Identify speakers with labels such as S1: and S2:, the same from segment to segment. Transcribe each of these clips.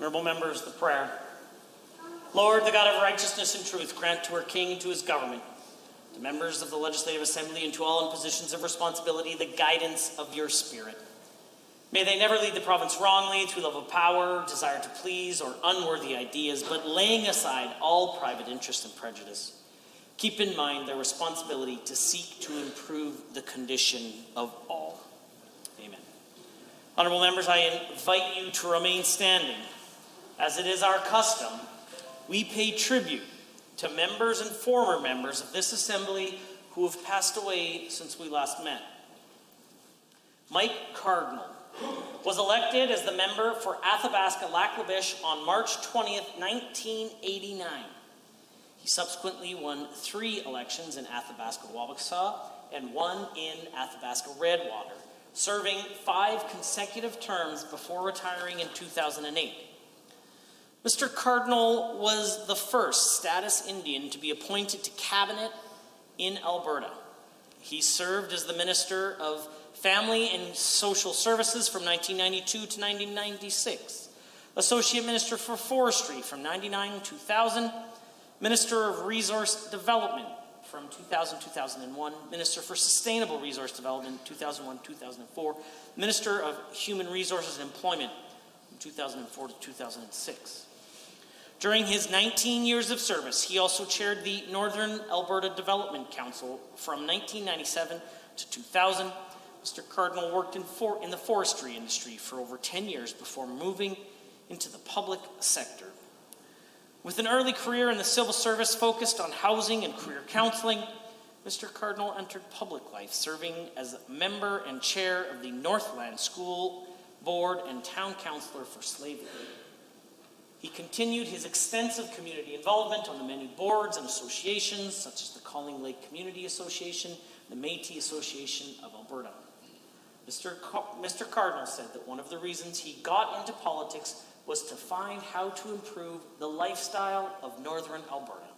S1: Honorable members, the prayer. Lord, the God of righteousness and truth, grant to our King and to his government, to members of the Legislative Assembly and to all in positions of responsibility, the guidance of your Spirit. May they never lead the province wrongly through love of power, desire to please, or unworthy ideas, but laying aside all private interest and prejudice. Keep in mind their responsibility to seek to improve the condition of all. Amen. Honorable members, I invite you to remain standing. As it is our custom, we pay tribute to members and former members of this assembly who have passed away since we last met. Mike Cardinal was elected as the member for Athabasca-Lac-La-Biche on March 20th, 1989. He subsequently won 3 elections in Athabasca-Wabasca and 1 in Athabasca-Redwater, serving 5 consecutive terms before retiring in 2008. Mr. Cardinal was the first status Indian to be appointed to cabinet in Alberta. He served as the Minister of Family and Social Services from 1992 to 1996, Associate Minister for Forestry from 1999 to 2000, Minister of Resource Development from 2000-2001, Minister for Sustainable Resource Development 2001-2004, Minister of Human Resources and Employment from 2004 to 2006. During his 19 years of service, he also chaired the Northern Alberta Development Council from 1997 to 2000. Mr. Cardinal worked in the forestry industry for over 10 years before moving into the public sector. With an early career in the civil service focused on housing and career counseling, Mr. Cardinal entered public life, serving as member and chair of the Northland School Board and town councillor for Slavery. He continued his extensive community involvement on the many boards and associations, such as the Calling Lake Community Association, the Métis Association of Alberta. Mr. Cardinal said that one of the reasons he got into politics was to find how to improve the lifestyle of Northern Alberta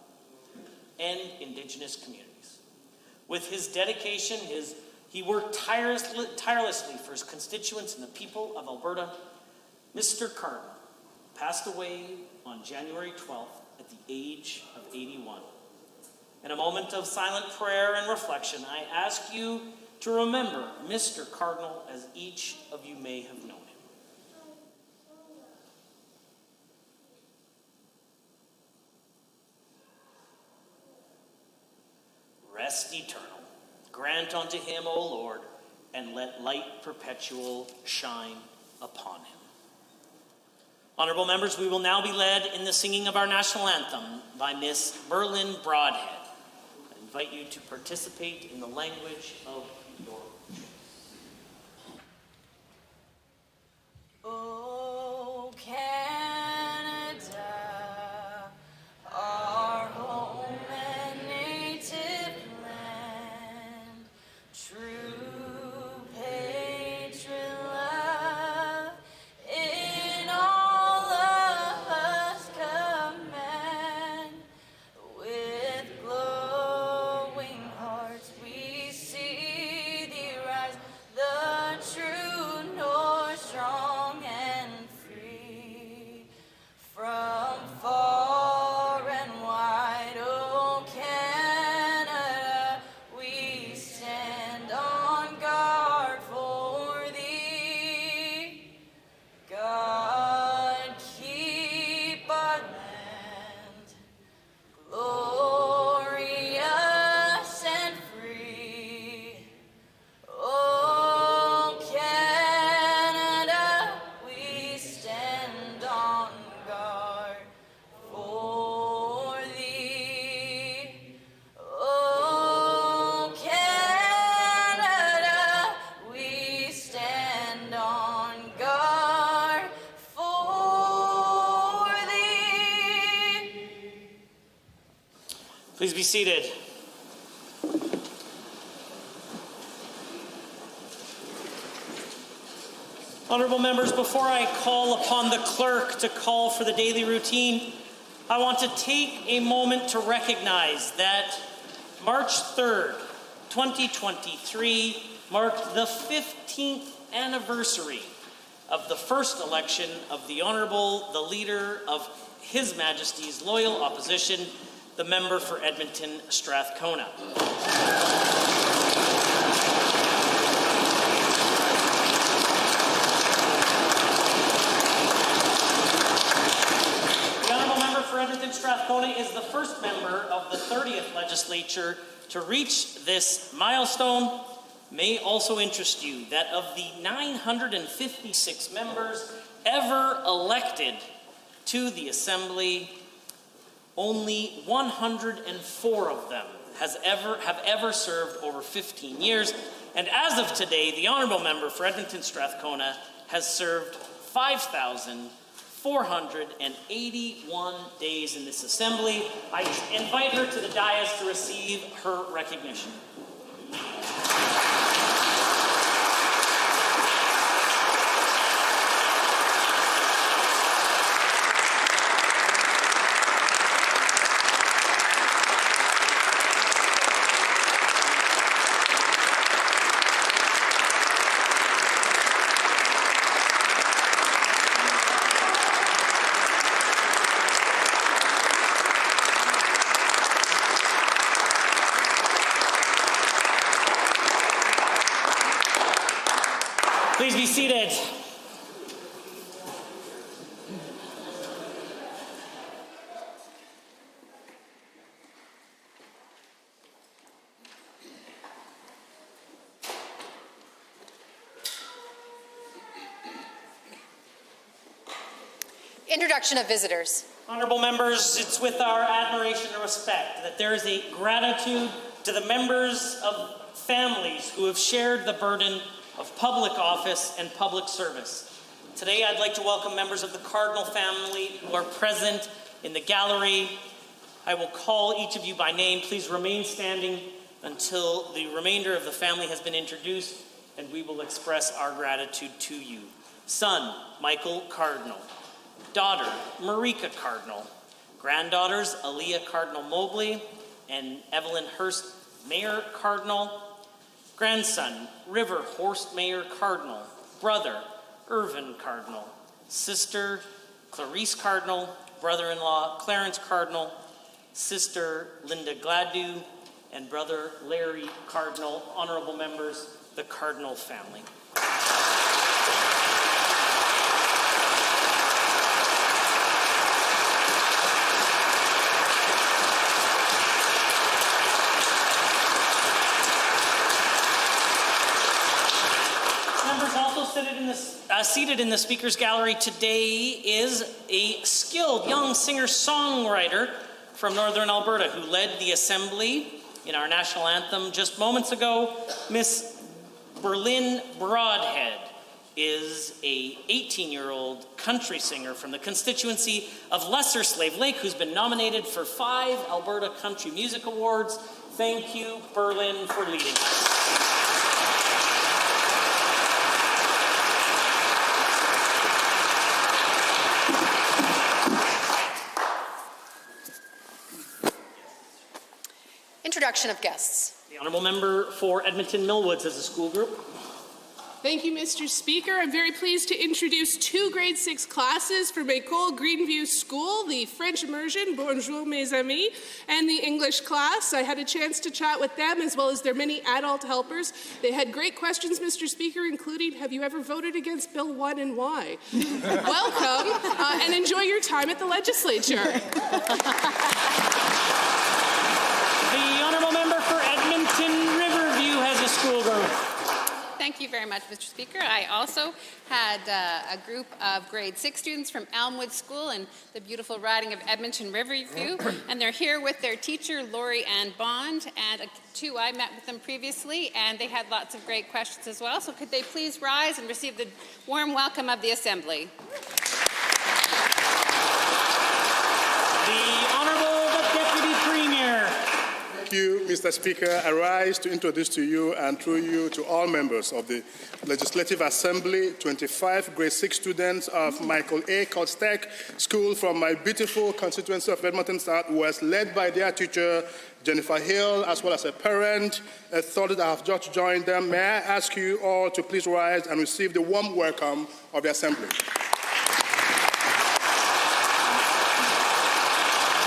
S1: and Indigenous communities. With his dedication, he worked tirelessly for his constituents and the people of Alberta. Mr. Cardinal passed away on January 12th at the age of 81. In a moment of silent prayer and reflection, I ask you to remember Mr. Cardinal as each of you may have known him. Rest eternal, grant unto him, O Lord, and let light perpetual shine upon him. Honorable members, we will now be led in the singing of our national anthem by Miss Berlin Broadhead. I invite you to participate in the language of your choice.
S2: Oh, Canada, our home and native land, true patriot love in all of us command. With glowing hearts we see thee rise, the true north, strong and free. From far and wide, oh Canada, we stand on guard for thee. God, keep our land glorious and free. Oh, Canada, we stand on guard for thee. Oh, Canada, we stand on guard for thee.
S1: Please be seated. Honorable members, before I call upon the clerk to call for the daily routine, I want to take a moment to recognize that March 3rd, 2023 marked the 15th anniversary of the first election of the Honourable, the Leader of His Majesty's Loyal Opposition, the member for Edmonton Strathcona. The Honourable Member for Edmonton Strathcona is the first member of the 30th Legislature to reach this milestone. May also interest you that of the 956 members ever elected to the Assembly, only 104 of them have ever served over 15 years. And as of today, the Honourable Member for Edmonton Strathcona has served 5,481 days in this Assembly. I invite her to the dais to receive her recognition. Please be seated.
S3: Introduction of visitors.
S1: Honourable members, it's with our admiration and respect that there is a gratitude to the members of families who have shared the burden of public office and public service. Today, I'd like to welcome members of the Cardinal family who are present in the gallery. I will call each of you by name. Please remain standing until the remainder of the family has been introduced, and we will express our gratitude to you. Son, Michael Cardinal. Daughter, Marika Cardinal. Granddaughters, Aaliyah Cardinal Mobley and Evelyn Hurst Mayer Cardinal. Grandson, River Horst Mayer Cardinal. Brother, Irvin Cardinal. Sister, Clarice Cardinal. Brother-in-law, Clarence Cardinal. Sister, Linda Gladue. And brother, Larry Cardinal. Honourable members, the Cardinal family. Seated in the Speaker's Gallery today is a skilled young singer-songwriter from Northern Alberta who led the Assembly in our national anthem just moments ago. Miss Berlin Broadhead is a 18-year-old country singer from the constituency of Lesser Slave Lake who's been nominated for 5 Alberta Country Music Awards. Thank you, Berlin, for leading us.
S3: Introduction of guests.
S1: The Honourable Member for Edmonton Millwoods as a school group.
S4: Thank you, Mr. Speaker. I'm very pleased to introduce 2 grade 6 classes from École Greenview School, the French immersion, Bonjour mes amis, and the English class. I had a chance to chat with them as well as their many adult helpers. They had great questions, Mr. Speaker, including, have you ever voted against Bill 1 and why? Welcome, and enjoy your time at the legislature.
S1: The Honourable Member for Edmonton Riverview has a school group.
S5: Thank you very much, Mr. Speaker. I also had a group of grade 6 students from Elmwood School in the beautiful riding of Edmonton Riverview, and they're here with their teacher, Lori Ann Bond, and 2, I met with them previously, and they had lots of great questions as well. So could they please rise and receive the warm welcome of the Assembly?
S1: The Honourable Deputy Premier.
S6: Thank you, Mr. Speaker. I rise to introduce to you and through you to all members of the Legislative Assembly, 25 grade 6 students of Michael A. Kostek School from my beautiful constituency of Edmonton Southwest, led by their teacher, Jennifer Hill, as well as a parent. I thought that I have just joined them. May I ask you all to please rise and receive the warm welcome of the Assembly.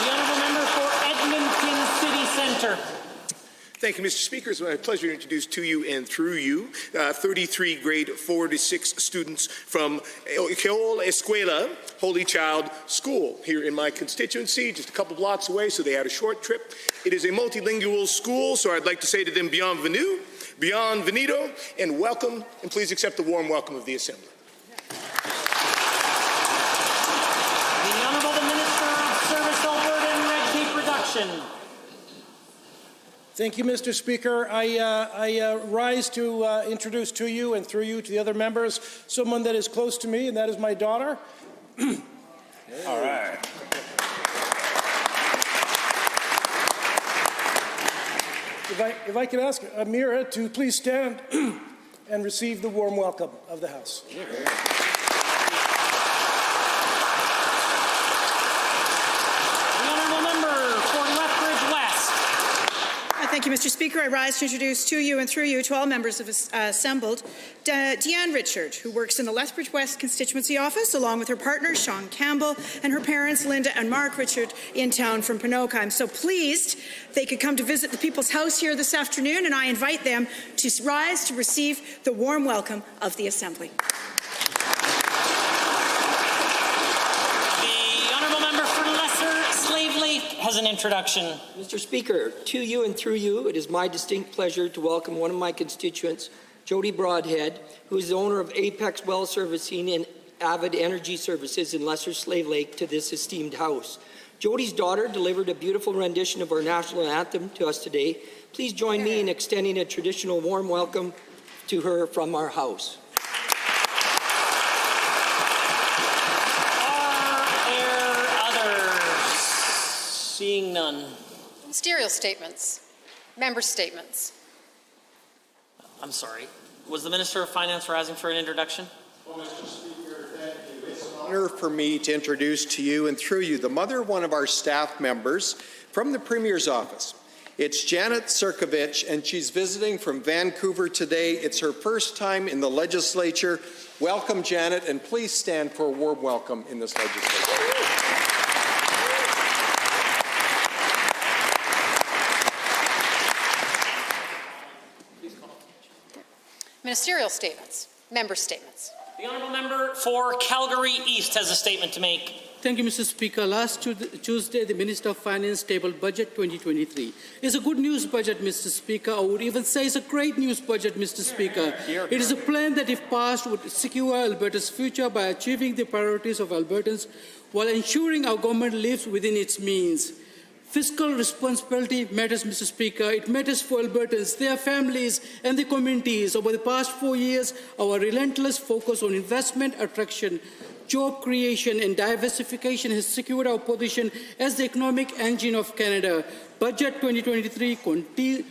S1: The honourable member for Edmonton City Centre.
S7: Thank you, Mr. Speaker. It's my pleasure to introduce to you and through you 33 grade 4 to 6 students from Keol Escuela Holy Child School here in my constituency, just a couple blocks away, so they had a short trip. It is a multilingual school, so I'd like to say to them, bienvenido, and welcome, and please accept the warm welcome of the Assembly.
S1: The Honourable Minister of Service, Alberta and Red Tape Reduction.
S8: Thank you, Mr. Speaker. I rise to introduce to you and through you to the other members someone that is close to me, and that is my daughter.
S7: All right.
S8: If I could ask Amira to please stand and receive the warm welcome of the House.
S9: Thank you, Mr. Speaker. I rise to introduce to you and through you to all members of assembled Deanne Richard, who works in the Lethbridge West constituency office, along with her partner, Sean Campbell, and her parents, Linda and Mark Richard, in town from Ponoka. I'm so pleased they could come to visit the People's House here this afternoon, and I invite them to rise to receive the warm welcome of the Assembly.
S1: Has an introduction.
S10: Mr. Speaker, to you and through you, it is my distinct pleasure to welcome one of my constituents, Jody Broadhead, who is the owner of Apex Well Servicing and Avid Energy Services in Lesser Slave Lake, to this esteemed House. Jody's daughter delivered a beautiful rendition of our national anthem to us today. Please join me in extending a traditional warm welcome to her from our House.
S1: Seeing none.
S3: Ministerial statements. Member statements.
S1: I'm sorry. Was the Minister of Finance rising for an introduction?
S11: Well, Mr. Speaker, thank you. It's an honor for me to introduce to you and through you the mother of one of our staff members from the Premier's office. It's Janet Sirkovich, and she's visiting from Vancouver today. It's her first time in the legislature. Welcome, Janet, and please stand for a warm welcome in this legislature.
S3: Ministerial statements. Member statements.
S1: The honourable member for Calgary East has a statement to make.
S12: Thank you, Mr. Speaker. Last Tuesday, the Minister of Finance tabled Budget 2023. It's a good news budget, Mr. Speaker. I would even say it's a great news budget, Mr. Speaker. It is a plan that, if passed, would secure Alberta's future by achieving the priorities of Albertans while ensuring our government lives within its means. Fiscal responsibility matters, Mr. Speaker. It matters for Albertans, their families, and the communities. Over the past 4 years, our relentless focus on investment attraction, job creation, and diversification has secured our position as the economic engine of Canada. Budget 2023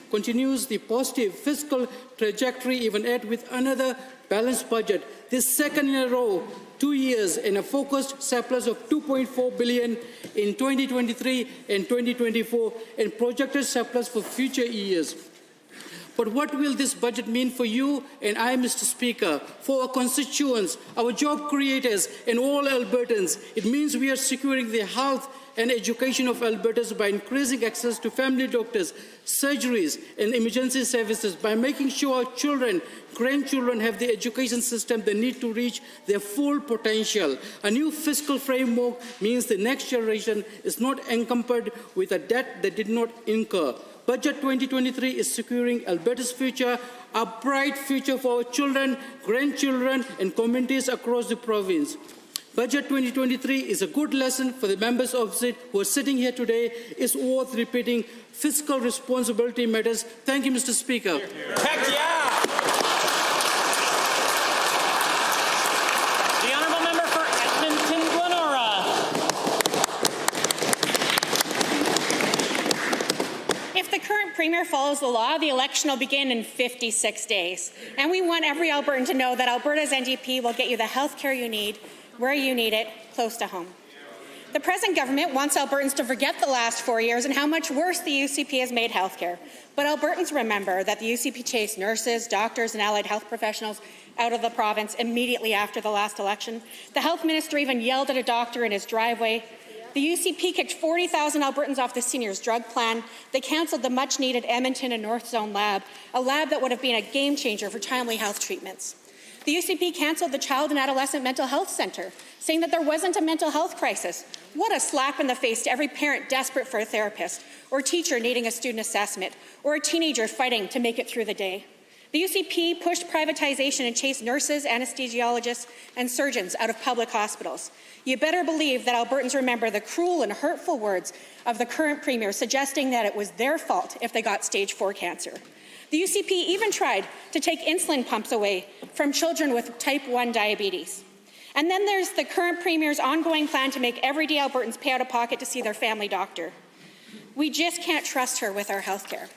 S12: continues the positive fiscal trajectory, even with another balanced budget. This second in a row, 2 years, and a focused surplus of $2.4 billion in 2023 and 2024, and projected surplus for future years. But what will this budget mean for you and I, Mr. Speaker, for our constituents, our job creators, and all Albertans? It means we are securing the health and education of Albertans by increasing access to family doctors, surgeries, and emergency services, by making sure our children, grandchildren have the education system they need to reach their full potential. A new fiscal framework means the next generation is not encumbered with a debt they did not incur. Budget 2023 is securing Alberta's future, a bright future for our children, grandchildren, and communities across the province. Budget 2023 is a good lesson for the members opposite who are sitting here today. It's worth repeating. Fiscal responsibility matters. Thank you, Mr. Speaker.
S1: Heck yeah! The honourable member for Edmonton-Glenora.
S13: If the current Premier follows the law, the election will begin in 56 days. And we want every Albertan to know that Alberta's NDP will get you the health care you need, where you need it, close to home. The present government wants Albertans to forget the last 4 years and how much worse the UCP has made health care. But Albertans remember that the UCP chased nurses, doctors, and allied health professionals out of the province immediately after the last election. The health minister even yelled at a doctor in his driveway. The UCP kicked 40,000 Albertans off the seniors' drug plan. They cancelled the much-needed Edmonton and North Zone lab, a lab that would have been a game-changer for timely health treatments. The UCP cancelled the Child and Adolescent Mental Health Centre, saying that there wasn't a mental health crisis. What a slap in the face to every parent desperate for a therapist, or teacher needing a student assessment, or a teenager fighting to make it through the day. The UCP pushed privatization and chased nurses, anesthesiologists, and surgeons out of public hospitals. You better believe that Albertans remember the cruel and hurtful words of the current Premier suggesting that it was their fault if they got stage 4 cancer. The UCP even tried to take insulin pumps away from children with type 1 diabetes. And then there's the current Premier's ongoing plan to make everyday Albertans pay out of pocket to see their family doctor. We just can't trust her with our health care.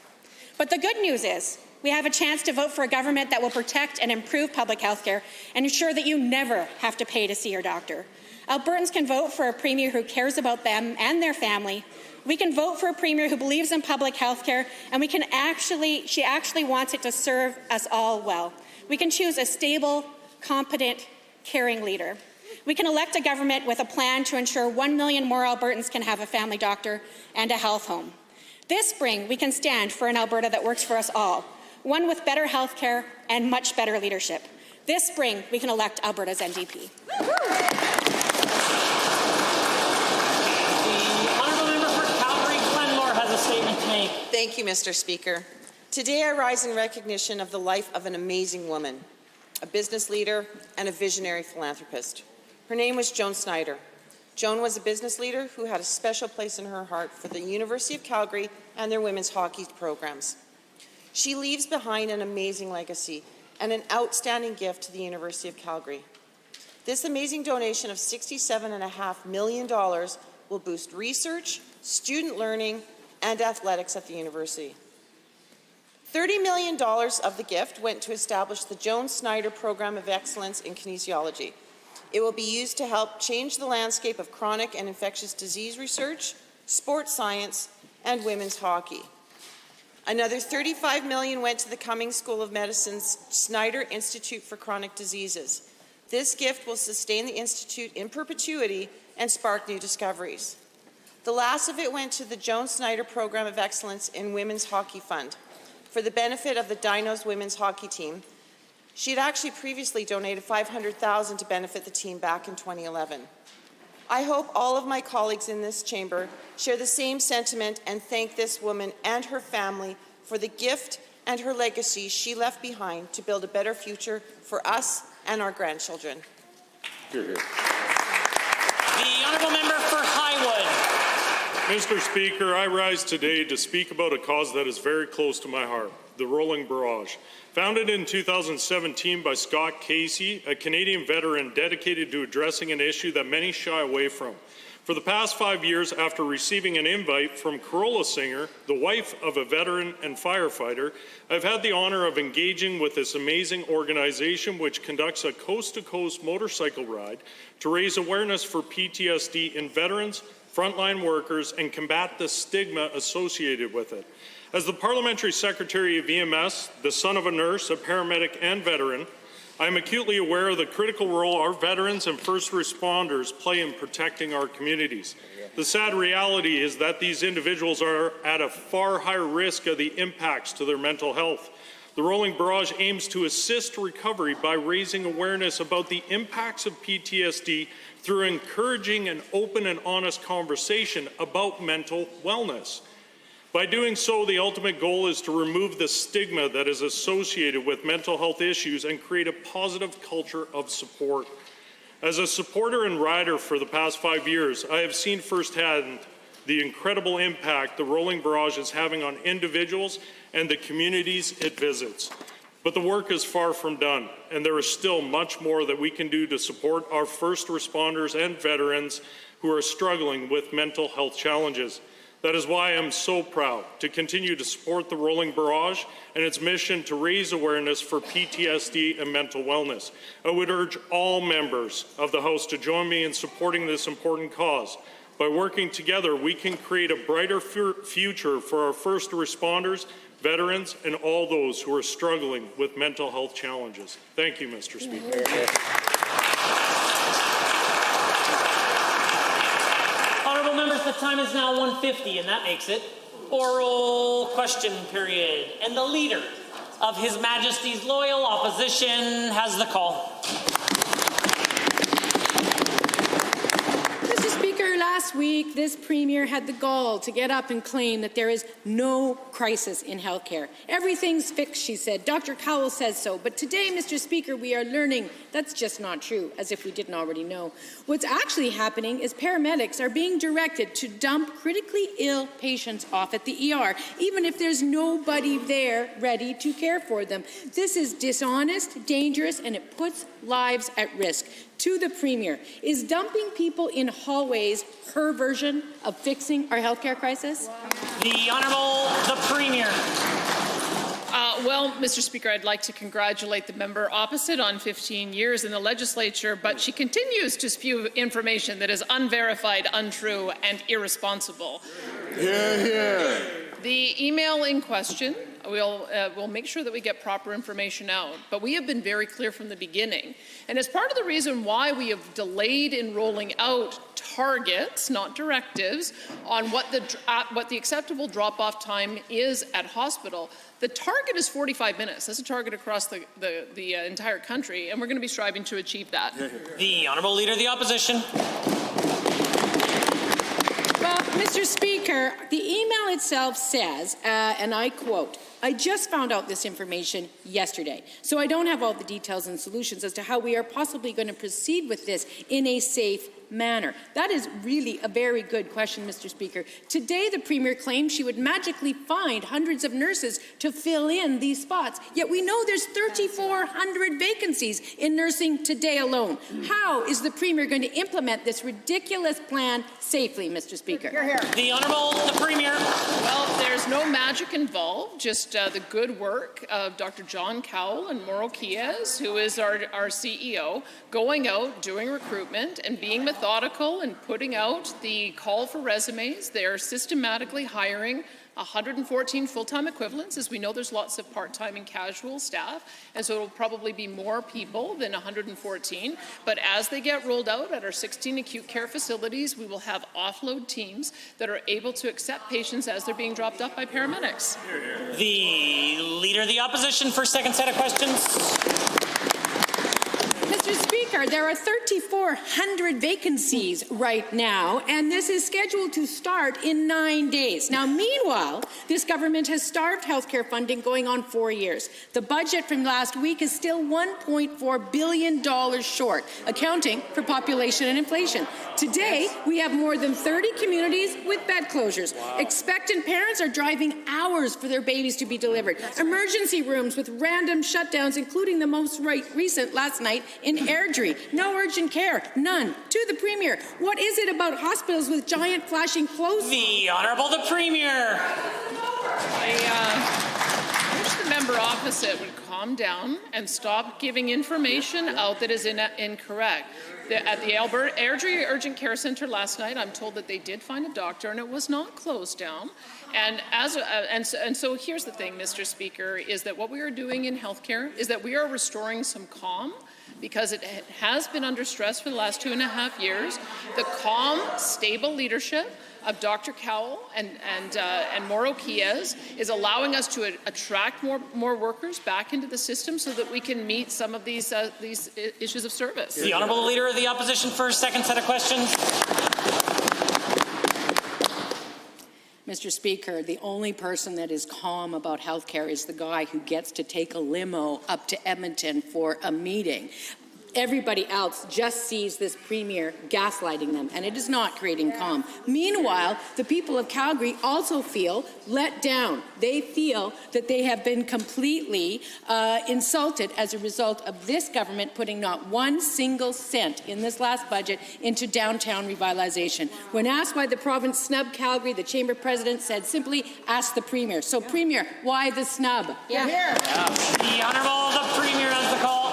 S13: But the good news is we have a chance to vote for a government that will protect and improve public health care and ensure that you never have to pay to see your doctor. Albertans can vote for a Premier who cares about them and their family. We can vote for a Premier who believes in public health care, and she actually wants it to serve us all well. We can choose a stable, competent, caring leader. We can elect a government with a plan to ensure 1 million more Albertans can have a family doctor and a health home. This spring, we can stand for an Alberta that works for us all, one with better health care and much better leadership. This spring, we can elect Alberta's NDP.
S14: Thank you, Mr. Speaker. Today I rise in recognition of the life of an amazing woman, a business leader and a visionary philanthropist. Her name was Joan Snyder. Joan was a business leader who had a special place in her heart for the University of Calgary and their women's hockey programs. She leaves behind an amazing legacy and an outstanding gift to the University of Calgary. This amazing donation of $67.5 million will boost research, student learning, and athletics at the university. $30 million of the gift went to establish the Joan Snyder Program of Excellence in Kinesiology. It will be used to help change the landscape of chronic and infectious disease research, sports science, and women's hockey. Another $35 million went to the Cummings School of Medicine's Snyder Institute for Chronic Diseases. This gift will sustain the institute in perpetuity and spark new discoveries. The last of it went to the Joan Snyder Program of Excellence in Women's Hockey Fund for the benefit of the Dinos women's hockey team. She had actually previously donated $500,000 to benefit the team back in 2011. I hope all of my colleagues in this chamber share the same sentiment and thank this woman and her family for the gift and her legacy she left behind to build a better future for us and our grandchildren.
S15: Hear, hear.
S1: The honourable member for Highwood.
S15: Mr. Speaker, I rise today to speak about a cause that is very close to my heart, the Rolling Barrage. Founded in 2017 by Scott Casey, a Canadian veteran dedicated to addressing an issue that many shy away from. For the past 5 years, after receiving an invite from Corolla Singer, the wife of a veteran and firefighter, I've had the honor of engaging with this amazing organization which conducts a coast-to-coast motorcycle ride to raise awareness for PTSD in veterans, frontline workers, and combat the stigma associated with it. As the Parliamentary Secretary of EMS, the son of a nurse, a paramedic, and veteran, I am acutely aware of the critical role our veterans and first responders play in protecting our communities. The sad reality is that these individuals are at a far higher risk of the impacts to their mental health. The Rolling Barrage aims to assist recovery by raising awareness about the impacts of PTSD through encouraging an open and honest conversation about mental wellness. By doing so, the ultimate goal is to remove the stigma that is associated with mental health issues and create a positive culture of support. As a supporter and rider for the past 5 years, I have seen firsthand the incredible impact the Rolling Barrage is having on individuals and the communities it visits. But the work is far from done, and there is still much more that we can do to support our first responders and veterans who are struggling with mental health challenges. That is why I am so proud to continue to support the Rolling Barrage and its mission to raise awareness for PTSD and mental wellness. I would urge all members of the House to join me in supporting this important cause. By working together, we can create a brighter future for our first responders, veterans, and all those who are struggling with mental health challenges. Thank you, Mr. Speaker.
S1: Honourable members, the time is now 1:50, and that makes it oral question period. And the Leader of His Majesty's Loyal Opposition has the call.
S16: Last week, this Premier had the gall to get up and claim that there is no crisis in healthcare. Everything's fixed, she said. Dr. Cowell says so. But today, Mr. Speaker, we are learning that's just not true, as if we didn't already know. What's actually happening is paramedics are being directed to dump critically ill patients off at the ER, even if there's nobody there ready to care for them. This is dishonest, dangerous, and it puts lives at risk. To the Premier, is dumping people in hallways her version of fixing our healthcare crisis?
S1: The Honourable the Premier.
S17: Well, Mr. Speaker, I'd like to congratulate the member opposite on 15 years in the legislature, but she continues to spew information that is unverified, untrue, and irresponsible. The email in question, we'll make sure that we get proper information out, but we have been very clear from the beginning. And as part of the reason why we have delayed in rolling out targets, not directives, on what the acceptable drop-off time is at hospital, the target is 45 minutes. That's a target across the entire country, and we're going to be striving to achieve that.
S1: The Honourable Leader of the Opposition.
S16: Well, Mr. Speaker, the email itself says, and I quote, "I just found out this information yesterday, so I don't have all the details and solutions as to how we are possibly going to proceed with this in a safe manner." That is really a very good question, Mr. Speaker. Today, the Premier claimed she would magically find hundreds of nurses to fill in these spots. Yet we know there's 3,400 vacancies in nursing today alone. How is the Premier going to implement this ridiculous plan safely, Mr. Speaker?
S1: The Honourable the Premier.
S17: Well, there's no magic involved, just the good work of Dr. John Cowell and Mauro Chies, who is our CEO, going out, doing recruitment, and being methodical and putting out the call for resumes. They are systematically hiring 114 full-time equivalents. As we know, there's lots of part-time and casual staff, and so it'll probably be more people than 114. But as they get rolled out at our 16 acute care facilities, we will have offload teams that are able to accept patients as they're being dropped off by paramedics.
S1: The Leader of the Opposition for second set of questions.
S16: Mr. Speaker, there are 3,400 vacancies right now, and this is scheduled to start in 9 days. Now, meanwhile, this government has starved healthcare funding going on 4 years. The budget from last week is still $1.4 billion short, accounting for population and inflation. Today, we have more than 30 communities with bed closures. Expectant parents are driving hours for their babies to be delivered. Emergency rooms with random shutdowns, including the most recent last night in Airdrie. No urgent care, none. To the Premier, what is it about hospitals with giant flashing clothes?
S1: The Honourable the Premier.
S17: I wish the member opposite would calm down and stop giving information out that is incorrect. At the Alberta Airdrie Urgent Care Centre last night, I'm told that they did find a doctor and it was not closed down. And so here's the thing, Mr. Speaker, is that what we are doing in healthcare is that we are restoring some calm, because it has been under stress for the last 2.5 years. The calm, stable leadership of Dr. Cowell and Mauro Chies is allowing us to attract more workers back into the system so that we can meet some of these issues of service.
S1: The Honourable Leader of the Opposition for second set of questions.
S16: Mr. Speaker, the only person that is calm about health care is the guy who gets to take a limo up to Edmonton for a meeting. Everybody else just sees this Premier gaslighting them, and it is not creating calm. Meanwhile, the people of Calgary also feel let down. They feel that they have been completely insulted as a result of this government putting not one single cent in this last budget into downtown revitalization. When asked why the province snubbed Calgary, the Chamber President said simply, ask the Premier. So, Premier, why the snub?
S1: The Honourable the Premier has the call.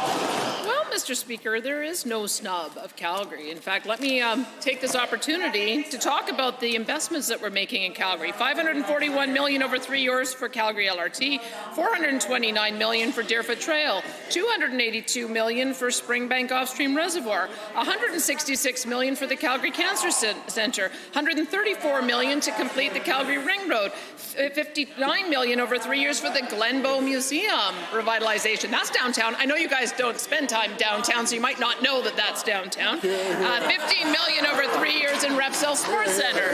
S17: Well, Mr. Speaker, there is no snub of Calgary. In fact, let me take this opportunity to talk about the investments that we're making in Calgary. $541 million over 3 years for Calgary LRT, $429 million for Deerfoot Trail, $282 million for Springbank Offstream Reservoir, $166 million for the Calgary Cancer Centre, $134 million to complete the Calgary Ring Road, $59 million over 3 years for the Glenbow Museum revitalization. That's downtown. I know you guys don't spend time downtown, so you might not know that that's downtown. $15 million over 3 years in Repsol Sports Centre.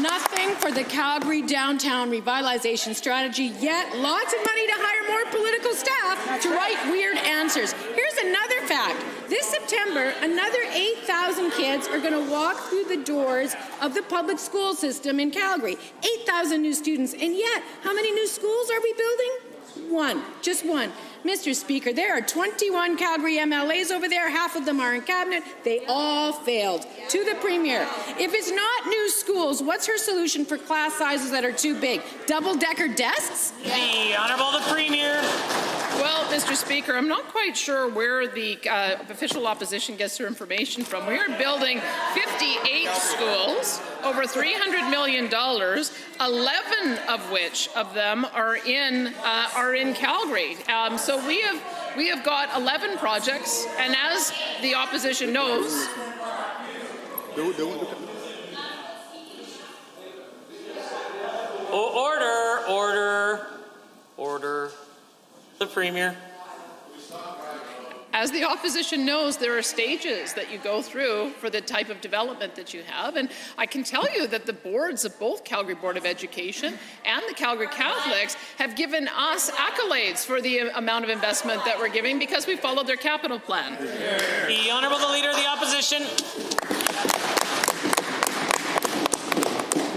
S16: Nothing for the Calgary downtown revitalization strategy, yet lots of money to hire more political staff to write weird answers. Here's another fact. This September, another 8,000 kids are going to walk through the doors of the public school system in Calgary. 8,000 new students, and yet, how many new schools are we building? One, just one. Mr. Speaker, there are 21 Calgary MLAs over there. Half of them are in cabinet. They all failed. To the Premier, if it's not new schools, what's her solution for class sizes that are too big? Double-decker desks?
S1: The Honourable the Premier.
S17: Well, Mr. Speaker, I'm not quite sure where the official opposition gets their information from. We are building 58 schools, over $300 million, 11 of which of them are in Calgary. So we have got 11 projects, and as the opposition knows,
S1: Order. The Premier.
S17: as the opposition knows, there are stages that you go through for the type of development that you have. And I can tell you that the boards of both Calgary Board of Education and the Calgary Catholics have given us accolades for the amount of investment that we're giving because we followed their capital plan.
S1: The Honourable the Leader of the Opposition.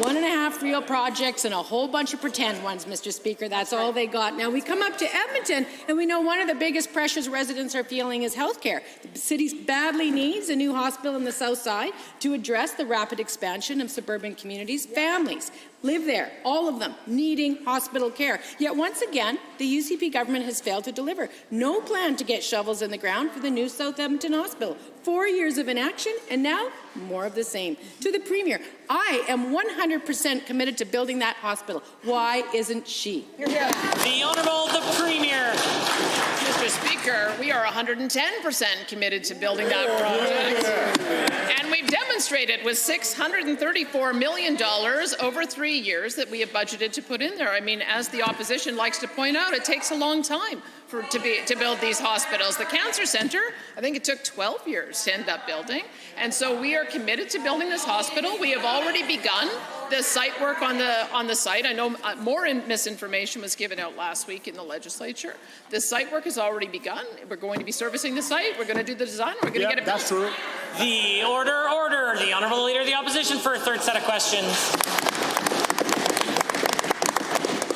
S16: 1.5 real projects and a whole bunch of pretend ones, Mr. Speaker. That's all they got. Now, we come up to Edmonton, and we know one of the biggest pressures residents are feeling is health care. The city badly needs a new hospital in the south side to address the rapid expansion of suburban communities. Families live there, all of them, needing hospital care. Yet once again, the UCP government has failed to deliver. No plan to get shovels in the ground for the new South Edmonton Hospital. 4 years of inaction, and now more of the same. To the Premier, I am 100% committed to building that hospital. Why isn't she?
S1: The Honourable the Premier.
S17: Mr. Speaker, we are 110% committed to building that project. And we've demonstrated with $634 million over 3 years that we have budgeted to put in there. I mean, as the opposition likes to point out, it takes a long time to build these hospitals. The Cancer Centre, I think it took 12 years to end up building. And so we are committed to building this hospital. We have already begun the site work on the site. I know more misinformation was given out last week in the legislature. The site work has already begun. We're going to be servicing the site. We're going to do the design. We're going to get it built.
S1: That's true. The order. The Honourable Leader of the Opposition for a third set of questions.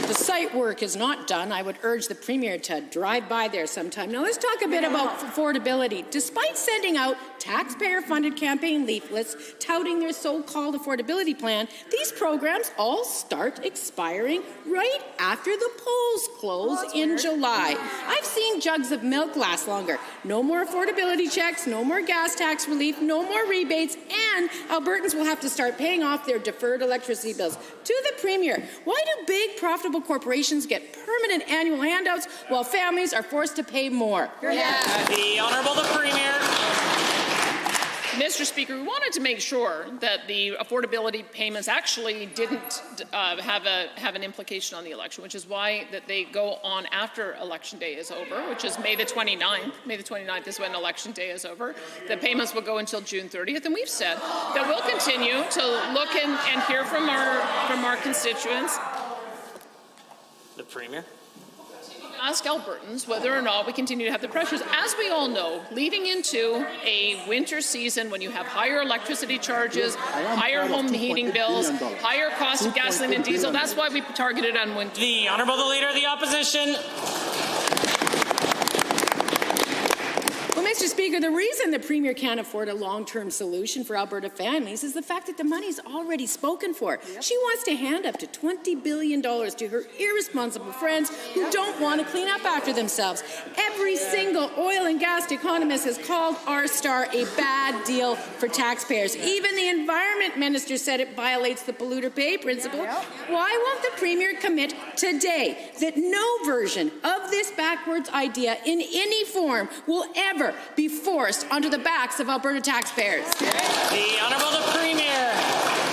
S16: The site work is not done. I would urge the Premier to drive by there sometime. Now let's talk a bit about affordability. Despite sending out taxpayer-funded campaign leaflets touting their so-called affordability plan, these programs all start expiring right after the polls close in July. I've seen jugs of milk last longer. No more affordability checks, no more gas tax relief, no more rebates, and Albertans will have to start paying off their deferred electricity bills. To the Premier, why do big profitable corporations get permanent annual handouts while families are forced to pay more?
S1: The Honourable the Premier.
S17: Mr. Speaker, we wanted to make sure that the affordability payments actually didn't have an implication on the election, which is why that they go on after Election Day is over, which is May the 29th. May the 29th is when Election Day is over. The payments will go until June 30th, and we've said that we'll continue to look and hear from our constituents.
S1: The Premier.
S17: Ask Albertans whether or not we continue to have the pressures. As we all know, leading into a winter season when you have higher electricity charges, higher home heating bills, higher cost of gasoline and diesel, that's why we targeted on winter.
S1: The Honourable the Leader of the Opposition.
S16: Well, Mr. Speaker, the reason the Premier can't afford a long-term solution for Alberta families is the fact that the money's already spoken for. Yep. She wants to hand up to $20 billion to her irresponsible friends who don't want to clean up after themselves. Every single oil and gas economist has called R-Star a bad deal for taxpayers. Even the Environment Minister said it violates the polluter pay principle. Why won't the Premier commit today that no version of this backwards idea in any form will ever be forced onto the backs of Alberta taxpayers?
S1: The Honourable the Premier.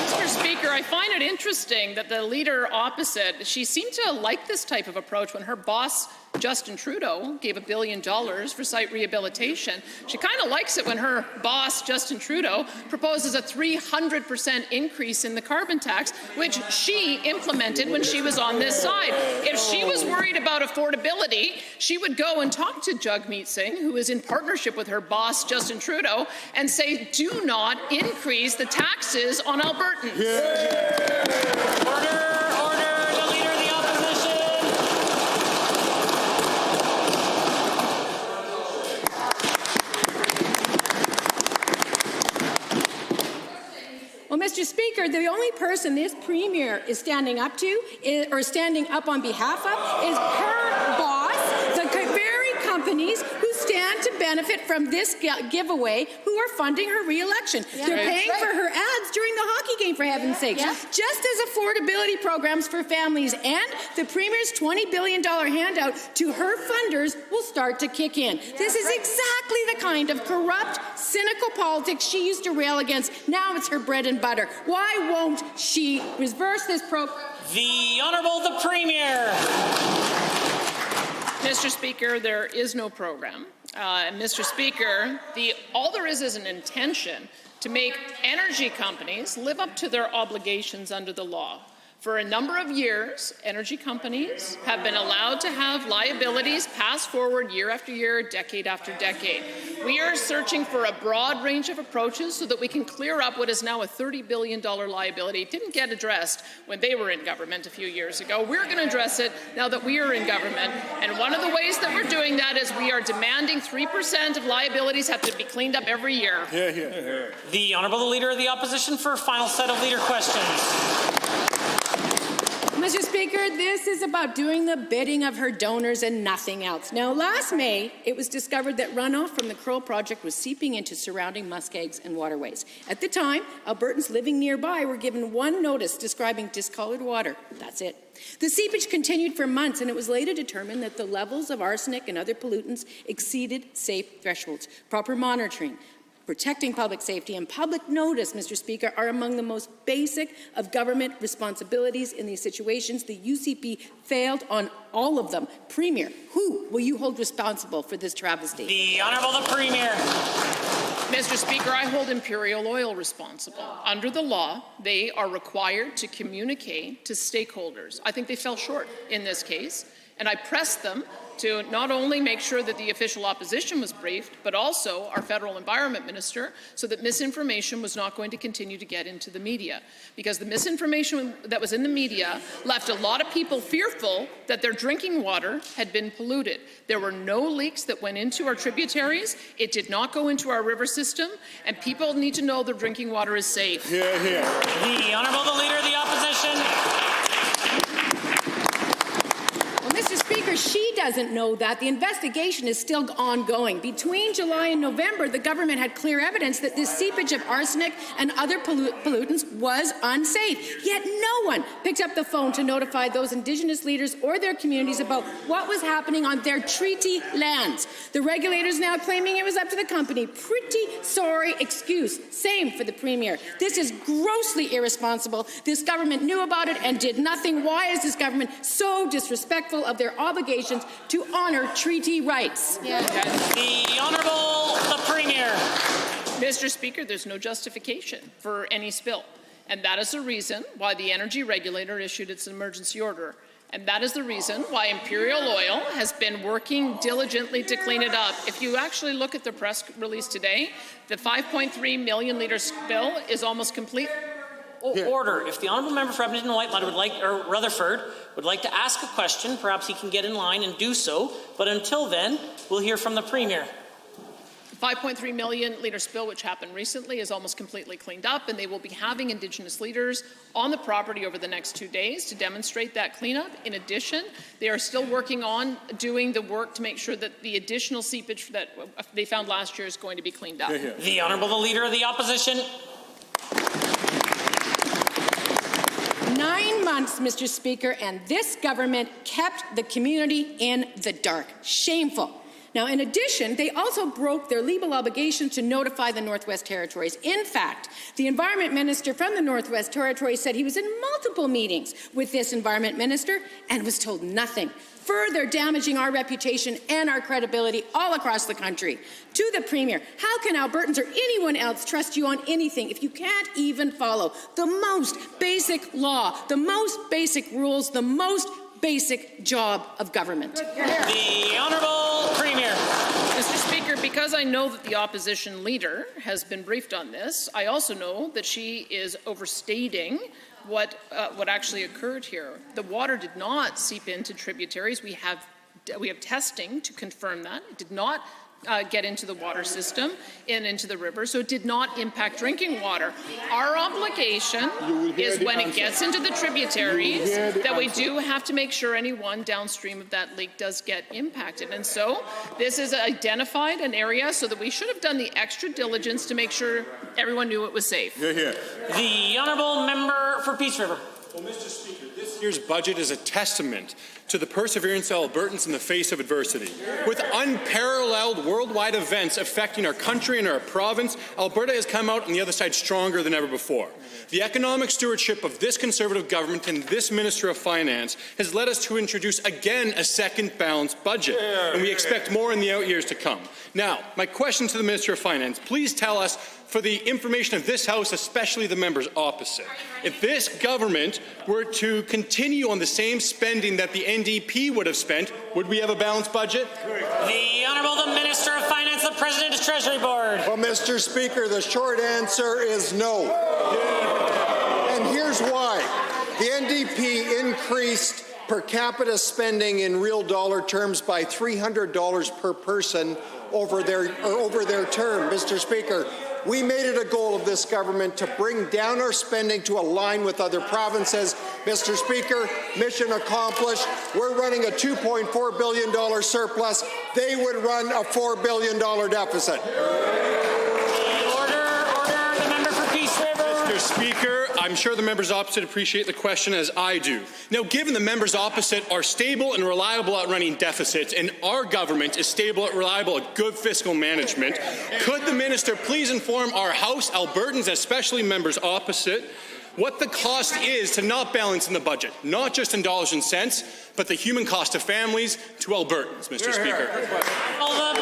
S17: Mr. Speaker, I find it interesting that the leader opposite, she seemed to like this type of approach when her boss, Justin Trudeau, gave $1 billion for site rehabilitation. She kind of likes it when her boss, Justin Trudeau, proposes a 300% increase in the carbon tax, which she implemented when she was on this side. If she was worried about affordability, she would go and talk to Jagmeet Singh, who is in partnership with her boss, Justin Trudeau, and say, do not increase the taxes on Albertans.
S1: Order! The Leader of the Opposition.
S16: Well, Mr. Speaker, the only person this Premier is standing up to, or standing up on behalf of, is her boss, the very companies who stand to benefit from this giveaway, who are funding her re-election.
S13: Yeah.
S16: They're paying for her ads during the hockey game, for heaven's sakes.
S13: Yeah.
S16: Just as affordability programs for families and the Premier's $20 billion handout to her funders will start to kick in. This is exactly the kind of corrupt, cynical politics she used to rail against. Now it's her bread and butter. Why won't she reverse this program?
S1: The Honourable the Premier.
S17: Mr. Speaker, there is no program. Mr. Speaker, all there is an intention to make energy companies live up to their obligations under the law. For a number of years, energy companies have been allowed to have liabilities pass forward year after year, decade after decade. We are searching for a broad range of approaches so that we can clear up what is now a $30 billion liability. It didn't get addressed when they were in government a few years ago. We're going to address it now that we are in government. And one of the ways that we're doing that is we are demanding 3% of liabilities have to be cleaned up every year.
S1: The Honourable the Leader of the Opposition for a final set of leader questions.
S16: Mr. Speaker, this is about doing the bidding of her donors and nothing else. Now, last May, it was discovered that runoff from the Curl project was seeping into surrounding muskegs and waterways. At the time, Albertans living nearby were given one notice describing discolored water. That's it. The seepage continued for months, and it was later determined that the levels of arsenic and other pollutants exceeded safe thresholds. Proper monitoring, protecting public safety, and public notice, Mr. Speaker, are among the most basic of government responsibilities in these situations. The UCP failed on all of them. Premier, who will you hold responsible for this travesty?
S1: The Honourable the Premier.
S17: Mr. Speaker, I hold Imperial Oil responsible. Under the law, they are required to communicate to stakeholders. I think they fell short in this case, and I pressed them to not only make sure that the official opposition was briefed, but also our federal environment minister, so that misinformation was not going to continue to get into the media. Because the misinformation that was in the media left a lot of people fearful that their drinking water had been polluted. There were no leaks that went into our tributaries. It did not go into our river system, and people need to know their drinking water is safe.
S1: The Honourable the Leader of the Opposition.
S16: Well, Mr. Speaker, sure she doesn't know that the investigation is still ongoing. Between July and November, the government had clear evidence that this seepage of arsenic and other pollutants was unsafe. Yet no one picked up the phone to notify those Indigenous leaders or their communities about what was happening on their treaty lands. The regulators now claiming it was up to the company. Pretty sorry excuse. Same for the Premier. This is grossly irresponsible. This government knew about it and did nothing. Why is this government so disrespectful of their obligations to honour treaty rights?
S1: The Honourable the Premier.
S17: Mr. Speaker, there's no justification for any spill. And that is the reason why the energy regulator issued its emergency order. And that is the reason why Imperial Oil has been working diligently to clean it up. If you actually look at the press release today, the 5.3 million litre spill is almost complete.
S1: Order. If the Honourable Member for Edmonton Whiteland or Rutherford would like to ask a question, perhaps he can get in line and do so. But until then, we'll hear from the Premier.
S17: The 5.3 million litre spill, which happened recently, is almost completely cleaned up, and they will be having Indigenous leaders on the property over the next 2 days to demonstrate that cleanup. In addition, they are still working on doing the work to make sure that the additional seepage that they found last year is going to be cleaned up.
S1: The Honourable the Leader of the Opposition.
S16: 9 months, Mr. Speaker, and this government kept the community in the dark. Shameful. Now, in addition, they also broke their legal obligation to notify the Northwest Territories. In fact, the Environment Minister from the Northwest Territories said he was in multiple meetings with this Environment Minister and was told nothing, further damaging our reputation and our credibility all across the country. To the Premier, how can Albertans or anyone else trust you on anything if you can't even follow the most basic law, the most basic rules, the most basic job of government?
S1: The Honourable Premier.
S17: Mr. Speaker, because I know that the opposition leader has been briefed on this, I also know that she is overstating what actually occurred here. The water did not seep into tributaries. We have testing to confirm that. It did not get into the water system and into the river, so it did not impact drinking water. Our obligation is when it gets into the tributaries that we do have to make sure anyone downstream of that leak does get impacted. And so this is identified an area so that we should have done the extra diligence to make sure everyone knew it was safe.
S1: The Honourable Member for Peace River.
S18: Well, Mr. Speaker, this year's budget is a testament to the perseverance of Albertans in the face of adversity. With unparalleled worldwide events affecting our country and our province, Alberta has come out on the other side stronger than ever before. The economic stewardship of this Conservative government and this Minister of Finance has led us to introduce again a second balanced budget, and we expect more in the out years to come. Now, my question to the Minister of Finance, please tell us, for the information of this House, especially the members opposite, if this government were to continue on the same spending that the NDP would have spent, would we have a balanced budget?
S1: The Honourable the Minister of Finance, the President of Treasury Board.
S11: Well, Mr. Speaker, the short answer is no. And here's why. The NDP increased per capita spending in real dollar terms by $300 per person over their term. Mr. Speaker, we made it a goal of this government to bring down our spending to align with other provinces. Mr. Speaker, mission accomplished. We're running a $2.4 billion surplus. They would run a $4 billion deficit.
S18: Mr. Speaker, I'm sure the members opposite appreciate the question as I do. Now, given the members opposite are stable and reliable at running deficits, and our government is stable and reliable at good fiscal management, could the minister please inform our House, Albertans, especially members opposite, what the cost is to not balance in the budget, not just in dollars and cents, but the human cost to families, to Albertans, Mr. Speaker.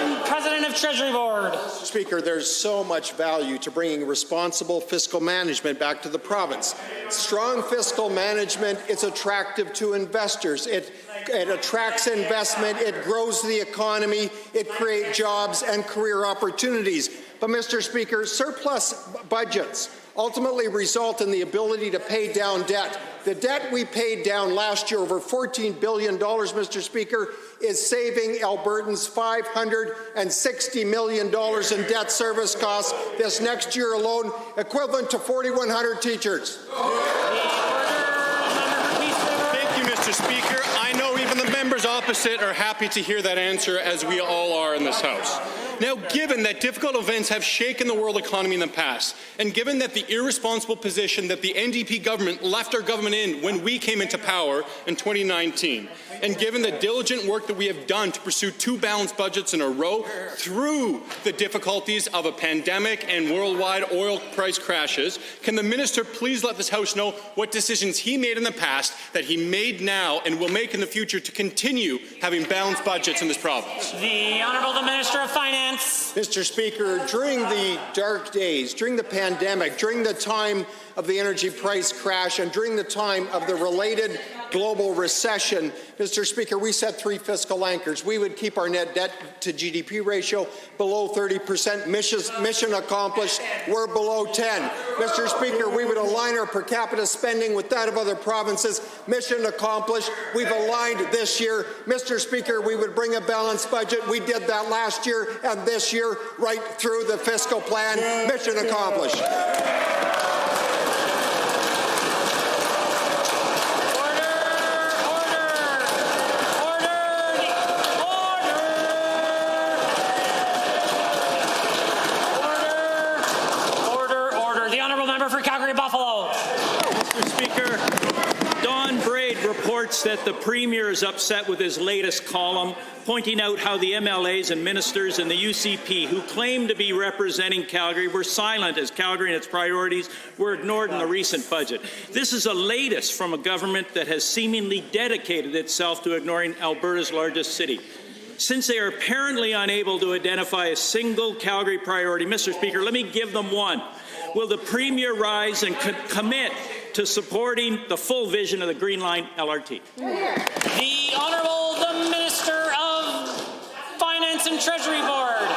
S1: The President of Treasury Board.
S11: Speaker, there's so much value to bringing responsible fiscal management back to the province. Strong fiscal management is attractive to investors. It attracts investment, it grows the economy, it creates jobs and career opportunities. But, Mr. Speaker, surplus budgets ultimately result in the ability to pay down debt. The debt we paid down last year, over $14 billion, Mr. Speaker, is saving Albertans $560 million in debt service costs this next year alone, equivalent to 4,100 teachers.
S18: Thank you, Mr. Speaker. I know even the members opposite opposite are happy to hear that answer, as we all are in this House. Now, given that difficult events have shaken the world economy in the past, and given that the irresponsible position that the NDP government left our government in when we came into power in 2019, and given the diligent work that we have done to pursue 2 balanced budgets in a row through the difficulties of a pandemic and worldwide oil price crashes, can the minister please let this House know what decisions he made in the past that he made now and will make in the future to continue having balanced budgets in this province?
S1: The Honourable the Minister of Finance.
S11: Mr. Speaker, during the dark days, during the pandemic, during the time of the energy price crash, and during the time of the related global recession, Mr. Speaker, we set 3 fiscal anchors. We would keep our net debt to GDP ratio below 30%. Mission accomplished. We're below 10. Mr. Speaker, we would align our per capita spending with that of other provinces. Mission accomplished. We've aligned this year. Mr. Speaker, we would bring a balanced budget. We did that last year and this year, right through the fiscal plan. Mission accomplished.
S19: That the Premier is upset with his latest column, pointing out how the MLAs and ministers in the UCP who claim to be representing Calgary were silent as Calgary and its priorities were ignored in the recent budget. This is the latest from a government that has seemingly dedicated itself to ignoring Alberta's largest city. Since they are apparently unable to identify a single Calgary priority, Mr. Speaker, let me give them one. Will the Premier rise and commit to supporting the full vision of the Green Line LRT?
S1: The Honourable the Minister of Finance and Treasury Board.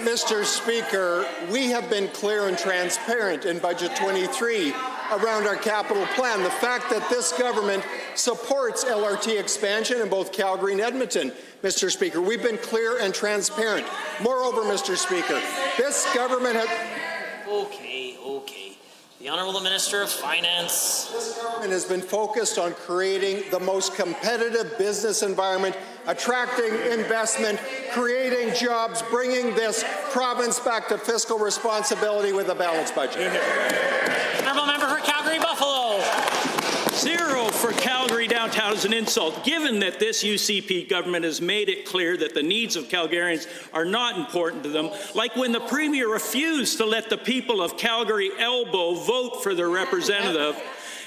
S11: Mr. Speaker, we have been clear and transparent in Budget 23 around our capital plan. The fact that this government supports LRT expansion in both Calgary and Edmonton. Mr. Speaker, we've been clear and transparent. Moreover, Mr. Speaker, this government has...
S1: Okay. The Honourable Minister of Finance.
S11: This government has been focused on creating the most competitive business environment, attracting investment, creating jobs, bringing this province back to fiscal responsibility with a balanced budget.
S1: Honourable Member for Calgary Buffalo.
S19: 0 for Calgary downtown is an insult, given that this UCP government has made it clear that the needs of Calgarians are not important to them, like when the Premier refused to let the people of Calgary elbow vote for their representative,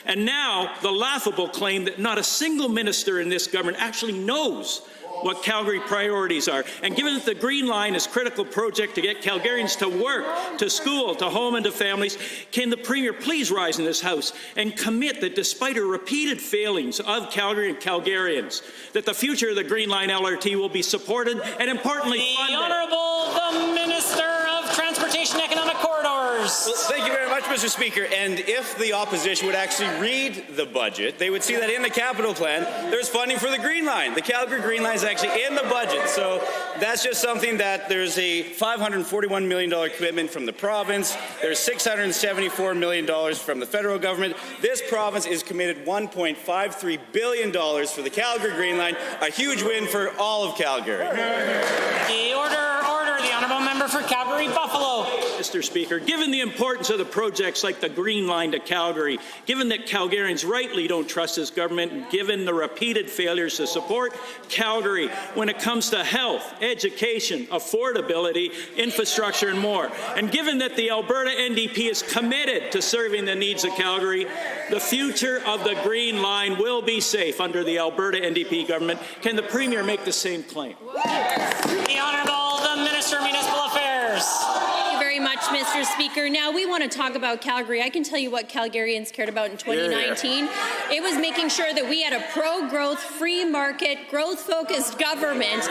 S19: and now the laughable claim that not a single minister in this government actually knows what Calgary priorities are. And given that the Green Line is a critical project to get Calgarians to work, to school, to home and to families, can the Premier please rise in this House and commit that despite her repeated failings of Calgary and Calgarians, that the future of the Green Line LRT will be supported and importantly funded?
S1: The Honourable the Minister of Transportation and Economic Corridors.
S20: Well, thank you very much, Mr. Speaker. And if the opposition would actually read the budget, they would see that in the capital plan, there's funding for the Green Line. The Calgary Green Line is actually in the budget. So that's just something that there's a $541 million commitment from the province. There's $674 million from the federal government. This province is committed $1.53 billion for the Calgary Green Line, a huge win for all of Calgary.
S1: The order. The Honourable Member for Calgary Buffalo.
S19: Mr. Speaker, given the importance of the projects like the Green Line to Calgary, given that Calgarians rightly don't trust this government, and given the repeated failures to support Calgary when it comes to health, education, affordability, infrastructure and more, and given that the Alberta NDP is committed to serving the needs of Calgary, the future of the Green Line will be safe under the Alberta NDP government. Can the Premier make the same claim?
S1: The Honourable the Minister of Municipal Affairs.
S21: Thank you very much, Mr. Speaker. Now we want to talk about Calgary. I can tell you what Calgarians cared about in 2019. It was making sure that we had a pro-growth, free market, growth-focused government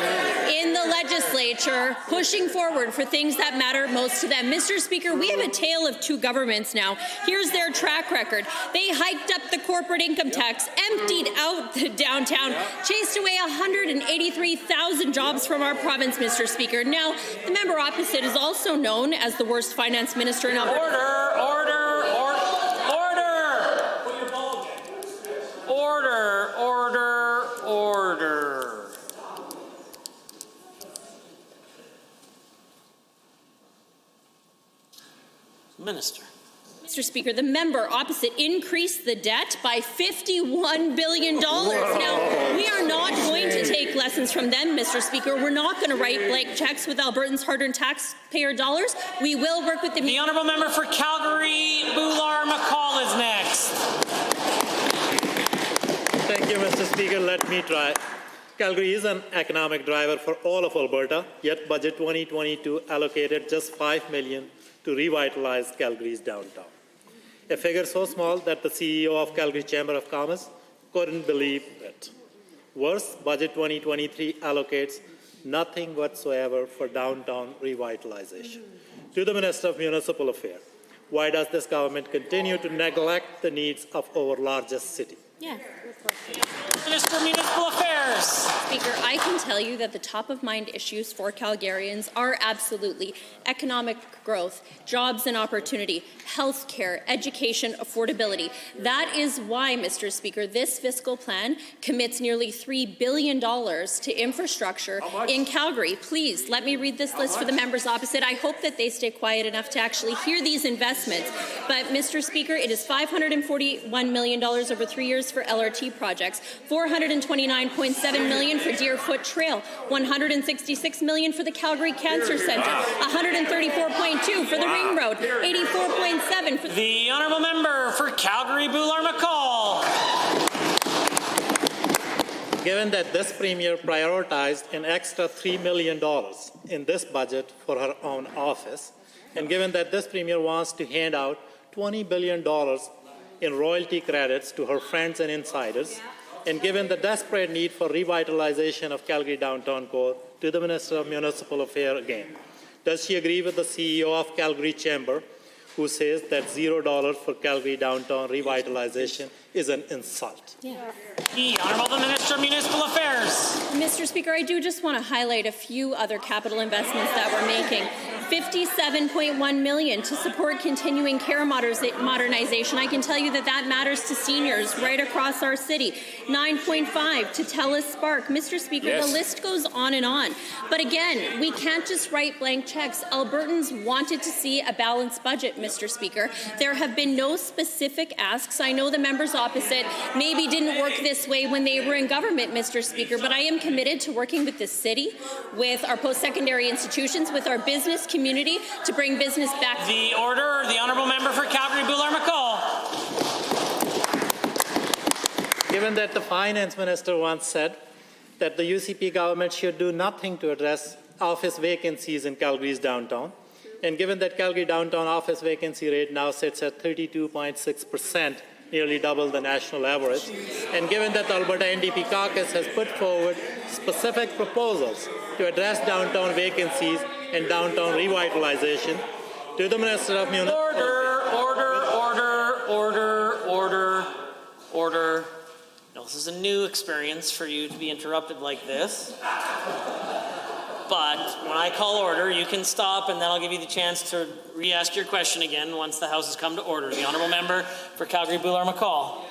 S21: in the legislature pushing forward for things that matter most to them. Mr. Speaker, we have a tale of two governments now. Here's their track record. They hiked up the corporate income tax, emptied out the downtown, chased away 183,000 jobs from our province, Mr. Speaker. Now, the member opposite is also known as the worst finance minister in Alberta.
S1: Order. Minister.
S21: Mr. Speaker, the member opposite increased the debt by $51 billion. Now, we are not going to take lessons from them, Mr. Speaker. We're not going to write blank checks with Albertans' hard-earned taxpayer dollars. We will work with
S1: The honourable member for Calgary, Bular-McCall is next.
S2: Thank you, Mr. Speaker. Let me try. Calgary is an economic driver for all of Alberta, yet Budget 2022 allocated just $5 million to revitalize Calgary's downtown. A figure so small that the CEO of Calgary Chamber of Commerce couldn't believe it. Worse, Budget 2023 allocates nothing whatsoever for downtown revitalization. To the Minister of Municipal Affairs, why does this government continue to neglect the needs of our largest city?
S21: Yeah.
S1: Minister of Municipal Affairs.
S21: Speaker, I can tell you that the top-of-mind issues for Calgarians are absolutely economic growth, jobs and opportunity, health care, education, affordability. That is why, Mr. Speaker, this fiscal plan commits nearly $3 billion to infrastructure in Calgary. Please, let me read this list for the members opposite. I hope that they stay quiet enough to actually hear these investments. But, Mr. Speaker, it is $541 million over 3 years for LRT projects, $429.7 million for Deerfoot Trail, $166 million for the Calgary Cancer Centre, $134.2 for the Ring Road, $84.7 for
S1: the honourable member for Calgary, Bular-McCall.
S2: Given that this Premier prioritized an extra $3 million in this budget for her own office, and given that this Premier wants to hand out $20 billion in royalty credits to her friends and insiders, and given the desperate need for revitalization of Calgary downtown core, to the Minister of Municipal Affairs again. Does she agree with the CEO of Calgary Chamber, who says that $0 for Calgary downtown revitalization is an insult?
S21: Yeah.
S1: The Honourable Minister of Municipal Affairs.
S21: Mr. Speaker, I do just want to highlight a few other capital investments that we're making. $57.1 million to support continuing care modernization. I can tell you that that matters to seniors right across our city. $9.5 to TELUS Spark. Mr. Speaker, yes. The list goes on and on. But again, we can't just write blank checks. Albertans wanted to see a balanced budget, Mr. Speaker. There have been no specific asks. I know the members opposite maybe didn't work this way when they were in government, Mr. Speaker, but I am committed to working with the city, with our post-secondary institutions, with our business community to bring business back.
S1: The order, the honourable member for Calgary, Bular-McCall.
S2: Given that the finance minister once said that the UCP government should do nothing to address office vacancies in Calgary's downtown, and given that Calgary downtown office vacancy rate now sits at 32.6%, nearly double the national average, and given that the Alberta NDP caucus has put forward specific proposals to address downtown vacancies and downtown revitalization, to the Minister of Municipal
S1: Order. Now, this is a new experience for you to be interrupted like this. But when I call order, you can stop, and then I'll give you the chance to re-ask your question again once the House has come to order. The honourable member for Calgary, Bular-McCall.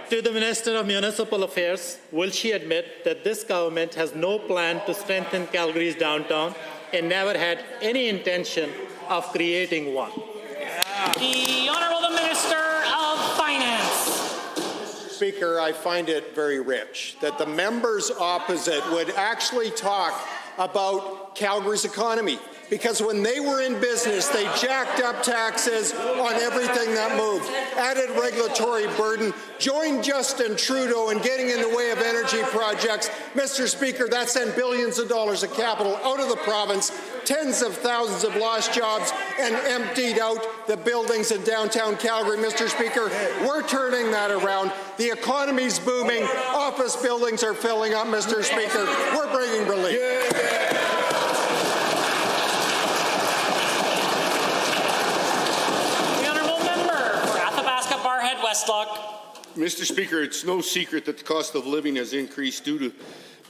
S2: To the Minister of Municipal Affairs, will she admit that this government has no plan to strengthen Calgary's downtown and never had any intention of creating one?
S1: The Honourable Minister of Finance.
S11: Speaker, I find it very rich that the members opposite would actually talk about Calgary's economy, because when they were in business, they jacked up taxes on everything that moved, added regulatory burden, joined Justin Trudeau in getting in the way of energy projects. Mr. Speaker, that sent billions of dollars of capital out of the province, tens of thousands of lost jobs, and emptied out the buildings in downtown Calgary. Mr. Speaker, we're turning that around. The economy's booming. Office buildings are filling up, Mr. Speaker. We're bringing relief.
S22: Mr. Speaker, it's no secret that the cost of living has increased due to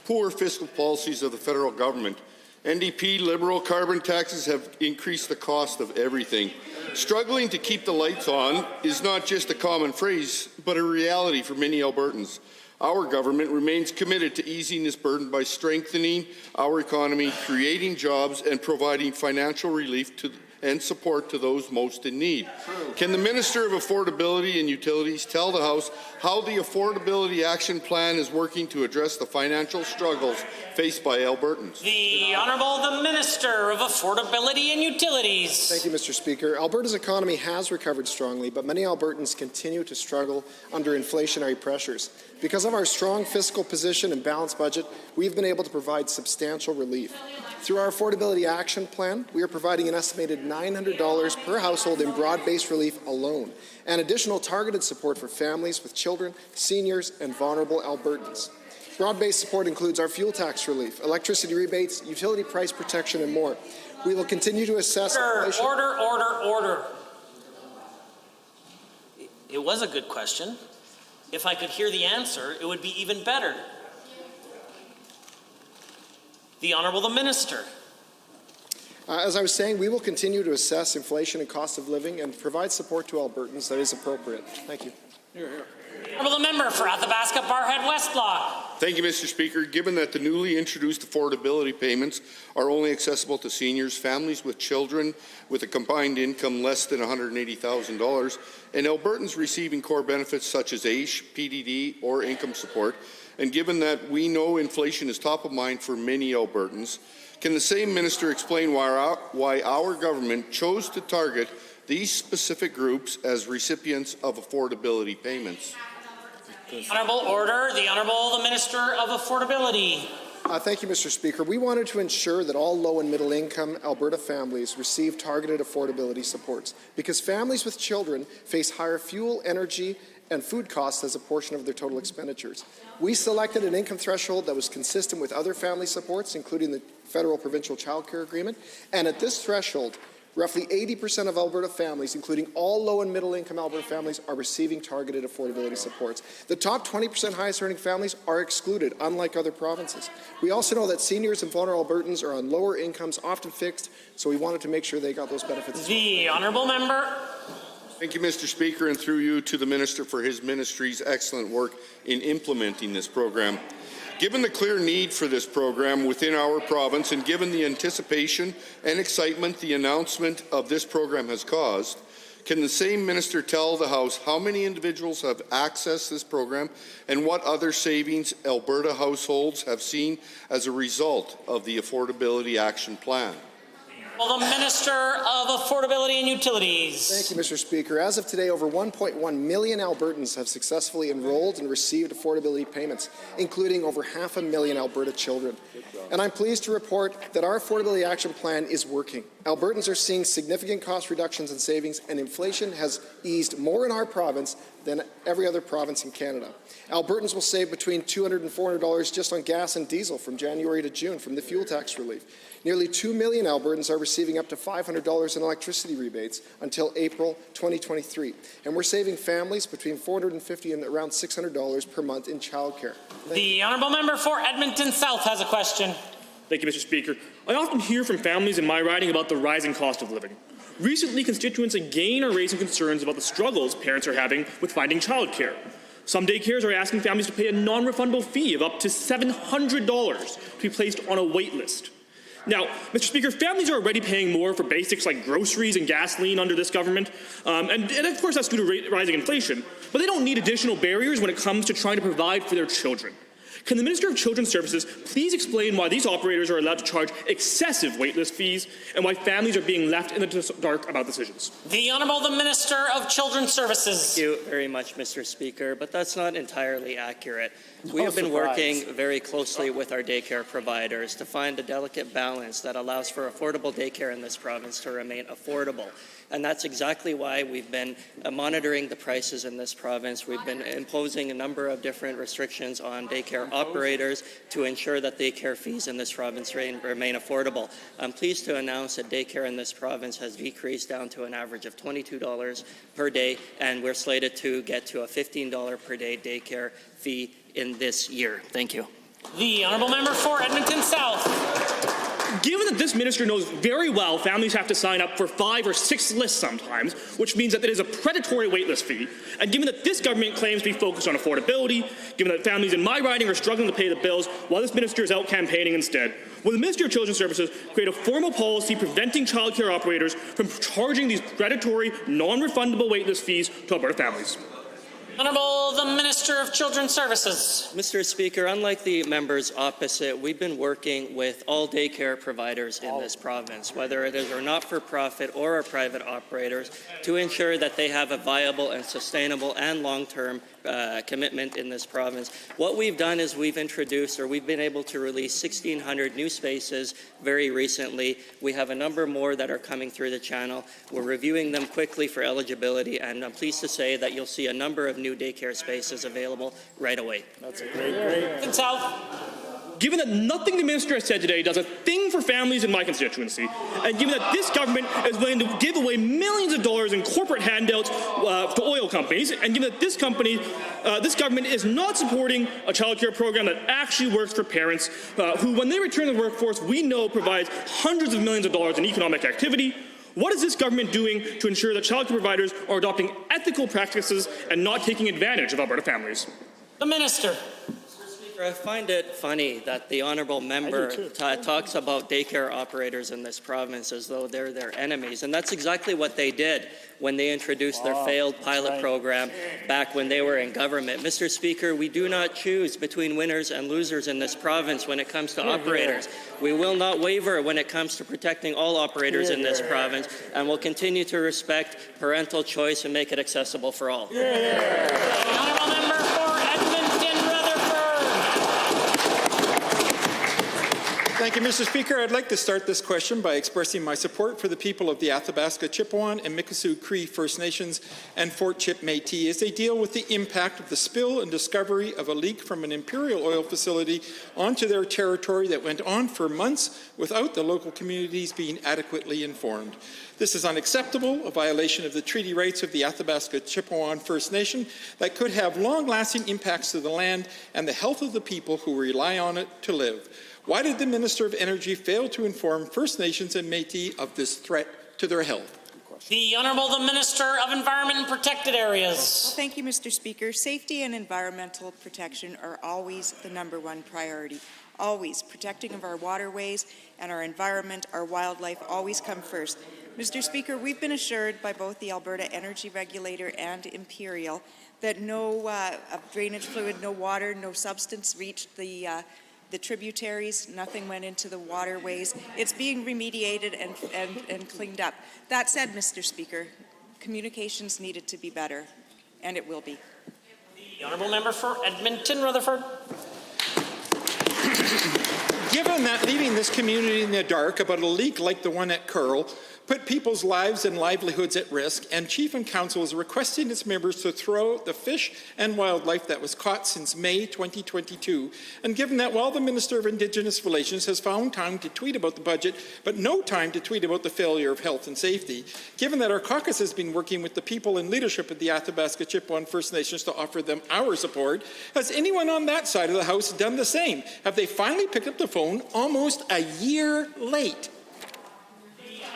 S22: poor fiscal policies of the federal government. NDP Liberal carbon taxes have increased the cost of everything. Struggling to keep the lights on is not just a common phrase, but a reality for many Albertans. Our government remains committed to easing this burden by strengthening our economy, creating jobs, and providing financial relief and support to those most in need. Can the Minister of Affordability and Utilities tell the House how the Affordability Action Plan is working to address the financial struggles faced by Albertans?
S1: The Honourable the Minister of Affordability and Utilities.
S4: Thank you, Mr. Speaker. Alberta's economy has recovered strongly, but many Albertans continue to struggle under inflationary pressures. Because of our strong fiscal position and balanced budget, we've been able to provide substantial relief. Through our Affordability Action Plan, we are providing an estimated $900 per household in broad-based relief alone, and additional targeted support for families with children, seniors, and vulnerable Albertans. Broad-based support includes our fuel tax relief, electricity rebates, utility price protection, and more. We will continue to assess...
S1: Order. It was a good question. If I could hear the answer, it would be even better. The Honourable the Minister.
S4: As I was saying, we will continue to assess inflation and cost of living and provide support to Albertans that is appropriate. Thank you.
S1: Honourable the Member for Athabasca Barhead West Block.
S22: Thank you, Mr. Speaker. Given that the newly introduced affordability payments are only accessible to seniors, families with children with a combined income less than $180,000, and Albertans receiving core benefits such as AISH, PDD, or income support, and given that we know inflation is top of mind for many Albertans, can the same minister explain why our government chose to target these specific groups as recipients of affordability payments?
S1: Honourable order. The Honourable the Minister of Affordability.
S4: Thank you, Mr. Speaker. We wanted to ensure that all low and middle income Alberta families receive targeted affordability supports because families with children face higher fuel, energy, and food costs as a portion of their total expenditures. We selected an income threshold that was consistent with other family supports, including the federal-provincial child care agreement, and at this threshold, roughly 80% of Alberta families, including all low and middle income Alberta families, are receiving targeted affordability supports. The top 20% highest earning families are excluded, unlike other provinces. We also know that seniors and vulnerable Albertans are on lower incomes, often fixed, so we wanted to make sure they got those benefits.
S1: The Honourable Member.
S22: Thank you, Mr. Speaker, and through you to the Minister for his ministry's excellent work in implementing this program. Given the clear need for this program within our province and given the anticipation and excitement the announcement of this program has caused, can the same minister tell the House how many individuals have accessed this program and what other savings Alberta households have seen as a result of the Affordability Action Plan?
S1: Well, the Minister of Affordability and Utilities.
S4: Thank you, Mr. Speaker. As of today, over 1.1 million Albertans have successfully enrolled and received affordability payments, including over 500,000 Alberta children. And I'm pleased to report that our Affordability Action Plan is working. Albertans are seeing significant cost reductions and savings, and inflation has eased more in our province than every other province in Canada. Albertans will save between $200 and $400 just on gas and diesel from January to June from the fuel tax relief. Nearly 2 million Albertans are receiving up to $500 in electricity rebates until April 2023. And we're saving families between $450 and around $600 per month in childcare.
S1: The Honourable Member for Edmonton South has a question.
S5: Thank you, Mr. Speaker. I often hear from families in my riding about the rising cost of living. Recently, constituents again are raising concerns about the struggles parents are having with finding childcare. Some daycares are asking families to pay a non-refundable fee of up to $700 to be placed on a wait list. Now, Mr. Speaker, families are already paying more for basics like groceries and gasoline under this government, and of course that's due to rising inflation, but they don't need additional barriers when it comes to trying to provide for their children. Can the Minister of Children's Services please explain why these operators are allowed to charge excessive waitlist fees and why families are being left in the dark about decisions?
S1: The Honourable the Minister of Children's Services.
S23: Thank you very much, Mr. Speaker, but that's not entirely accurate. We have been working very closely with our daycare providers to find a delicate balance that allows for affordable daycare in this province to remain affordable. And that's exactly why we've been monitoring the prices in this province. We've been imposing a number of different restrictions on daycare operators to ensure that daycare fees in this province remain affordable. I'm pleased to announce that daycare in this province has decreased down to an average of $22 per day, and we're slated to get to a $15 per day daycare fee in this year. Thank you.
S1: The Honourable Member for Edmonton South.
S5: Given that this minister knows very well families have to sign up for 5 or 6 lists sometimes, which means that it is a predatory waitlist fee, and given that this government claims to be focused on affordability, given that families in my riding are struggling to pay the bills while this minister is out campaigning instead, will the Ministry of Children's Services create a formal policy preventing childcare operators from charging these predatory, non-refundable waitlist fees to Alberta families?
S1: Honourable the Minister of Children's Services.
S23: Mr. Speaker, unlike the members opposite, we've been working with all daycare providers in this province, whether it is our not-for-profit or our private operators, to ensure that they have a viable and sustainable and long-term commitment in this province. What we've done is we've been able to release 1,600 new spaces very recently. We have a number more that are coming through the channel. We're reviewing them quickly for eligibility, and I'm pleased to say that you'll see a number of new daycare spaces available right away.
S5: That's a great. Given that nothing the minister has said today does a thing for families in my constituency, and given that this government is willing to give away millions of dollars in corporate handouts to oil companies, and given that this government is not supporting a childcare program that actually works for parents who, when they return to the workforce, we know provides hundreds of millions of dollars in economic activity, what is this government doing to ensure that childcare providers are adopting ethical practices and not taking advantage of Alberta families?
S1: The Minister.
S23: I find it funny that the honourable member talks about daycare operators in this province as though they're their enemies, and that's exactly what they did when they introduced their failed pilot program back when they were in government. Mr. Speaker, we do not choose between winners and losers in this province when it comes to operators. We will not waver when it comes to protecting all operators in this province, and will continue to respect parental choice and make it accessible for all.
S1: Honourable member for Edmonton Rutherford.
S6: Thank you, Mr. Speaker. I'd like to start this question by expressing my support for the people of the Athabasca, Chipewyan, and Mikisew Cree First Nations and Fort Chip Métis as they deal with the impact of the spill and discovery of a leak from an Imperial Oil facility onto their territory that went on for months without the local communities being adequately informed. This is unacceptable, a violation of the treaty rights of the Athabasca Chipewyan First Nation that could have long-lasting impacts to the land and the health of the people who rely on it to live. Why did the Minister of Energy fail to inform First Nations and Métis of this threat to their health?
S1: The Honourable the Minister of Environment and Protected Areas.
S7: Thank you, Mr. Speaker. Safety and environmental protection are always the #1 priority. Always. Protecting of our waterways and our environment, our wildlife, always come first. Mr. Speaker, we've been assured by both the Alberta Energy Regulator and Imperial that no drainage fluid, no water, no substance reached the tributaries, nothing went into the waterways. It's being remediated and cleaned up. That said, Mr. Speaker, communications needed to be better, and it will be.
S1: The Honourable Member for Edmonton Rutherford.
S6: Given that leaving this community in the dark about a leak like the one at Curl put people's lives and livelihoods at risk, and Chief and Council is requesting its members to throw out the fish and wildlife that was caught since May 2022, and given that while the Minister of Indigenous Relations has found time to tweet about the budget, but no time to tweet about the failure of health and safety, given that our caucus has been working with the people and leadership of the Athabasca Chipewyan First Nations to offer them our support, has anyone on that side of the House done the same? Have they finally picked up the phone almost a year late?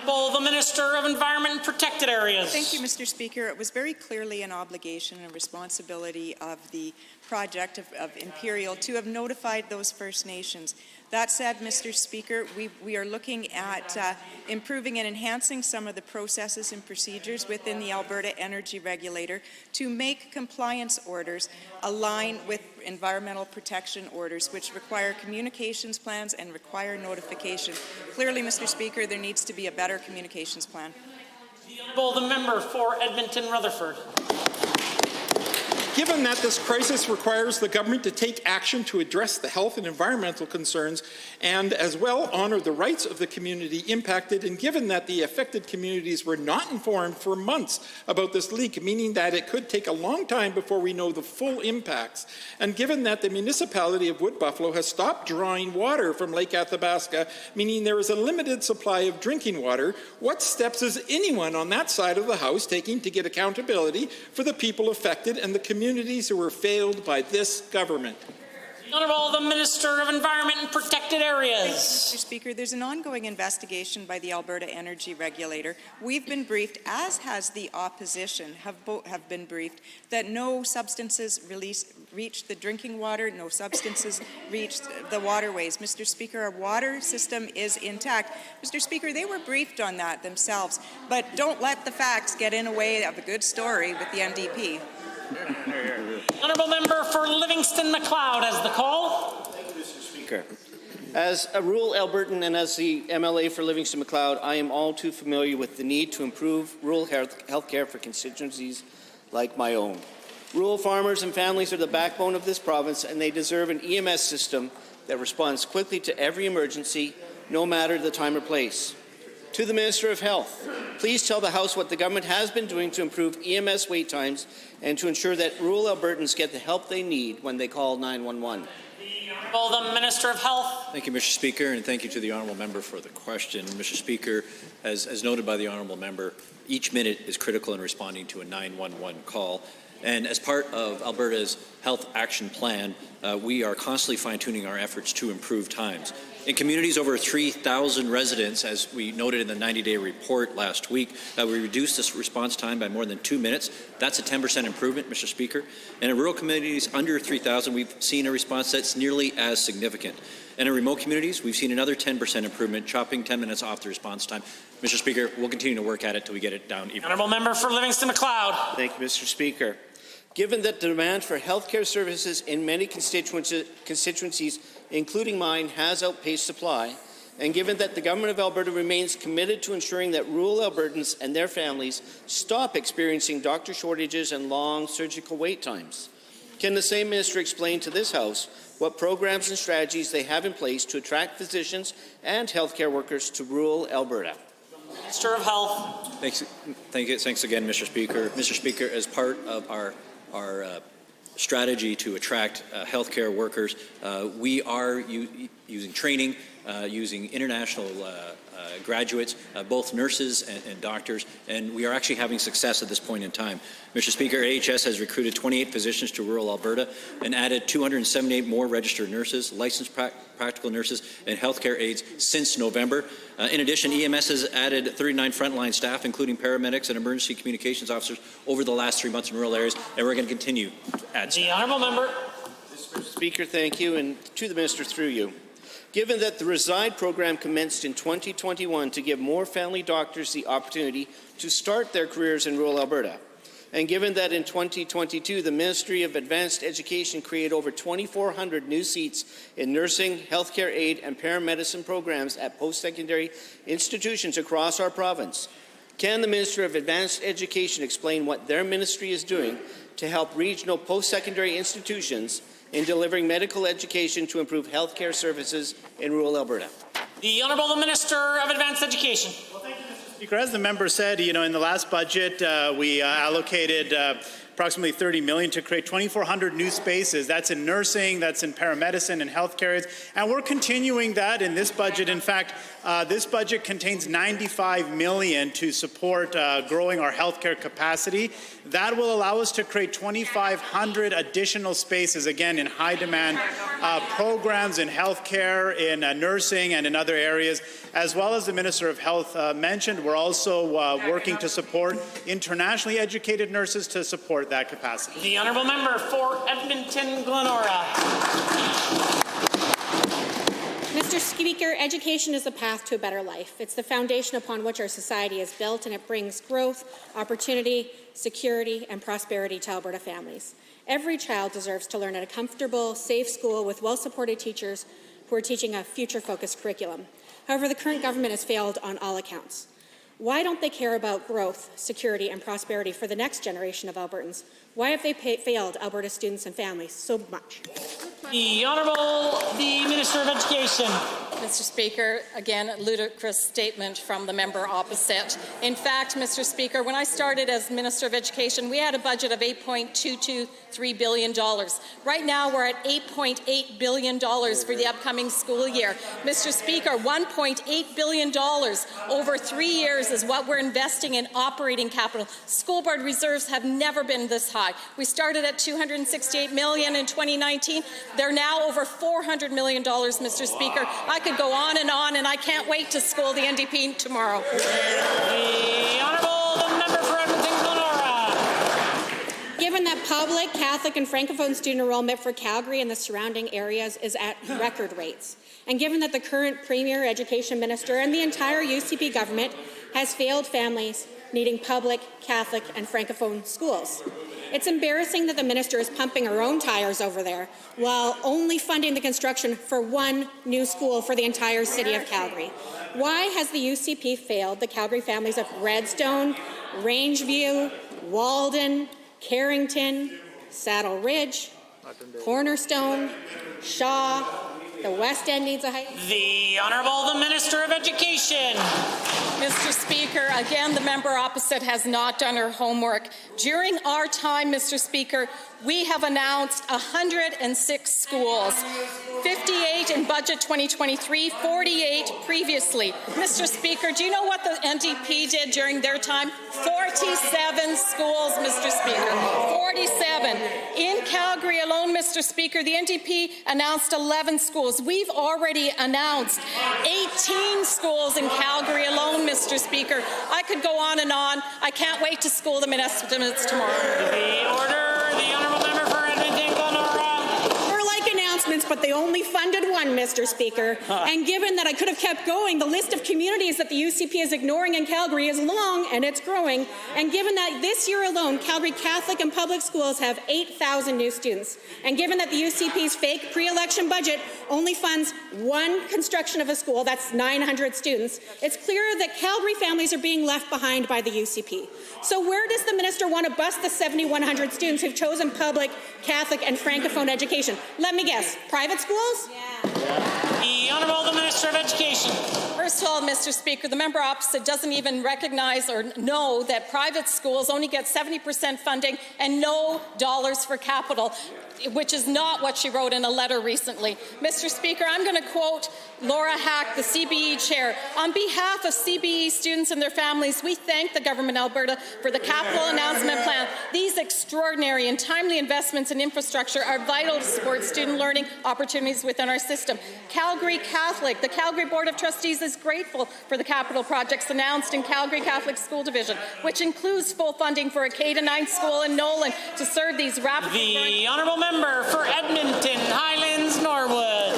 S1: The Minister of Environment and Protected Areas.
S7: Thank you, Mr. Speaker. It was very clearly an obligation and responsibility of the project of Imperial to have notified those First Nations. That said, Mr. Speaker, we are looking at improving and enhancing some of the processes and procedures within the Alberta Energy Regulator to make compliance orders align with environmental protection orders, which require communications plans and require notification. Clearly, Mr. Speaker, there needs to be a better communications plan.
S1: The member for Edmonton Rutherford.
S6: Given that this crisis requires the government to take action to address the health and environmental concerns and as well honor the rights of the community impacted, and given that the affected communities were not informed for months about this leak, meaning that it could take a long time before we know the full impacts, and given that the municipality of Wood Buffalo has stopped drawing water from Lake Athabasca, meaning there is a limited supply of drinking water, what steps is anyone on that side of the House taking to get accountability for the people affected and the communities who were failed by this government?
S1: Honourable the Minister of Environment and Protected Areas.
S7: Mr. Speaker, there's an ongoing investigation by the Alberta Energy Regulator. We've been briefed, as has the opposition, have been briefed, that no substances reached the drinking water, no substances reached the waterways. Mr. Speaker, our water system is intact. Mr. Speaker, they were briefed on that themselves, but don't let the facts get in the way of a good story with the NDP.
S1: Honourable Member for Livingston-McLeod has the call.
S8: Thank you, Mr. Speaker. As a rural Albertan and as the MLA for Livingston-McLeod, I am all too familiar with the need to improve rural health care for constituencies like my own. Rural farmers and families are the backbone of this province, and they deserve an EMS system that responds quickly to every emergency, no matter the time or place. To the Minister of Health, please tell the House what the government has been doing to improve EMS wait times and to ensure that rural Albertans get the help they need when they call 911.
S1: The Minister of Health.
S9: Thank you, Mr. Speaker, and thank you to the Honourable Member for the question. Mr. Speaker, as noted by the Honourable Member, each minute is critical in responding to a 911 call. And as part of Alberta's Health Action Plan, we are constantly fine-tuning our efforts to improve times. In communities over 3,000 residents, as we noted in the 90-day report last week, we reduced this response time by more than 2 minutes. That's a 10% improvement, Mr. Speaker. And in rural communities under 3,000, we've seen a response that's nearly as significant. And in remote communities, we've seen another 10% improvement, chopping 10 minutes off the response time. Mr. Speaker, we'll continue to work at it until we get it down even.
S1: Honourable Member for Livingston-McLeod.
S8: Thank you, Mr. Speaker. Given that the demand for healthcare services in many constituencies, including mine, has outpaced supply, and given that the Government of Alberta remains committed to ensuring that rural Albertans and their families stop experiencing doctor shortages and long surgical wait times, can the same minister explain to this House what programs and strategies they have in place to attract physicians and healthcare workers to rural Alberta?
S1: Minister of Health.
S9: Thanks again, Mr. Speaker. Mr. Speaker, as part of our strategy to attract healthcare workers, we are using training, using international graduates, both nurses and doctors, and we are actually having success at this point in time. Mr. Speaker, AHS has recruited 28 physicians to rural Alberta and added 278 more registered nurses, licensed practical nurses, and healthcare aides since November. In addition, EMS has added 39 frontline staff, including paramedics and emergency communications officers, over the last 3 months in rural areas, and we're going to continue to add staff.
S1: The Honourable Member.
S8: Mr. Speaker, thank you, and to the Minister through you. Given that the Reside program commenced in 2021 to give more family doctors the opportunity to start their careers in rural Alberta, and given that in 2022 the Ministry of Advanced Education created over 2,400 new seats in nursing, healthcare aid and paramedicine programs at post-secondary institutions across our province, can the Minister of Advanced Education explain what their ministry is doing to help regional post-secondary institutions in delivering medical education to improve healthcare services in rural Alberta?
S1: The Honourable Minister of Advanced Education.
S10: Well, thank you, Mr. Speaker. As the member said, in the last budget, we allocated approximately $30 million to create 2,400 new spaces. That's in nursing, that's in paramedicine and healthcare aides, and we're continuing that in this budget. In fact, this budget contains $95 million to support growing our healthcare capacity. That will allow us to create 2,500 additional spaces, again, in high-demand programs in healthcare, in nursing, and in other areas. As well as the Minister of Health mentioned, we're also working to support internationally educated nurses to support that capacity.
S1: The Honourable Member for Edmonton-Glenora.
S13: Mr. Speaker, education is the path to a better life. It's the foundation upon which our society is built, and it brings growth, opportunity, security, and prosperity to Alberta families. Every child deserves to learn at a comfortable, safe school with well-supported teachers who are teaching a future-focused curriculum. However, the current government has failed on all accounts. Why don't they care about growth, security, and prosperity for the next generation of Albertans? Why have they failed Alberta students and families so much?
S1: The Honourable the Minister of Education.
S3: Mr. Speaker, again, a ludicrous statement from the member opposite. In fact, Mr. Speaker, when I started as Minister of Education, we had a budget of $8.223 billion. Right now, we're at $8.8 billion for the upcoming school year. Mr. Speaker, $1.8 billion over 3 years is what we're investing in operating capital. School board reserves have never been this high. We started at $268 million in 2019. They're now over $400 million, Mr. Speaker. I could go on, and I can't wait to school the NDP tomorrow.
S1: The Honourable Member for Edmonton-Glenora.
S13: Given that public, Catholic, and Francophone student enrollment for Calgary and the surrounding areas is at record rates, and given that the current Premier, Education Minister, and the entire UCP government has failed families needing public, Catholic, and Francophone schools, it's embarrassing that the minister is pumping her own tires over there while only funding the construction for one new school for the entire city of Calgary. Why has the UCP failed the Calgary families of Redstone, Rangeview, Walden, Carrington, Saddle Ridge, Cornerstone, Shaw? The West End needs a high.
S1: The Honourable the Minister of Education.
S3: Mr. Speaker, again, the member opposite has not done her homework. During our time, Mr. Speaker, we have announced 106 schools, 58 in Budget 2023, 48 previously. Mr. Speaker, do you know what the NDP did during their time? 47 schools, Mr. Speaker. 47. In Calgary alone, Mr. Speaker, the NDP announced 11 schools. We've already announced 18 schools in Calgary alone, Mr. Speaker. I could go on and on. I can't wait to school them in estimates tomorrow.
S1: The order, the Honourable Member for Edmonton-Glenora.
S13: They're like announcements, but they only funded one, Mr. Speaker. And given that I could have kept going, the list of communities that the UCP is ignoring in Calgary is long and it's growing. And given that this year alone, Calgary Catholic and public schools have 8,000 new students, and given that the UCP's fake pre-election budget only funds one construction of a school, that's 900 students, it's clear that Calgary families are being left behind by the UCP. So where does the minister want to bus the 7,100 students who've chosen public, Catholic, and Francophone education? Let me guess, private schools?
S1: The Honourable the Minister of Education.
S3: First of all, Mr. Speaker, the member opposite doesn't even recognize or know that private schools only get 70% funding and no dollars for capital, which is not what she wrote in a letter recently. Mr. Speaker, I'm going to quote Laura Hack, the CBE chair. On behalf of CBE students and their families, we thank the Government of Alberta for the capital announcement plan. These extraordinary and timely investments in infrastructure are vital to support student learning opportunities within our system. Calgary Catholic, the Calgary Board of Trustees is grateful for the capital projects announced in Calgary Catholic School Division, which includes full funding for a K-9 school in Nolan to serve these rapidly growing...
S1: The Honourable Member for Edmonton Highlands Norwood.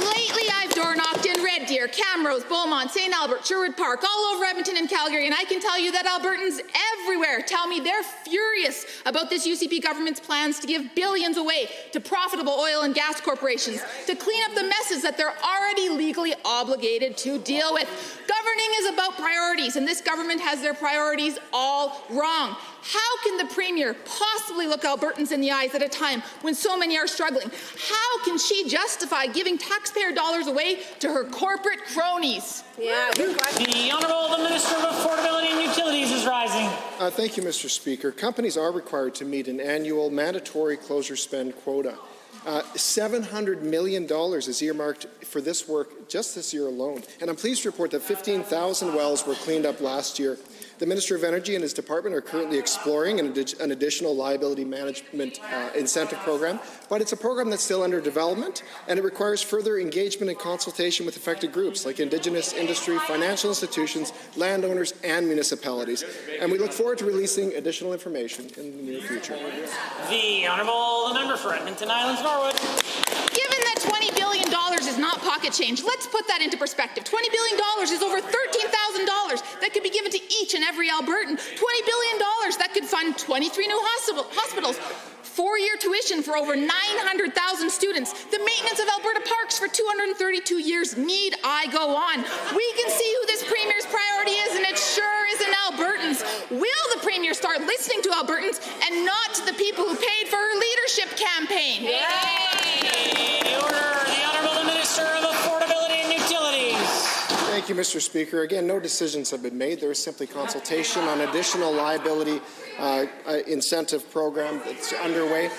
S12: Lately, I've door-knocked in Red Deer, Camrose, Beaumont, St. Albert, Sherwood Park, all over Edmonton and Calgary, and I can tell you that Albertans everywhere tell me they're furious about this UCP government's plans to give billions away to profitable oil and gas corporations to clean up the messes that they're already legally obligated to deal with. Governing is about priorities, and this government has their priorities all wrong. How can the Premier possibly look Albertans in the eyes at a time when so many are struggling? How can she justify giving taxpayer dollars away to her corporate cronies?
S13: Yeah, good question.
S1: The Honourable the Minister of Affordability and Utilities is rising.
S4: Thank you, Mr. Speaker. Companies are required to meet an annual mandatory closure spend quota. $700 million is earmarked for this work just this year alone. And I'm pleased to report that 15,000 wells were cleaned up last year. The Minister of Energy and his department are currently exploring an additional liability management incentive program, but it's a program that's still under development, and it requires further engagement and consultation with affected groups like Indigenous industry, financial institutions, landowners, and municipalities. And we look forward to releasing additional information in the near future.
S1: The Honourable the Member for Edmonton Islands Norwood.
S12: Given that $20 billion is not pocket change, let's put that into perspective. $20 billion is over $13,000 that could be given to each and every Albertan. $20 billion that could fund 23 new hospitals, 4-year tuition for over 900,000 students, the maintenance of Alberta parks for 232 years. Need I go on? We can see who this Premier's priority is, and it sure isn't Albertans. Will the Premier start listening to Albertans and not to the people who paid for her leadership campaign?
S1: Yay! The Honourable
S4: Mr. Speaker. Again, no decisions have been made. There is simply consultation on additional liability incentive program that's underway.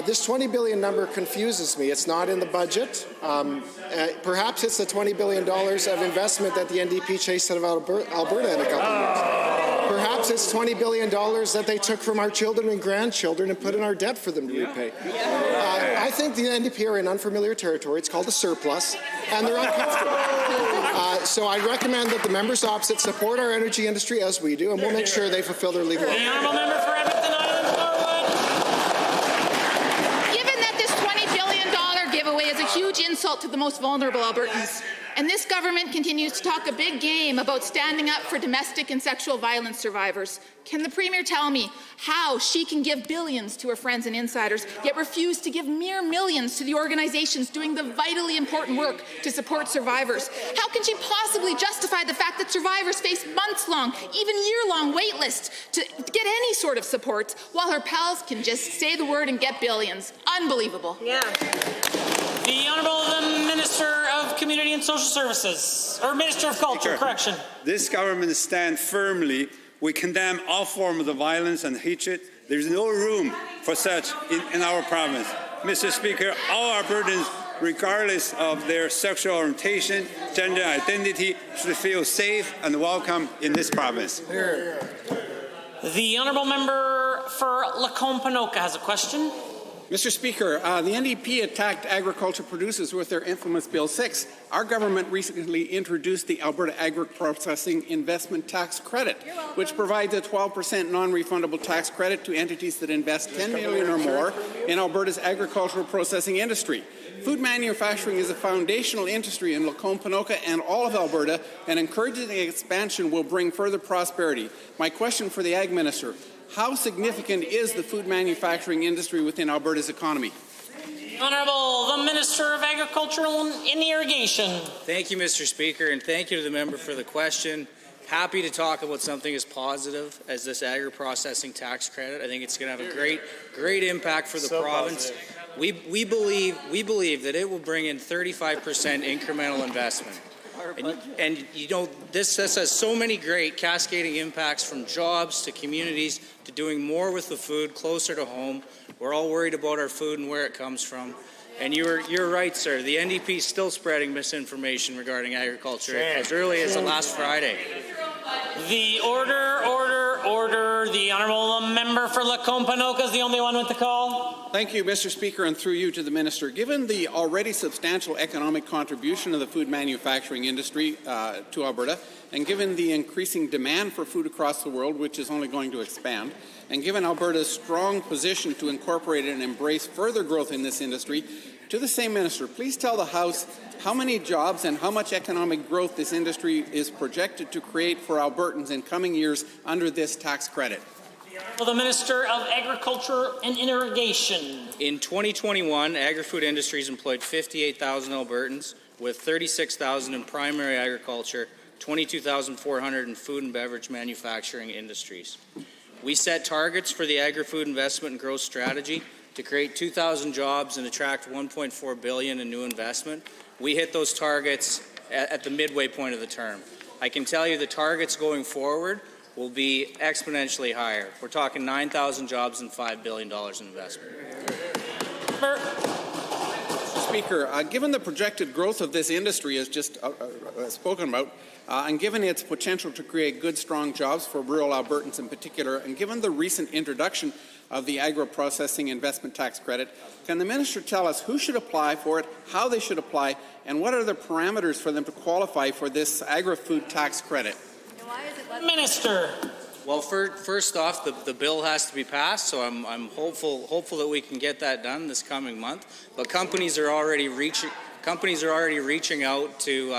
S4: This $20 billion number confuses me. It's not in the budget. Perhaps it's the $20 billion of investment that the NDP chased out of Alberta in a couple of years. Perhaps it's $20 billion that they took from our children and grandchildren and put in our debt for them to repay. I think the NDP are in unfamiliar territory. It's called a surplus, and they're uncomfortable. So I recommend that the members opposite support our energy industry as we do, and we'll make sure they fulfill their legal
S1: The honourable member for Edmonton Island Norwood.
S12: Given that this $20 billion giveaway is a huge insult to the most vulnerable Albertans, and this government continues to talk a big game about standing up for domestic and sexual violence survivors, can the Premier tell me how she can give billions to her friends and insiders, yet refuse to give mere millions to the organizations doing the vitally important work to support survivors? How can she possibly justify the fact that survivors face months-long, even year-long wait lists to get any sort of support, while her pals can just say the word and get billions? Unbelievable.
S1: Yeah. The Honourable Minister of Community and Social Services, or Minister of Culture, correction.
S14: This government stands firmly. We condemn all forms of violence and hatred. There is no room for such in our province. Mr. Speaker, all Albertans, regardless of their sexual orientation, gender identity, should feel safe and welcome in this province.
S1: The Honourable Member for Lacombe-Panoka has a question.
S15: Mr. Speaker, the NDP attacked agriculture producers with their infamous Bill 6. Our government recently introduced the Alberta Agri-Processing Investment Tax Credit, which provides a 12% non-refundable tax credit to entities that invest $10 million or more in Alberta's agricultural processing industry. Food manufacturing is a foundational industry in Lacombe-Panoka and all of Alberta, and encouraging the expansion will bring further prosperity. My question for the Ag Minister: how significant is the food manufacturing industry within Alberta's economy?
S1: Honourable, the Minister of Agriculture and Irrigation.
S16: Thank you, Mr. Speaker, and thank you to the member for the question. Happy to talk about something as positive as this agri-processing tax credit. I think it's going to have a great impact for the province. We believe that it will bring in 35% incremental investment. And you know, this has so many great cascading impacts, from jobs to communities to doing more with the food closer to home. We're all worried about our food and where it comes from. And you're right, sir. The NDP is still spreading misinformation regarding agriculture as early as last Friday.
S1: The order. The Honourable Member for Lacombe-Panoka is the only one with the call.
S15: Thank you, Mr. Speaker, and through you to the Minister. Given the already substantial economic contribution of the food manufacturing industry to Alberta, and given the increasing demand for food across the world, which is only going to expand, and given Alberta's strong position to incorporate and embrace further growth in this industry, to the same Minister, please tell the House how many jobs and how much economic growth this industry is projected to create for Albertans in coming years under this tax credit.
S1: For the Minister of Agriculture and Irrigation.
S16: In 2021, agri-food industries employed 58,000 Albertans, with 36,000 in primary agriculture, 22,400 in food and beverage manufacturing industries. We set targets for the agri-food investment and growth strategy to create 2,000 jobs and attract $1.4 billion in new investment. We hit those targets at the midway point of the term. I can tell you the targets going forward will be exponentially higher. We're talking 9,000 jobs and $5 billion in investment.
S15: Speaker, given the projected growth of this industry, as just spoken about, and given its potential to create good, strong jobs for rural Albertans in particular, and given the recent introduction of the agro-processing investment tax credit, can the Minister tell us who should apply for it, how they should apply, and what are the parameters for them to qualify for this agri-food tax credit?
S1: Minister.
S16: Well, first off, the bill has to be passed, so I'm hopeful that we can get that done this coming month. But companies are already reaching out to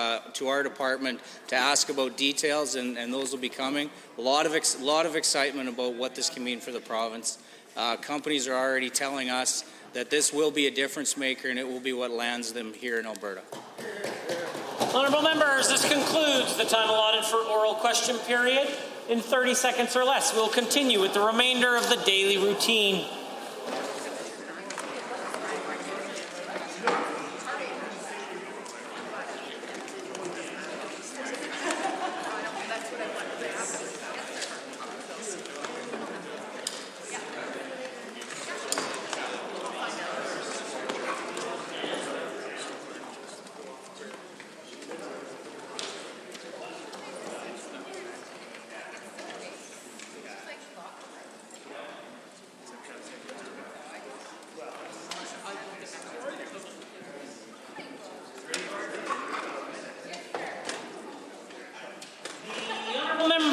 S16: our department to ask about details, and those will be coming. A lot of excitement about what this can mean for the province. Companies are already telling us that this will be a difference maker, and it will be what lands them here in Alberta.
S1: Honourable members, this concludes the time allotted for oral question period. In 30 seconds or less, we'll continue with the remainder of the daily routine.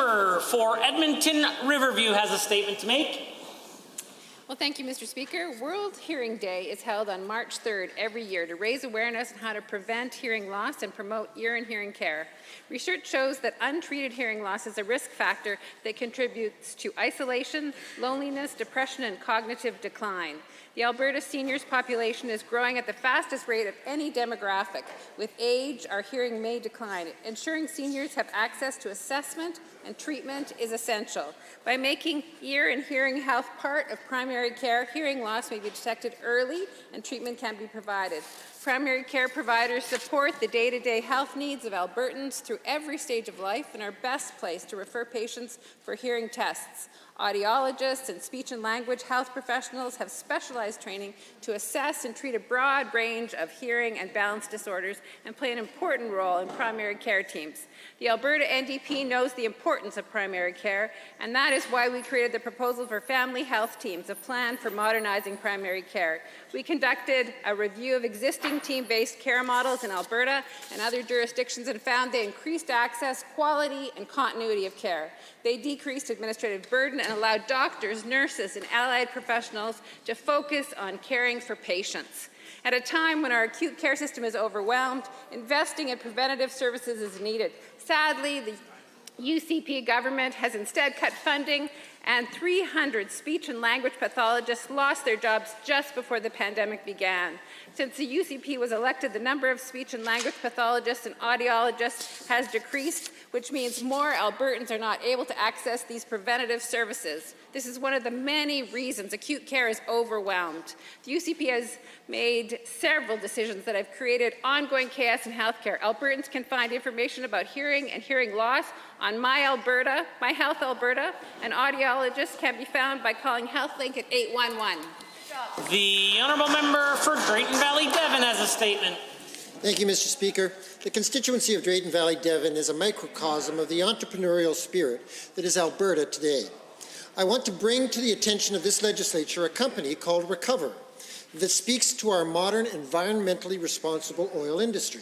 S1: member for Edmonton Riverview has a statement to make.
S17: Well, thank you, Mr. Speaker. World Hearing Day is held on March 3rd every year to raise awareness on how to prevent hearing loss and promote ear and hearing care. Research shows that untreated hearing loss is a risk factor that contributes to isolation, loneliness, depression, and cognitive decline. The Alberta seniors population is growing at the fastest rate of any demographic. With age, our hearing may decline. Ensuring seniors have access to assessment and treatment is essential. By making ear and hearing health part of primary care, hearing loss may be detected early and treatment can be provided. Primary care providers support the day-to-day health needs of Albertans through every stage of life and are best placed to refer patients for hearing tests. Audiologists and speech and language health professionals have specialized training to assess and treat a broad range of hearing and balance disorders and play an important role in primary care teams. The Alberta NDP knows the importance of primary care, and that is why we created the proposal for family health teams, a plan for modernizing primary care. We conducted a review of existing team-based care models in Alberta and other jurisdictions and found they increased access, quality, and continuity of care. They decreased administrative burden and allowed doctors, nurses, and allied professionals to focus on caring for patients. At a time when our acute care system is overwhelmed, investing in preventative services is needed. Sadly, the UCP government has instead cut funding, and 300 speech and language pathologists lost their jobs just before the pandemic began. Since the UCP was elected, the number of speech and language pathologists and audiologists has decreased, which means more Albertans are not able to access these preventative services. This is one of the many reasons acute care is overwhelmed. The UCP has made several decisions that have created ongoing chaos in healthcare. Albertans can find information about hearing and hearing loss on My Health Alberta, and audiologists can be found by calling HealthLink at 811.
S1: The honourable member for Drayton Valley Devon has a statement.
S18: Thank you, Mr. Speaker. The constituency of Drayton Valley Devon is a microcosm of the entrepreneurial spirit that is Alberta today. I want to bring to the attention of this legislature a company called Recover that speaks to our modern, environmentally responsible oil industry.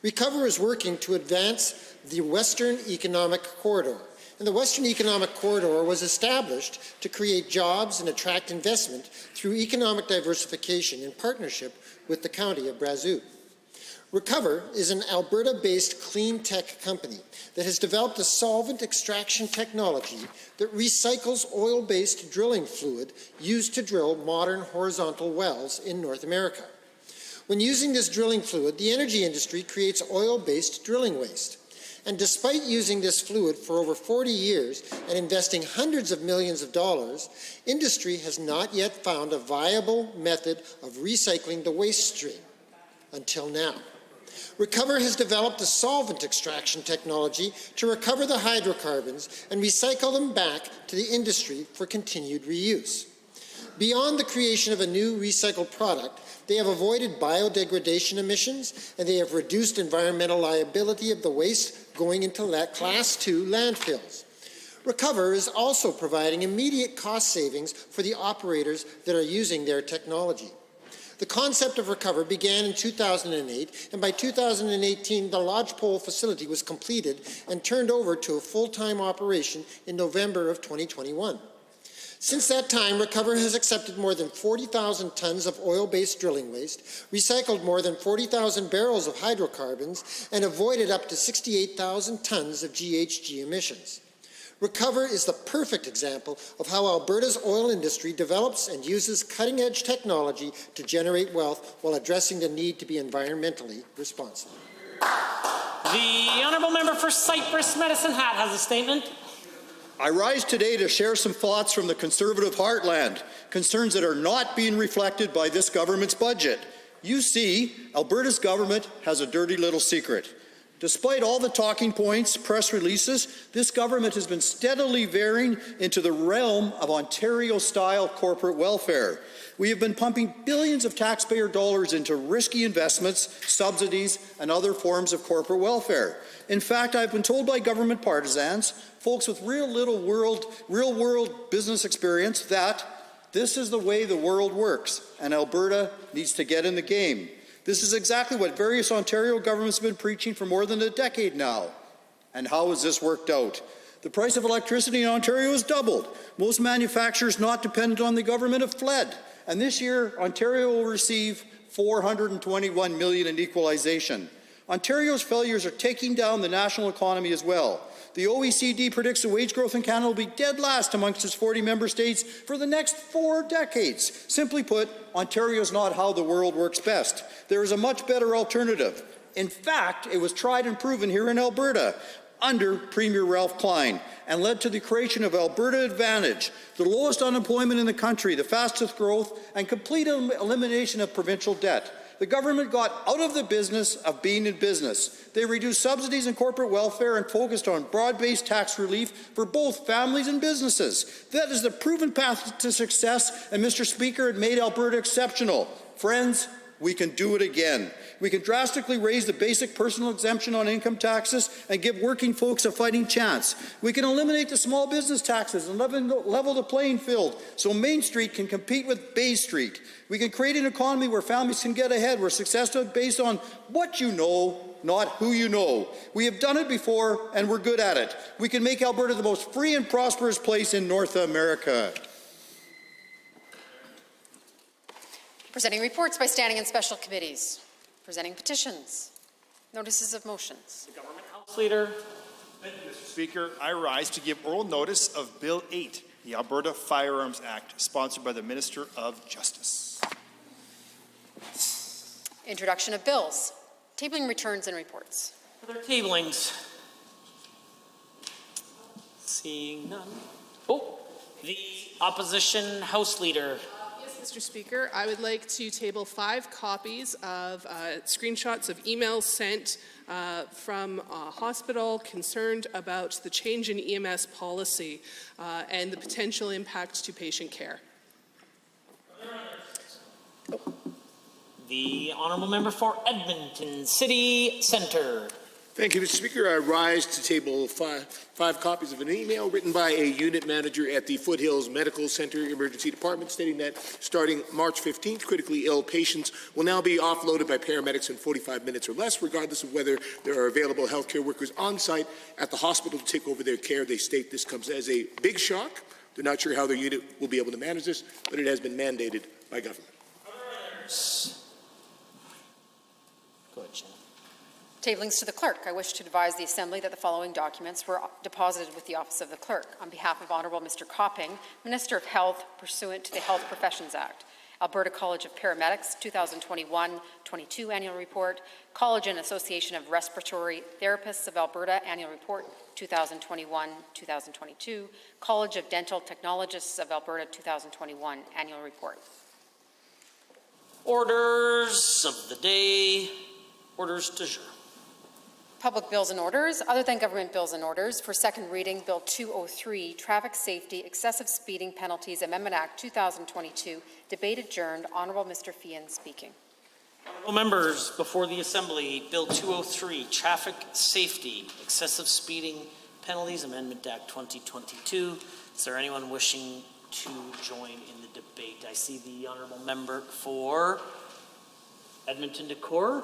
S18: Recover is working to advance the Western Economic Corridor. And the Western Economic Corridor was established to create jobs and attract investment through economic diversification in partnership with the County of Brazeau. Recover is an Alberta-based clean tech company that has developed a solvent extraction technology that recycles oil-based drilling fluid used to drill modern horizontal wells in North America. When using this drilling fluid, the energy industry creates oil-based drilling waste. And despite using this fluid for over 40 years and investing hundreds of millions of dollars, industry has not yet found a viable method of recycling the waste stream until now. Recover has developed a solvent extraction technology to recover the hydrocarbons and recycle them back to the industry for continued reuse. Beyond the creation of a new recycled product, they have avoided biodegradation emissions and they have reduced environmental liability of the waste going into Class 2 landfills. Recover is also providing immediate cost savings for the operators that are using their technology. The concept of Recover began in 2008, and by 2018, the Lodgepole facility was completed and turned over to a full-time operation in November of 2021. Since that time, Recover has accepted more than 40,000 tons of oil-based drilling waste, recycled more than 40,000 barrels of hydrocarbons, and avoided up to 68,000 tons of GHG emissions. Recover is the perfect example of how Alberta's oil industry develops and uses cutting-edge technology to generate wealth while addressing the need to be environmentally responsible.
S1: The honourable member for Cypress Medicine Hat has a statement.
S20: I rise today to share some thoughts from the Conservative heartland, concerns that are not being reflected by this government's budget. You see, Alberta's government has a dirty little secret. Despite all the talking points, press releases, this government has been steadily veering into the realm of Ontario-style corporate welfare. We have been pumping billions of taxpayer dollars into risky investments, subsidies, and other forms of corporate welfare. In fact, I've been told by government partisans, folks with real-world business experience, that this is the way the world works, and Alberta needs to get in the game. This is exactly what various Ontario governments have been preaching for more than a decade now. And how has this worked out? The price of electricity in Ontario has doubled. Most manufacturers not dependent on the government have fled. And this year, Ontario will receive $421 million in equalization. Ontario's failures are taking down the national economy as well. The OECD predicts the wage growth in Canada will be dead last amongst its 40 member states for the next 4 decades. Simply put, Ontario is not how the world works best. There is a much better alternative. In fact, it was tried and proven here in Alberta under Premier Ralph Klein and led to the creation of Alberta Advantage, the lowest unemployment in the country, the fastest growth, and complete elimination of provincial debt. The government got out of the business of being in business. They reduced subsidies and corporate welfare and focused on broad-based tax relief for both families and businesses. That is the proven path to success, and Mr. Speaker, it made Alberta exceptional. Friends, we can do it again. We can drastically raise the basic personal exemption on income taxes and give working folks a fighting chance. We can eliminate the small business taxes and level the playing field so Main Street can compete with Bay Street. We can create an economy where families can get ahead, where success is based on what you know, not who you know. We have done it before and we're good at it. We can make Alberta the most free and prosperous place in North America.
S2: Presenting reports by standing and special committees. Presenting petitions. Notices of motions.
S1: The Government House Leader.
S19: Thank you, Mr. Speaker. I rise to give oral notice of Bill 8, the Alberta Firearms Act, sponsored by the Minister of Justice.
S2: Introduction of bills. Tabling returns and reports.
S1: Are there tablings? Seeing none. Oh, the Opposition House Leader.
S21: Mr. Speaker, I would like to table 5 copies of screenshots of emails sent from a hospital concerned about the change in EMS policy and the potential impact to patient care.
S1: The Honourable Member for Edmonton City Centre.
S24: Thank you, Mr. Speaker. I rise to table five copies of an email written by a unit manager at the Foothills Medical Center Emergency Department stating that starting March 15th, critically ill patients will now be offloaded by paramedics in 45 minutes or less, regardless of whether there are available healthcare workers on site at the hospital to take over their care. They state this comes as a big shock. They're not sure how their unit will be able to manage this, but it has been mandated by government.
S1: Go ahead, Shannon.
S2: Tablings to the clerk. I wish to advise the Assembly that the following documents were deposited with the Office of the Clerk. On behalf of Honourable Mr. Copping, Minister of Health, pursuant to the Health Professions Act, Alberta College of Paramedics 2021-22 Annual Report, College and Association of Respiratory Therapists of Alberta Annual Report 2021-2022, College of Dental Technologists of Alberta 2021 Annual Report.
S1: Orders of the day. Orders du jour.
S2: Public bills and orders. Other than government bills and orders, for second reading, Bill 203, Traffic Safety, Excessive Speeding Penalties Amendment Act 2022. Debate adjourned. Honourable Mr. Fian speaking.
S1: Honourable members, before the Assembly, Bill 203, Traffic Safety, Excessive Speeding Penalties Amendment Act 2022. Is there anyone wishing to join in the debate? I see the Honourable Member for Edmonton Decorah.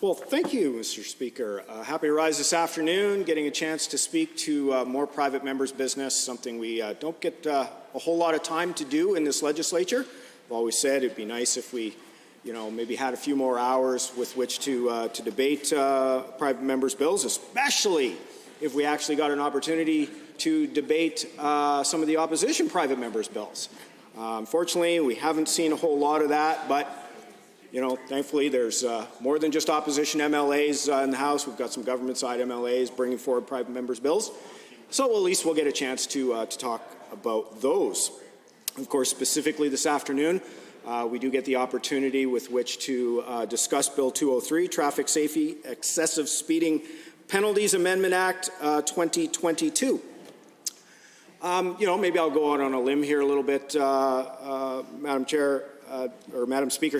S25: Well, thank you, Mr. Speaker. Happy to rise this afternoon, getting a chance to speak to more private members' business, something we don't get a whole lot of time to do in this legislature. I've always said it'd be nice if we, maybe had a few more hours with which to debate private members' bills, especially if we actually got an opportunity to debate some of the opposition private members' bills. Unfortunately, we haven't seen a whole lot of that, but thankfully there's more than just opposition MLAs in the House. We've got some government side MLAs bringing forward private members' bills. So at least we'll get a chance to talk about those. Of course, specifically this afternoon, we do get the opportunity with which to discuss Bill 203, Traffic Safety, Excessive Speeding Penalties Amendment Act 2022. Maybe I'll go out on a limb here a little bit, Madam Speaker,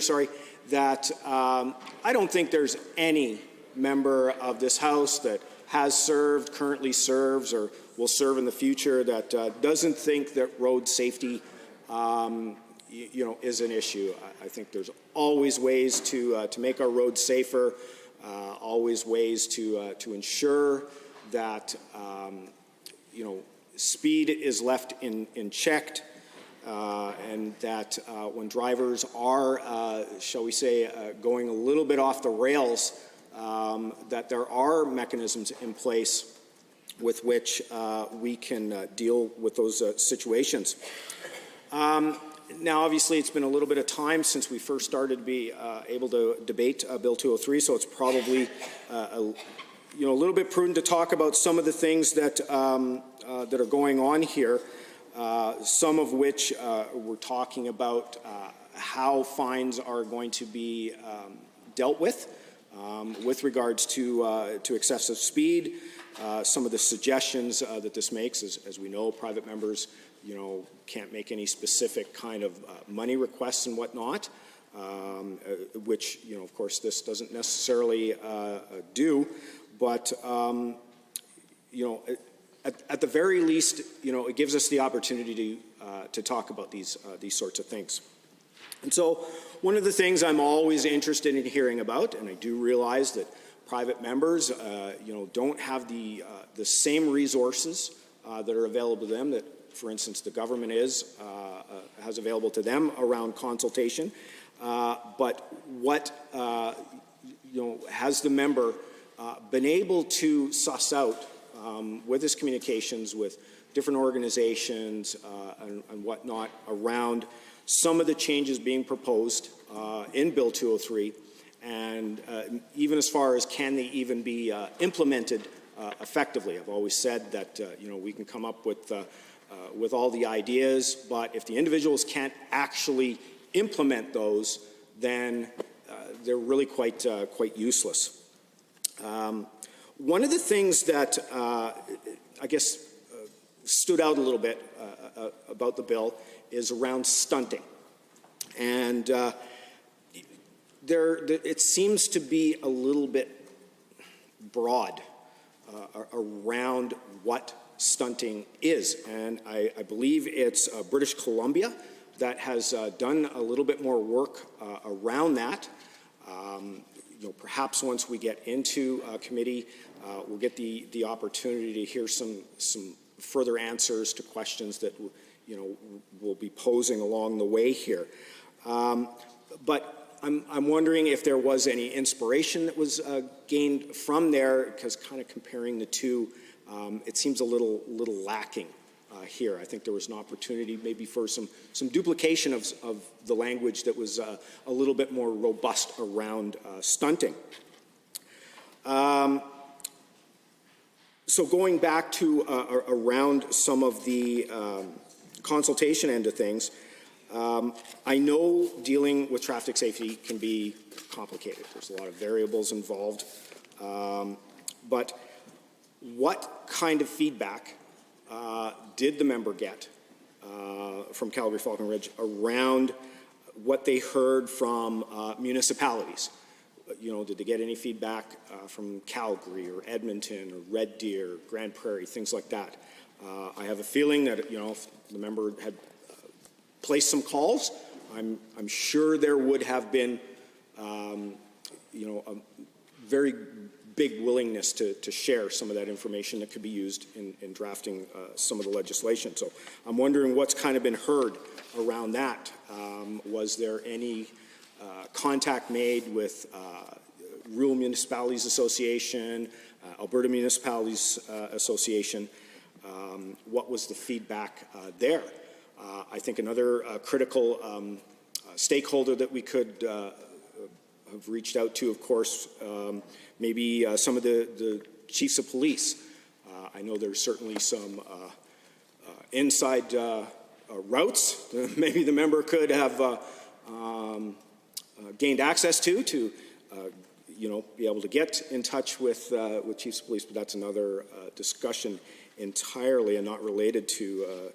S25: that I don't think there's any member of this House that has served, currently serves, or will serve in the future that doesn't think that road safety, is an issue. I think there's always ways to make our roads safer, always ways to ensure that speed is left in checked, and that when drivers are, shall we say, going a little bit off the rails, that there are mechanisms in place with which we can deal with those situations. Now, obviously, it's been a little bit of time since we first started to be able to debate Bill 203, so it's probably a little bit prudent to talk about some of the things that that are going on here. Some of which we're talking about how fines are going to be dealt with regards to excessive speed. Some of the suggestions that this makes, as we know, private members, can't make any specific kind of money requests and whatnot, which, of course, this doesn't necessarily do. But, at the very least, it gives us the opportunity to talk about these sorts of things. And so one of the things I'm always interested in hearing about, and I do realize that private members, don't have the same resources that are available to them that, for instance, the government has available to them around consultation. But what, has the member been able to suss out with his communications with different organizations and whatnot around some of the changes being proposed in Bill 203, and even as far as can they even be implemented effectively. I've always said that we can come up with all the ideas, but if the individuals can't actually implement those, then they're really quite useless. One of the things that I guess stood out a little bit about the bill is around stunting. And it seems to be a little bit broad around what stunting is. And I believe it's British Columbia that has done a little bit more work around that. Perhaps once we get into committee, we'll get the opportunity to hear some further answers to questions that we'll be posing along the way here. But I'm wondering if there was any inspiration that was gained from there, because kind of comparing the two, it seems a little lacking here. I think there was an opportunity maybe for some duplication of the language that was a little bit more robust around stunting. So going back to around some of the consultation end of things, I know dealing with traffic safety can be complicated. There's a lot of variables involved. But what kind of feedback did the member get from Calgary Falcon Ridge around what they heard from municipalities? Did they get any feedback from Calgary or Edmonton or Red Deer, Grand Prairie, things like that? I have a feeling that, if the member had placed some calls, I'm sure there would have been, a very big willingness to share some of that information that could be used in drafting some of the legislation. So I'm wondering what's kind of been heard around that. Was there any contact made with Rural Municipalities Association, Alberta Municipalities Association? What was the feedback there? I think another critical stakeholder that we could have reached out to, of course, maybe some of the chiefs of police. I know there's certainly some inside routes that maybe the member could have gained access to be able to get in touch with chiefs of police, but that's another discussion entirely and not related to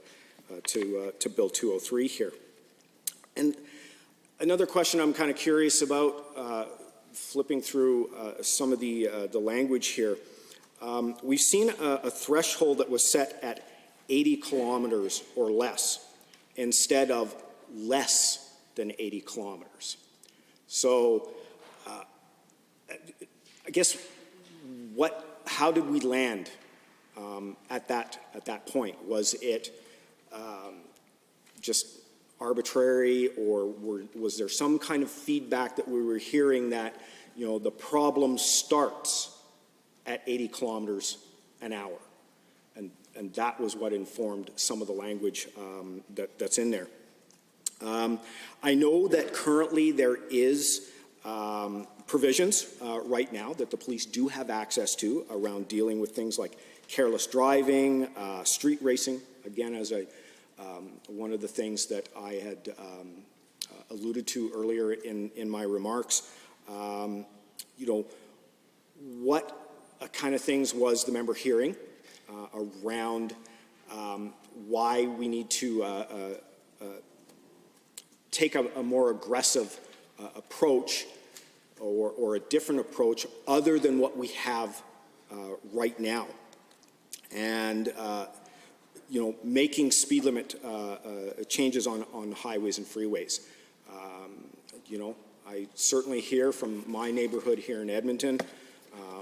S25: Bill 203 here. And another question I'm kind of curious about, flipping through some of the language here. We've seen a threshold that was set at 80 kilometers or less instead of less than 80 kilometers. So I guess how did we land at that point? Was it just arbitrary, or was there some kind of feedback that we were hearing that, you know, the problem starts at 80 kilometers an hour? And that was what informed some of the language that's in there. I know that currently there is provisions right now that the police do have access to around dealing with things like careless driving, street racing. Again, as one of the things that I had alluded to earlier in my remarks, you know, what kind of things was the member hearing around why we need to take a more aggressive approach or a different approach other than what we have right now. And, you know, making speed limit changes on highways and freeways. You know, I certainly hear from my neighborhood here in Edmonton,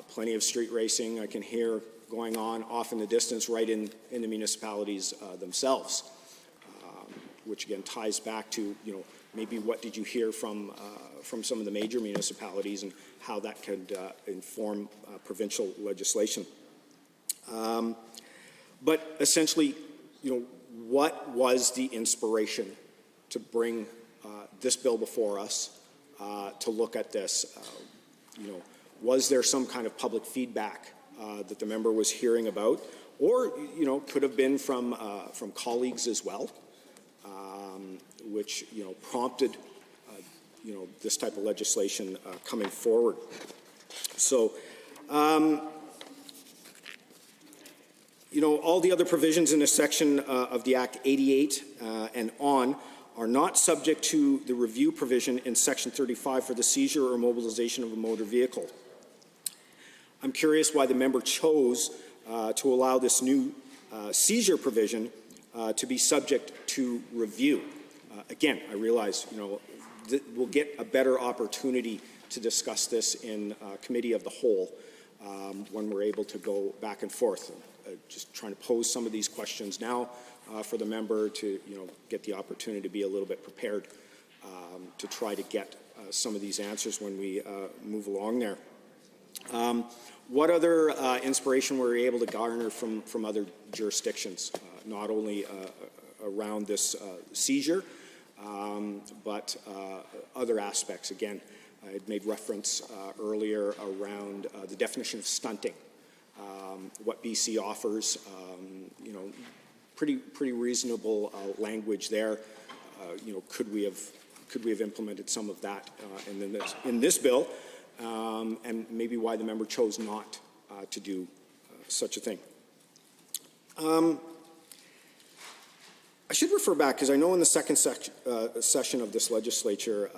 S25: plenty of street racing I can hear going on off in the distance right in the municipalities themselves, which again ties back to, you know, maybe what did you hear from some of the major municipalities and how that could inform provincial legislation. But essentially, you know, what was the inspiration to bring this bill before us to look at this? You know, was there some kind of public feedback that the member was hearing about, or, you know, could have been from colleagues as well, which, you know, prompted you know, this type of legislation coming forward. So, you know, all the other provisions in this section of the Act 88 and on are not subject to the review provision in Section 35 for the seizure or mobilization of a motor vehicle. I'm curious why the member chose to allow this new seizure provision to be subject to review. Again, I realize, you know, we'll get a better opportunity to discuss this in committee of the whole when we're able to go back and forth. Just trying to pose some of these questions now for the member to, you know, get the opportunity to be a little bit prepared to try to get some of these answers when we move along there. What other inspiration were we able to garner from other jurisdictions, not only around this seizure, but other aspects? Again, I had made reference earlier around the definition of stunting. What BC offers, you know, pretty reasonable language there. You know, could we have implemented some of that in this bill, and maybe why the member chose not to do such a thing. I should refer back, because I know in the second session of this legislature,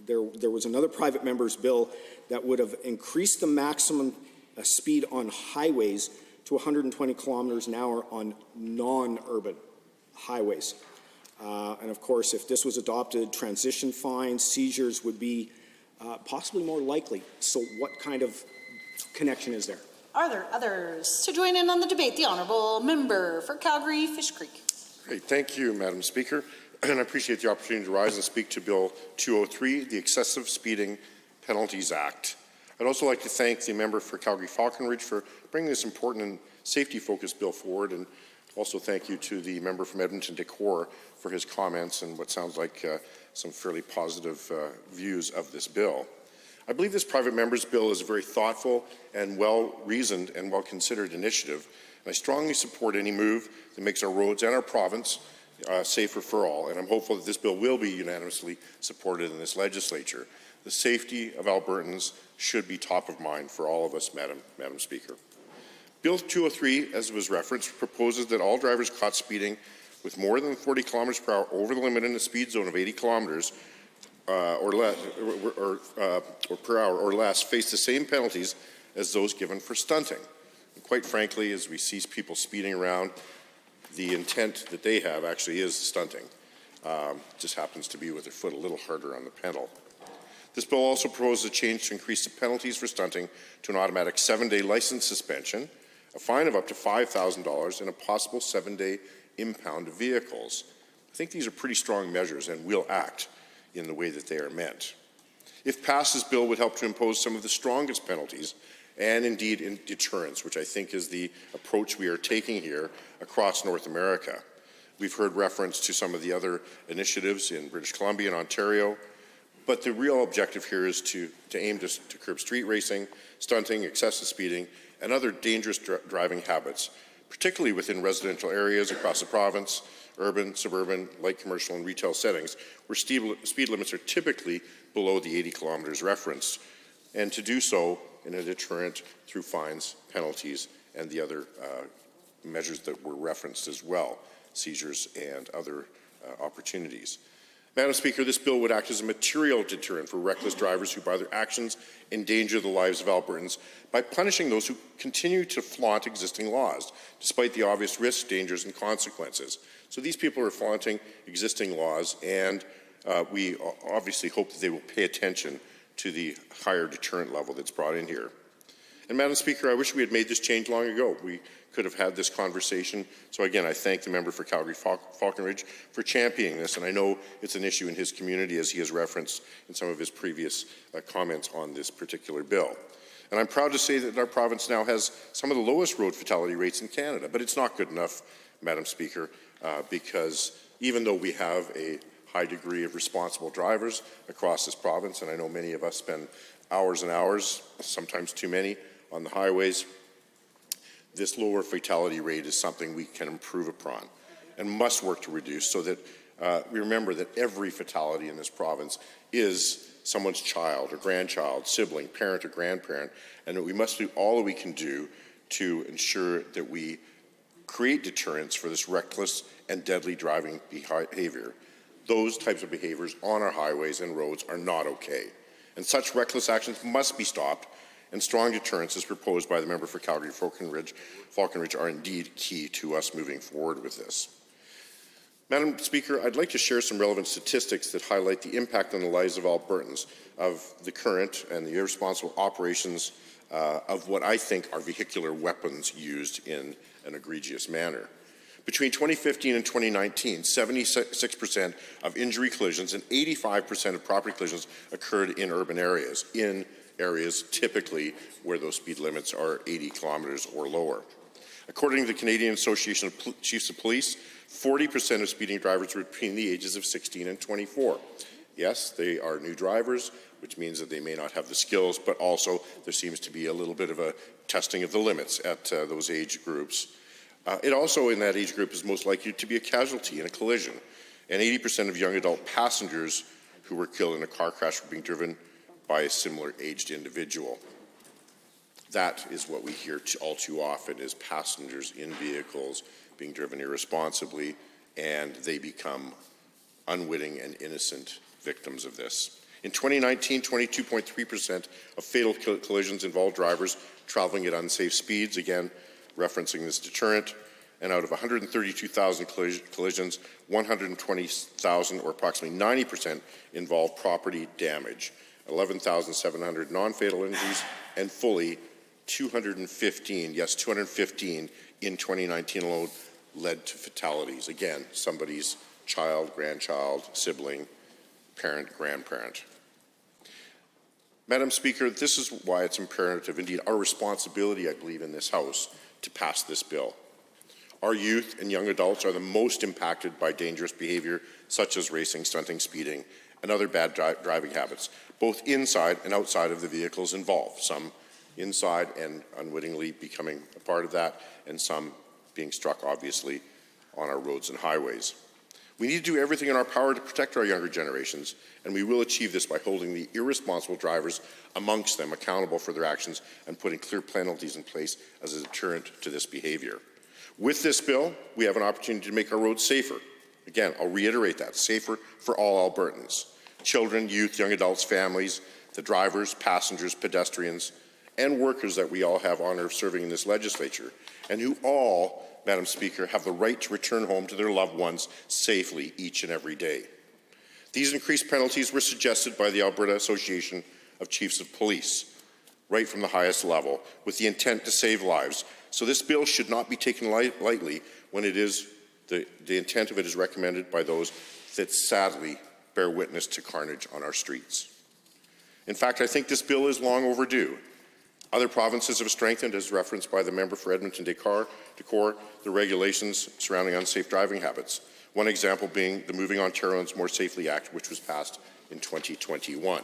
S25: there was another private member's bill that would have increased the maximum speed on highways to 120 kilometers an hour on non-urban highways. And of course, if this was adopted, transition fines, seizures would be possibly more likely. So what kind of connection is there?
S5: Are there others to join in on the debate? The Honourable Member for Calgary Fish Creek.
S6: Great. Thank you, Madam Speaker. And I appreciate the opportunity to rise and speak to Bill 203, the Excessive Speeding Penalties Act. I'd also like to thank the member for Calgary Falconridge for bringing this important and safety-focused bill forward, and also thank you to the member from Edmonton Decor for his comments and what sounds like some fairly positive views of this bill. I believe this private member's bill is a very thoughtful and well-reasoned and well-considered initiative, and I strongly support any move that makes our roads and our province safer for all, and I'm hopeful that this bill will be unanimously supported in this legislature. The safety of Albertans should be top of mind for all of us, Madam Speaker. Bill 203, as was referenced, proposes that all drivers caught speeding with more than 40 kilometers per hour over the limit in a speed zone of 80 kilometers or per hour or less face the same penalties as those given for stunting. And quite frankly, as we see people speeding around, the intent that they have actually is stunting. Just happens to be with their foot a little harder on the pedal. This bill also proposes a change to increase the penalties for stunting to an automatic 7-day license suspension, a fine of up to $5,000, and a possible 7-day impound of vehicles. I think these are pretty strong measures and will act in the way that they are meant. If passed, this bill would help to impose some of the strongest penalties and indeed in deterrence, which I think is the approach we are taking here across North America. We've heard reference to some of the other initiatives in British Columbia and Ontario, but the real objective here is to aim to curb street racing, stunting, excessive speeding, and other dangerous driving habits, particularly within residential areas across the province, urban, suburban, light commercial, and retail settings, where speed limits are typically below the 80 kilometers referenced, and to do so in a deterrent through fines, penalties, and the other measures that were referenced as well, seizures and other opportunities. Madam Speaker, this bill would act as a material deterrent for reckless drivers who, by their actions, endanger the lives of Albertans by punishing those who continue to flaunt existing laws, despite the obvious risks, dangers, and consequences. So these people are flaunting existing laws, and we obviously hope that they will pay attention to the higher deterrent level that's brought in here. And Madam Speaker, I wish we had made this change long ago. We could have had this conversation. So again, I thank the member for Calgary-Falconridge for championing this, and I know it's an issue in his community, as he has referenced in some of his previous comments on this particular bill. And I'm proud to say that our province now has some of the lowest road fatality rates in Canada, but it's not good enough, Madam Speaker, because even though we have a high degree of responsible drivers across this province, and I know many of us spend hours and hours, sometimes too many, on the highways, this lower fatality rate is something we can improve upon and must work to reduce, so that we remember that every fatality in this province is someone's child or grandchild, sibling, parent or grandparent, and that we must do all that we can do to ensure that we create deterrence for this reckless and deadly driving behavior. Those types of behaviors on our highways and roads are not okay, and such reckless actions must be stopped, and strong deterrence as proposed by the member for Calgary-Falconridge are indeed key to us moving forward with this. Madam Speaker, I'd like to share some relevant statistics that highlight the impact on the lives of Albertans of the current and the irresponsible operations of what I think are vehicular weapons used in an egregious manner. Between 2015 and 2019, 76% of injury collisions and 85% of property collisions occurred in urban areas, in areas typically where those speed limits are 80 kilometers or lower. According to the Canadian Association of Chiefs of Police, 40% of speeding drivers were between the ages of 16 and 24. Yes, they are new drivers, which means that they may not have the skills, but also there seems to be a little bit of a testing of the limits at those age groups. It also, in that age group, is most likely to be a casualty in a collision, and 80% of young adult passengers who were killed in a car crash were being driven by a similar aged individual. That is what we hear all too often, is passengers in vehicles being driven irresponsibly, and they become unwitting and innocent victims of this. In 2019, 22.3% of fatal collisions involved drivers traveling at unsafe speeds, again, referencing this deterrent, and out of 132,000 collisions, 120,000, or approximately 90%, involved property damage. 11,700 non-fatal injuries, and fully 215, yes, 215 in 2019 alone led to fatalities. Again, somebody's child, grandchild, sibling, parent, grandparent. Madam Speaker, this is why it's imperative, indeed our responsibility, I believe, in this House to pass this bill. Our youth and young adults are the most impacted by dangerous behavior such as racing, stunting, speeding, and other bad driving habits, both inside and outside of the vehicles involved, some inside and unwittingly becoming a part of that, and some being struck, obviously, on our roads and highways. We need to do everything in our power to protect our younger generations, and we will achieve this by holding the irresponsible drivers amongst them accountable for their actions and putting clear penalties in place as a deterrent to this behavior. With this bill, we have an opportunity to make our roads safer. Again, I'll reiterate that, safer for all Albertans. Children, youth, young adults, families, the drivers, passengers, pedestrians, and workers that we all have honor of serving in this legislature, and who all, Madam Speaker, have the right to return home to their loved ones safely each and every day. These increased penalties were suggested by the Alberta Association of Chiefs of Police, right from the highest level, with the intent to save lives So this bill should not be taken lightly when it is the intent of it is recommended by those that sadly bear witness to carnage on our streets. In fact, I think this bill is long overdue. Other provinces have strengthened, as referenced by the member for Edmonton-Decore, the regulations surrounding unsafe driving habits. One example being the Moving Ontarians More Safely Act, which was passed in 2021.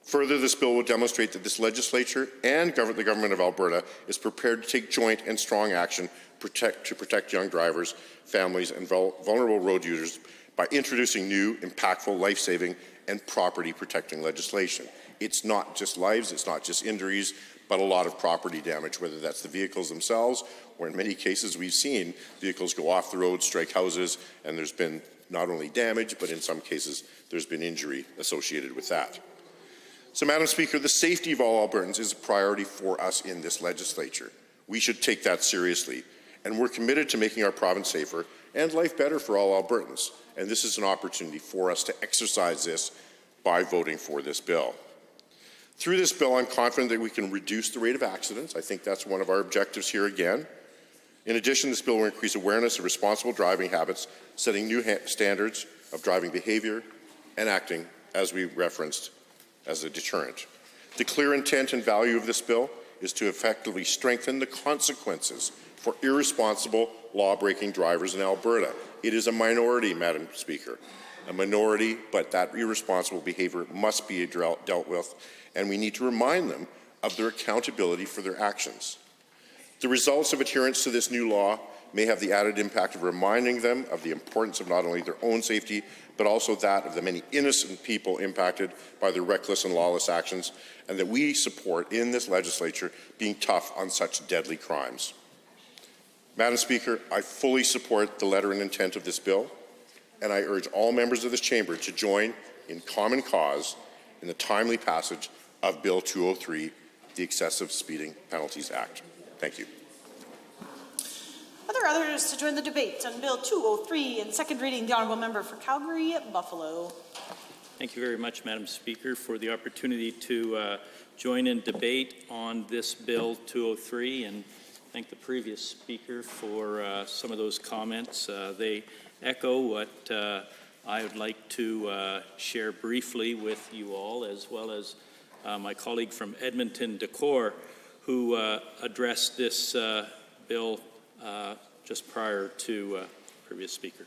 S6: Further, this bill will demonstrate that this legislature and the government of Alberta is prepared to take joint and strong action to protect young drivers, families, and vulnerable road users by introducing new, impactful, life-saving, and property-protecting legislation. It's not just lives, it's not just injuries, but a lot of property damage, whether that's the vehicles themselves, or in many cases we've seen vehicles go off the road, strike houses, and there's been not only damage, but in some cases there's been injury associated with that. So, Madam Speaker, the safety of all Albertans is a priority for us in this legislature. We should take that seriously, and we're committed to making our province safer and life better for all Albertans. And this is an opportunity for us to exercise this by voting for this bill. Through this bill, I'm confident that we can reduce the rate of accidents. I think that's one of our objectives here again. In addition, this bill will increase awareness of responsible driving habits, setting new standards of driving behavior and acting, as we referenced, as a deterrent. The clear intent and value of this bill is to effectively strengthen the consequences for irresponsible law-breaking drivers in Alberta. It is a minority, Madam Speaker, a minority, but that irresponsible behavior must be dealt with, and we need to remind them of their accountability for their actions. The results of adherence to this new law may have the added impact of reminding them of the importance of not only their own safety, but also that of the many innocent people impacted by their reckless and lawless actions, and that we support in this legislature being tough on such deadly crimes. Madam Speaker, I fully support the letter and intent of this bill, and I urge all members of this chamber to join in common cause in the timely passage of Bill 203, the Excessive Speeding Penalties Act. Thank you.
S5: Are there others to join the debate on Bill 203 and second reading? The Honourable Member for Calgary, Buffalo.
S7: Thank you very much, Madam Speaker, for the opportunity to join in debate on this Bill 203, and thank the previous speaker for some of those comments. They echo what I would like to share briefly with you all, as well as my colleague from Edmonton-Decore, who addressed this bill just prior to previous speaker.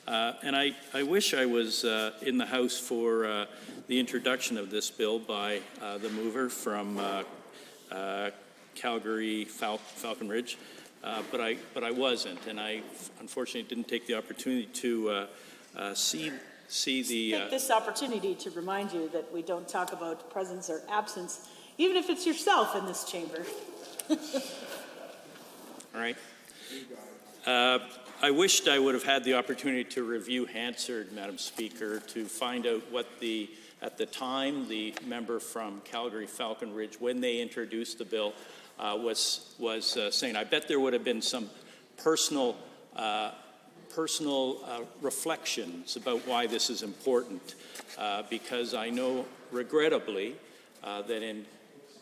S7: And I wish I was in the House for the introduction of this bill by the mover from Calgary, Falcon Ridge, but I wasn't, and I unfortunately didn't take the opportunity to see the.
S5: Take this opportunity to remind you that we don't talk about presence or absence, even if it's yourself in this chamber.
S7: All right. I wished I would have had the opportunity to review Hansard, Madam Speaker, to find out what at the time, the member from Calgary Falcon Ridge, when they introduced the bill, was saying. I bet there would have been some personal reflections about why this is important, because I know, regrettably, that in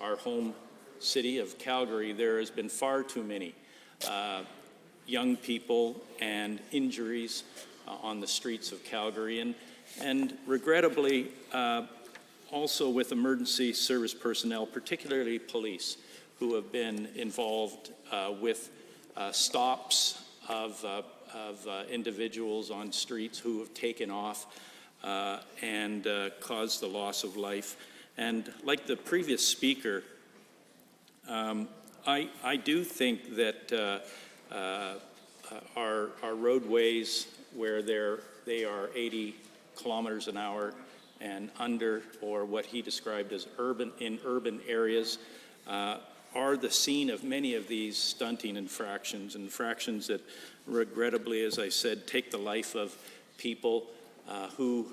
S7: our home city of Calgary, there has been far too many young people and injuries on the streets of Calgary, and regrettably also with emergency service personnel, particularly police, who have been involved with stops of individuals on streets who have taken off and caused the loss of life. And like the previous speaker, I do think that our roadways, where they are 80 kilometers an hour and under, or what he described as urban areas, are the scene of many of these stunting infractions that regrettably, as I said, take the life of people who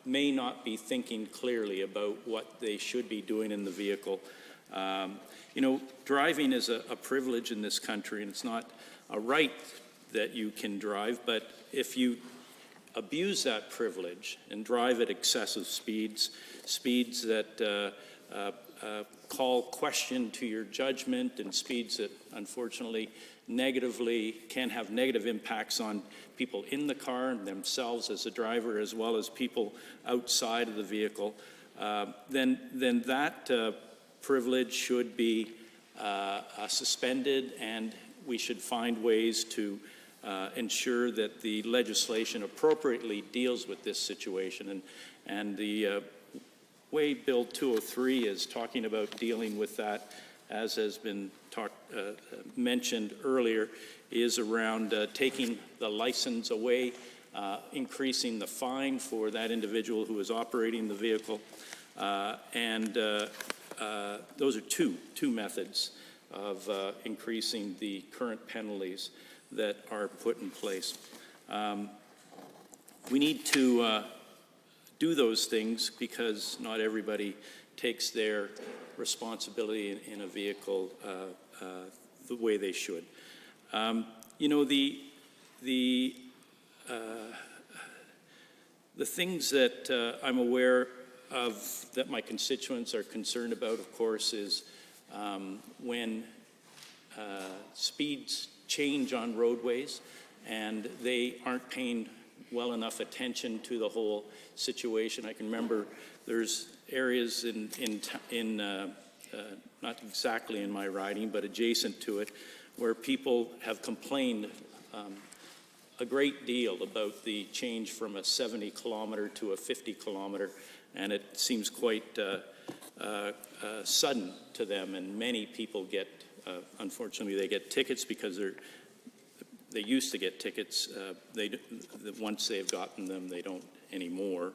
S7: may not be thinking clearly about what they should be doing in the vehicle. You know, driving is a privilege in this country, and it's not a right that you can drive, but if you abuse that privilege and drive at excessive speeds that call question to your judgment and speeds that unfortunately can have negative impacts on people in the car and themselves as a driver, as well as people outside of the vehicle, then that privilege should be suspended, and we should find ways to ensure that the legislation appropriately deals with this situation. And the way Bill 203 is talking about dealing with that, as has been mentioned earlier, is around taking the license away, increasing the fine for that individual who is operating the vehicle. Those are two methods of increasing the current penalties that are put in place. We need to do those things because not everybody takes their responsibility in a vehicle the way they should. The things that I'm aware of that my constituents are concerned about, of course, is when speeds change on roadways and they aren't paying well enough attention to the whole situation. I can remember there's areas in not exactly in my riding, but adjacent to it, where people have complained a great deal about the change from a 70 kilometer to a 50 kilometer, and it seems quite sudden to them, and many people get, unfortunately, they get tickets because they used to get tickets. Once they've gotten them, they don't anymore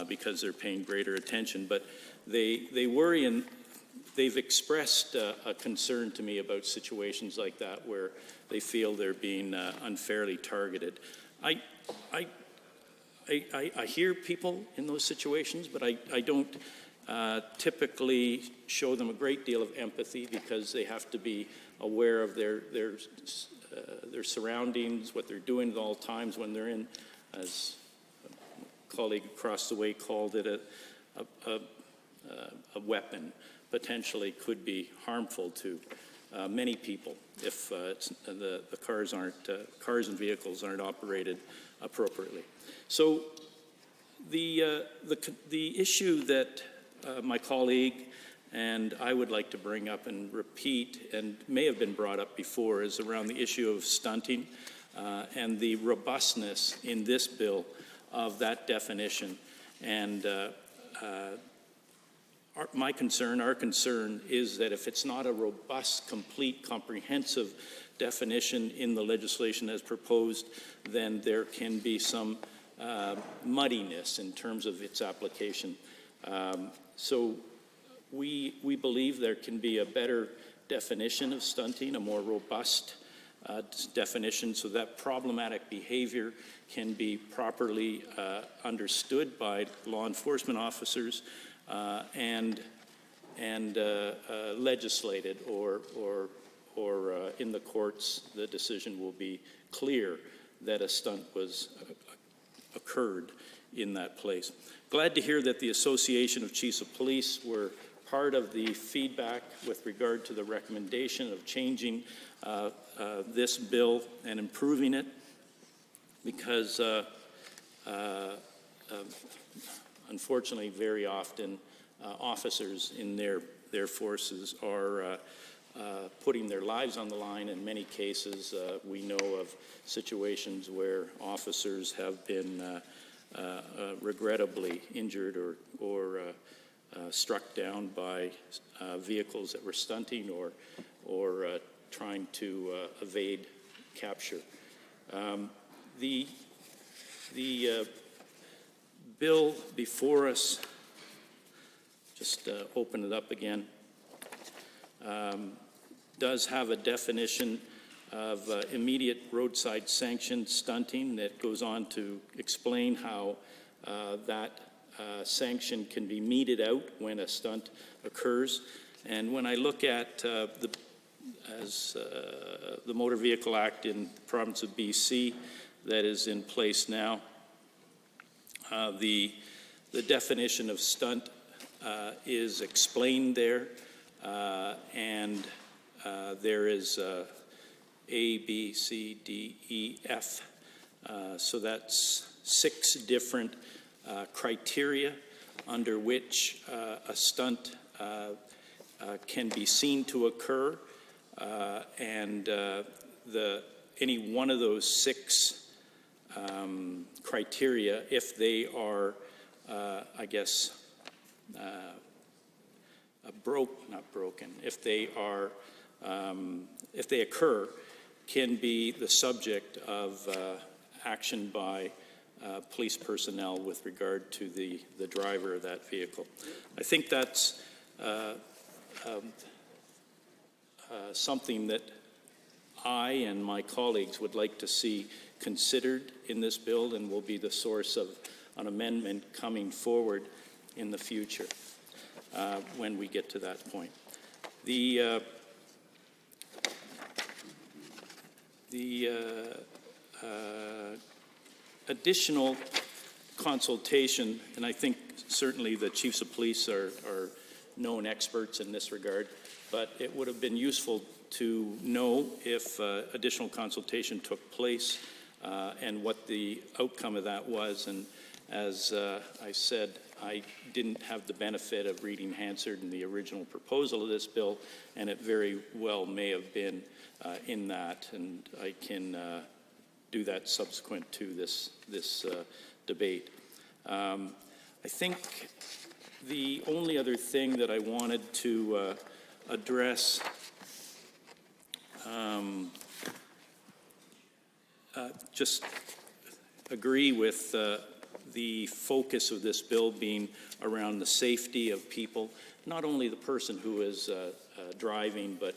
S7: because they're paying greater attention. But they worry, and they've expressed a concern to me about situations like that where they feel they're being unfairly targeted. I hear people in those situations, but I don't typically show them a great deal of empathy because they have to be aware of their surroundings, what they're doing at all times when they're in, as a colleague across the way called it, a weapon potentially could be harmful to many people if the cars and vehicles aren't operated appropriately. So the issue that my colleague and I would like to bring up and repeat, and may have been brought up before, is around the issue of stunting and the robustness in this bill of that definition. And our concern is that if it's not a robust, complete, comprehensive definition in the legislation as proposed, then there can be some muddiness in terms of its application. So we believe there can be a better definition of stunting, a more robust definition, so that problematic behavior can be properly understood by law enforcement officers and legislated, or in the courts, the decision will be clear that a stunt occurred in that place. Glad to hear that the Association of Chiefs of Police were part of the feedback with regard to the recommendation of changing this bill and improving it, because unfortunately very often officers in their forces are putting their lives on the line. In many cases, we know of situations where officers have been regrettably injured or struck down by vehicles that were stunting or trying to evade capture. The bill before us, just open it up again, does have a definition of immediate roadside sanction stunting that goes on to explain how that sanction can be meted out when a stunt occurs. And when I look at the Motor Vehicle Act in the province of BC that is in place now, the definition of stunt is explained there, and there is A, B, C, D, E, F. So that's 6 different criteria under which a stunt can be seen to occur, and any one of those 6 criteria, if they are, I guess, not broken, if they are, if they occur, can be the subject of action by police personnel with regard to the driver of that vehicle. I think that's something that I and my colleagues would like to see considered in this bill, and will be the source of an amendment coming forward in the future when we get to that point. The additional consultation, and I think certainly the chiefs of police are known experts in this regard, but it would have been useful to know if additional consultation took place and what the outcome of that was. And as I said, I didn't have the benefit of reading Hansard and the original proposal of this bill, and it very well may have been in that, and I can do that subsequent to this debate. I think the only other thing that I wanted to address just agree with the focus of this bill being around the safety of people, not only the person who is driving, but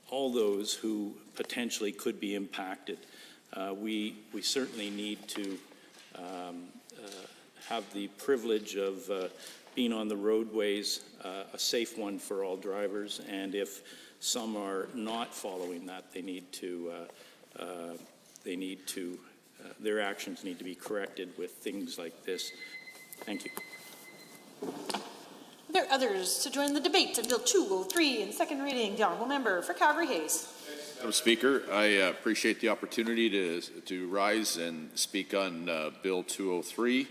S7: all those who potentially could be impacted. We certainly need to have the privilege of being on the roadways, a safe one for all drivers, and if some are not following that, they need to their actions need to be corrected with things like this. Thank you.
S5: Are there others to join the debate on Bill 203 in second reading? The Honourable Member for Calgary-Hayes.
S8: Madam Speaker, I appreciate the opportunity to rise and speak on Bill 203,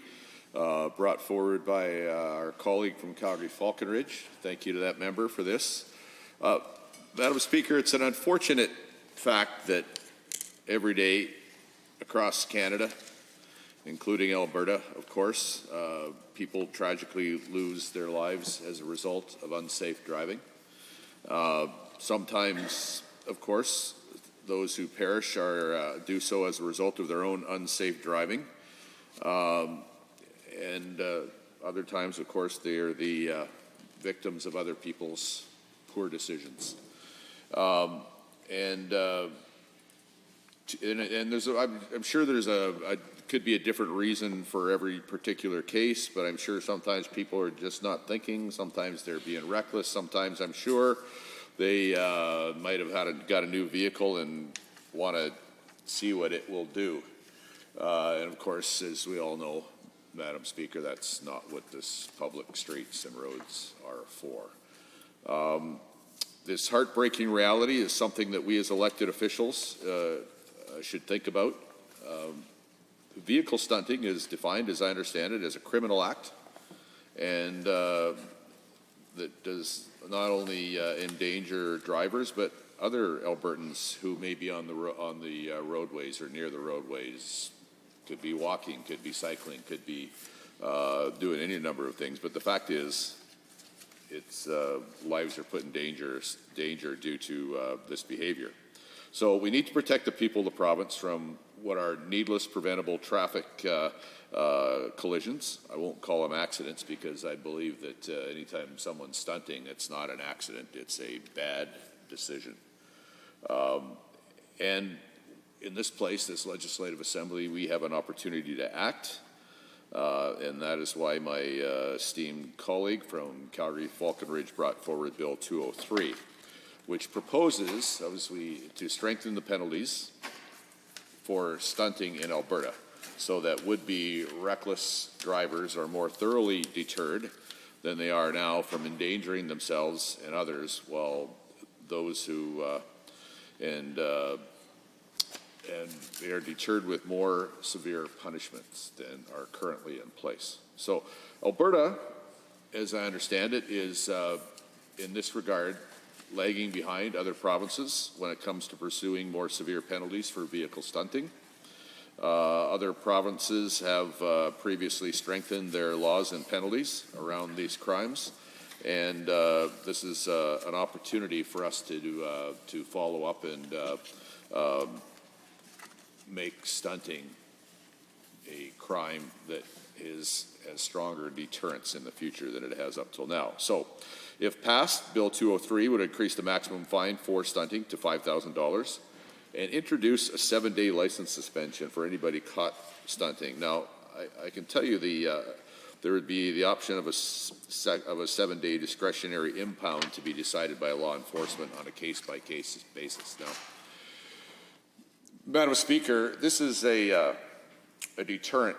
S8: brought forward by our colleague from Calgary-Falconridge. Thank you to that member for this. Madam Speaker, it's an unfortunate fact that every day across Canada, including Alberta, of course, people tragically lose their lives as a result of unsafe driving. Sometimes, of course, those who perish do so as a result of their own unsafe driving. And other times, of course, they are the victims of other people's poor decisions. And there's I'm sure there's could be a different reason for every particular case, but I'm sure sometimes people are just not thinking. Sometimes they're being reckless. Sometimes I'm sure they might have got a new vehicle and want to see what it will do. And of course, as we all know, Madam Speaker, that's not what this public streets and roads are for. This heartbreaking reality is something that we as elected officials should think about. Vehicle stunting is defined, as I understand it, as a criminal act, and that does not only endanger drivers, but other Albertans who may be on the roadways or near the roadways. Could be walking, could be cycling, could be doing any number of things. But the fact is, its lives are put in danger due to this behavior. So we need to protect the people of the province from what are needless, preventable traffic collisions. I won't call them accidents because I believe that anytime someone's stunting, it's not an accident, it's a bad decision. And in this place, this Legislative Assembly, we have an opportunity to act. And that is why my esteemed colleague from Calgary-Falconridge brought forward Bill 203, which proposes, obviously, to strengthen the penalties for stunting in Alberta so that would-be reckless drivers are more thoroughly deterred than they are now from endangering themselves and others, while those who and they are deterred with more severe punishments than are currently in place. So Alberta, as I understand it, is in this regard lagging behind other provinces when it comes to pursuing more severe penalties for vehicle stunting. Other provinces have previously strengthened their laws and penalties around these crimes, and this is an opportunity for us to follow up and make stunting a crime that has stronger deterrence in the future than it has up till now. So, if passed, Bill 203 would increase the maximum fine for stunting to $5,000 and introduce a 7-day license suspension for anybody caught stunting. Now, I can tell you there would be the option of a 7-day discretionary impound to be decided by law enforcement on a case-by-case basis. Now, Madam Speaker, this is a deterrent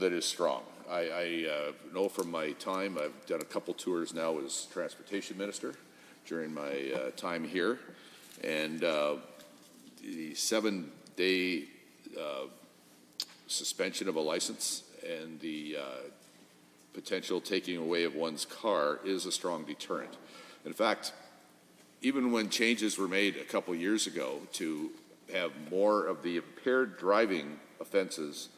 S8: that is strong. I know from my time, I've done a couple tours now as transportation minister during my time here, and the 7-day suspension of a license and the potential taking away of one's car is a strong deterrent. In fact, even when changes were made a couple years ago to have more of the impaired driving offenses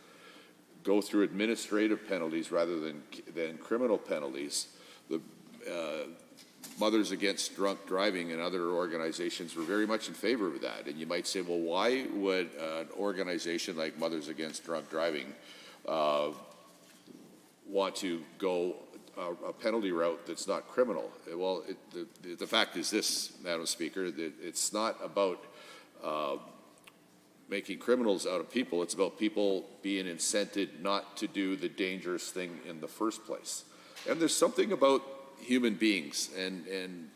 S8: go through administrative penalties rather than criminal penalties, the Mothers Against Drunk Driving and other organizations were very much in favor of that. And you might say, well, why would an organization like Mothers Against Drunk Driving want to go a penalty route that's not criminal? Well, the fact is this, Madam Speaker, that it's not about making criminals out of people. It's about people being incented not to do the dangerous thing in the first place. And there's something about human beings, and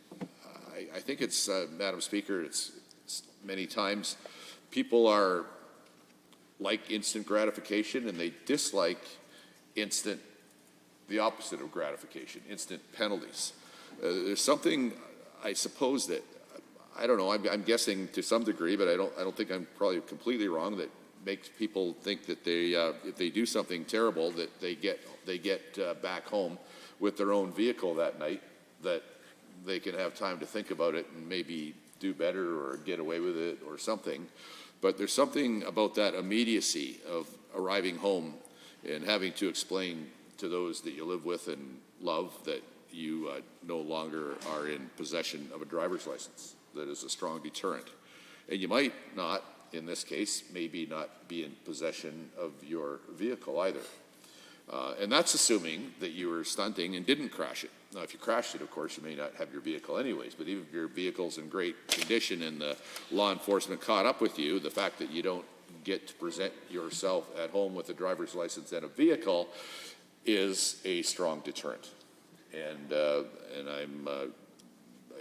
S8: I think it's, Madam Speaker, it's many times people are like instant gratification, and they dislike the opposite of gratification, instant penalties. There's something, I suppose, that I don't know. I'm guessing to some degree, but I don't think I'm probably completely wrong. That makes people think that they, if they do something terrible, that they get back home with their own vehicle that night, that they can have time to think about it and maybe do better or get away with it or something. But there's something about that immediacy of arriving home and having to explain to those that you live with and love that you no longer are in possession of a driver's license. That is a strong deterrent. And you might not, in this case, maybe not be in possession of your vehicle either. And that's assuming that you were stunting and didn't crash it. Now, if you crashed it, of course, you may not have your vehicle anyways, but even if your vehicle's in great condition and the law enforcement caught up with you, the fact that you don't get to present yourself at home with a driver's license and a vehicle is a strong deterrent. And I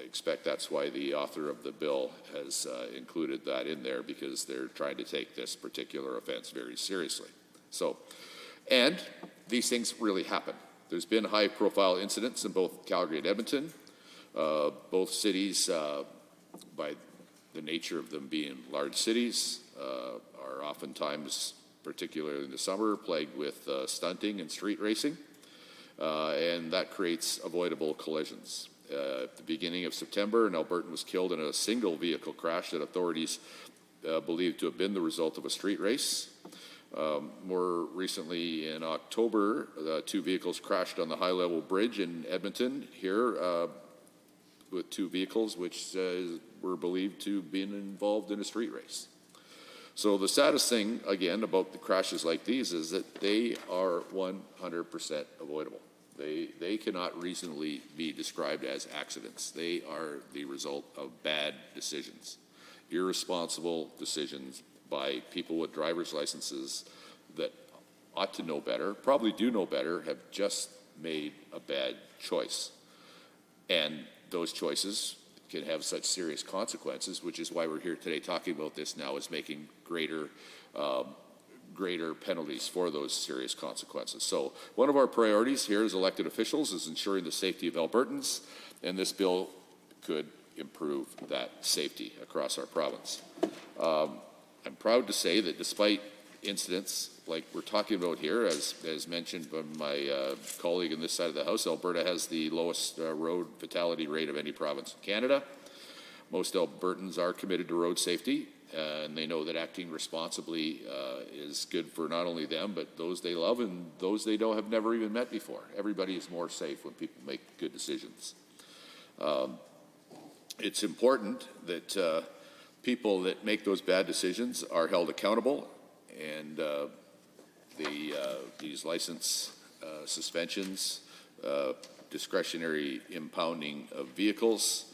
S8: expect that's why the author of the bill has included that in there, because they're trying to take this particular offense very seriously. So, and these things really happen. There's been high-profile incidents in both Calgary and Edmonton. Both cities, by the nature of them being large cities, are oftentimes, particularly in the summer, plagued with stunting and street racing, and that creates avoidable collisions. At the beginning of September, an Albertan was killed in a single vehicle crash that authorities believed to have been the result of a street race. More recently, in October, 2 vehicles crashed on the high-level bridge in Edmonton here with 2 vehicles which were believed to have been involved in a street race. So the saddest thing, again, about the crashes like these is that they are 100% avoidable. They cannot reasonably be described as accidents. They are the result of bad decisions, irresponsible decisions by people with driver's licenses that ought to know better, probably do know better, have just made a bad choice. And those choices can have such serious consequences, which is why we're here today talking about this now, is making greater greater penalties for those serious consequences. So one of our priorities here as elected officials is ensuring the safety of Albertans, and this bill could improve that safety across our province. I'm proud to say that despite incidents like we're talking about here, as mentioned by my colleague in this side of the House, Alberta has the lowest road fatality rate of any province in Canada. Most Albertans are committed to road safety, and they know that acting responsibly is good for not only them, but those they love and those they have never even met before. Everybody is more safe when people make good decisions. It's important that people that make those bad decisions are held accountable, and these license suspensions, discretionary impounding of vehicles,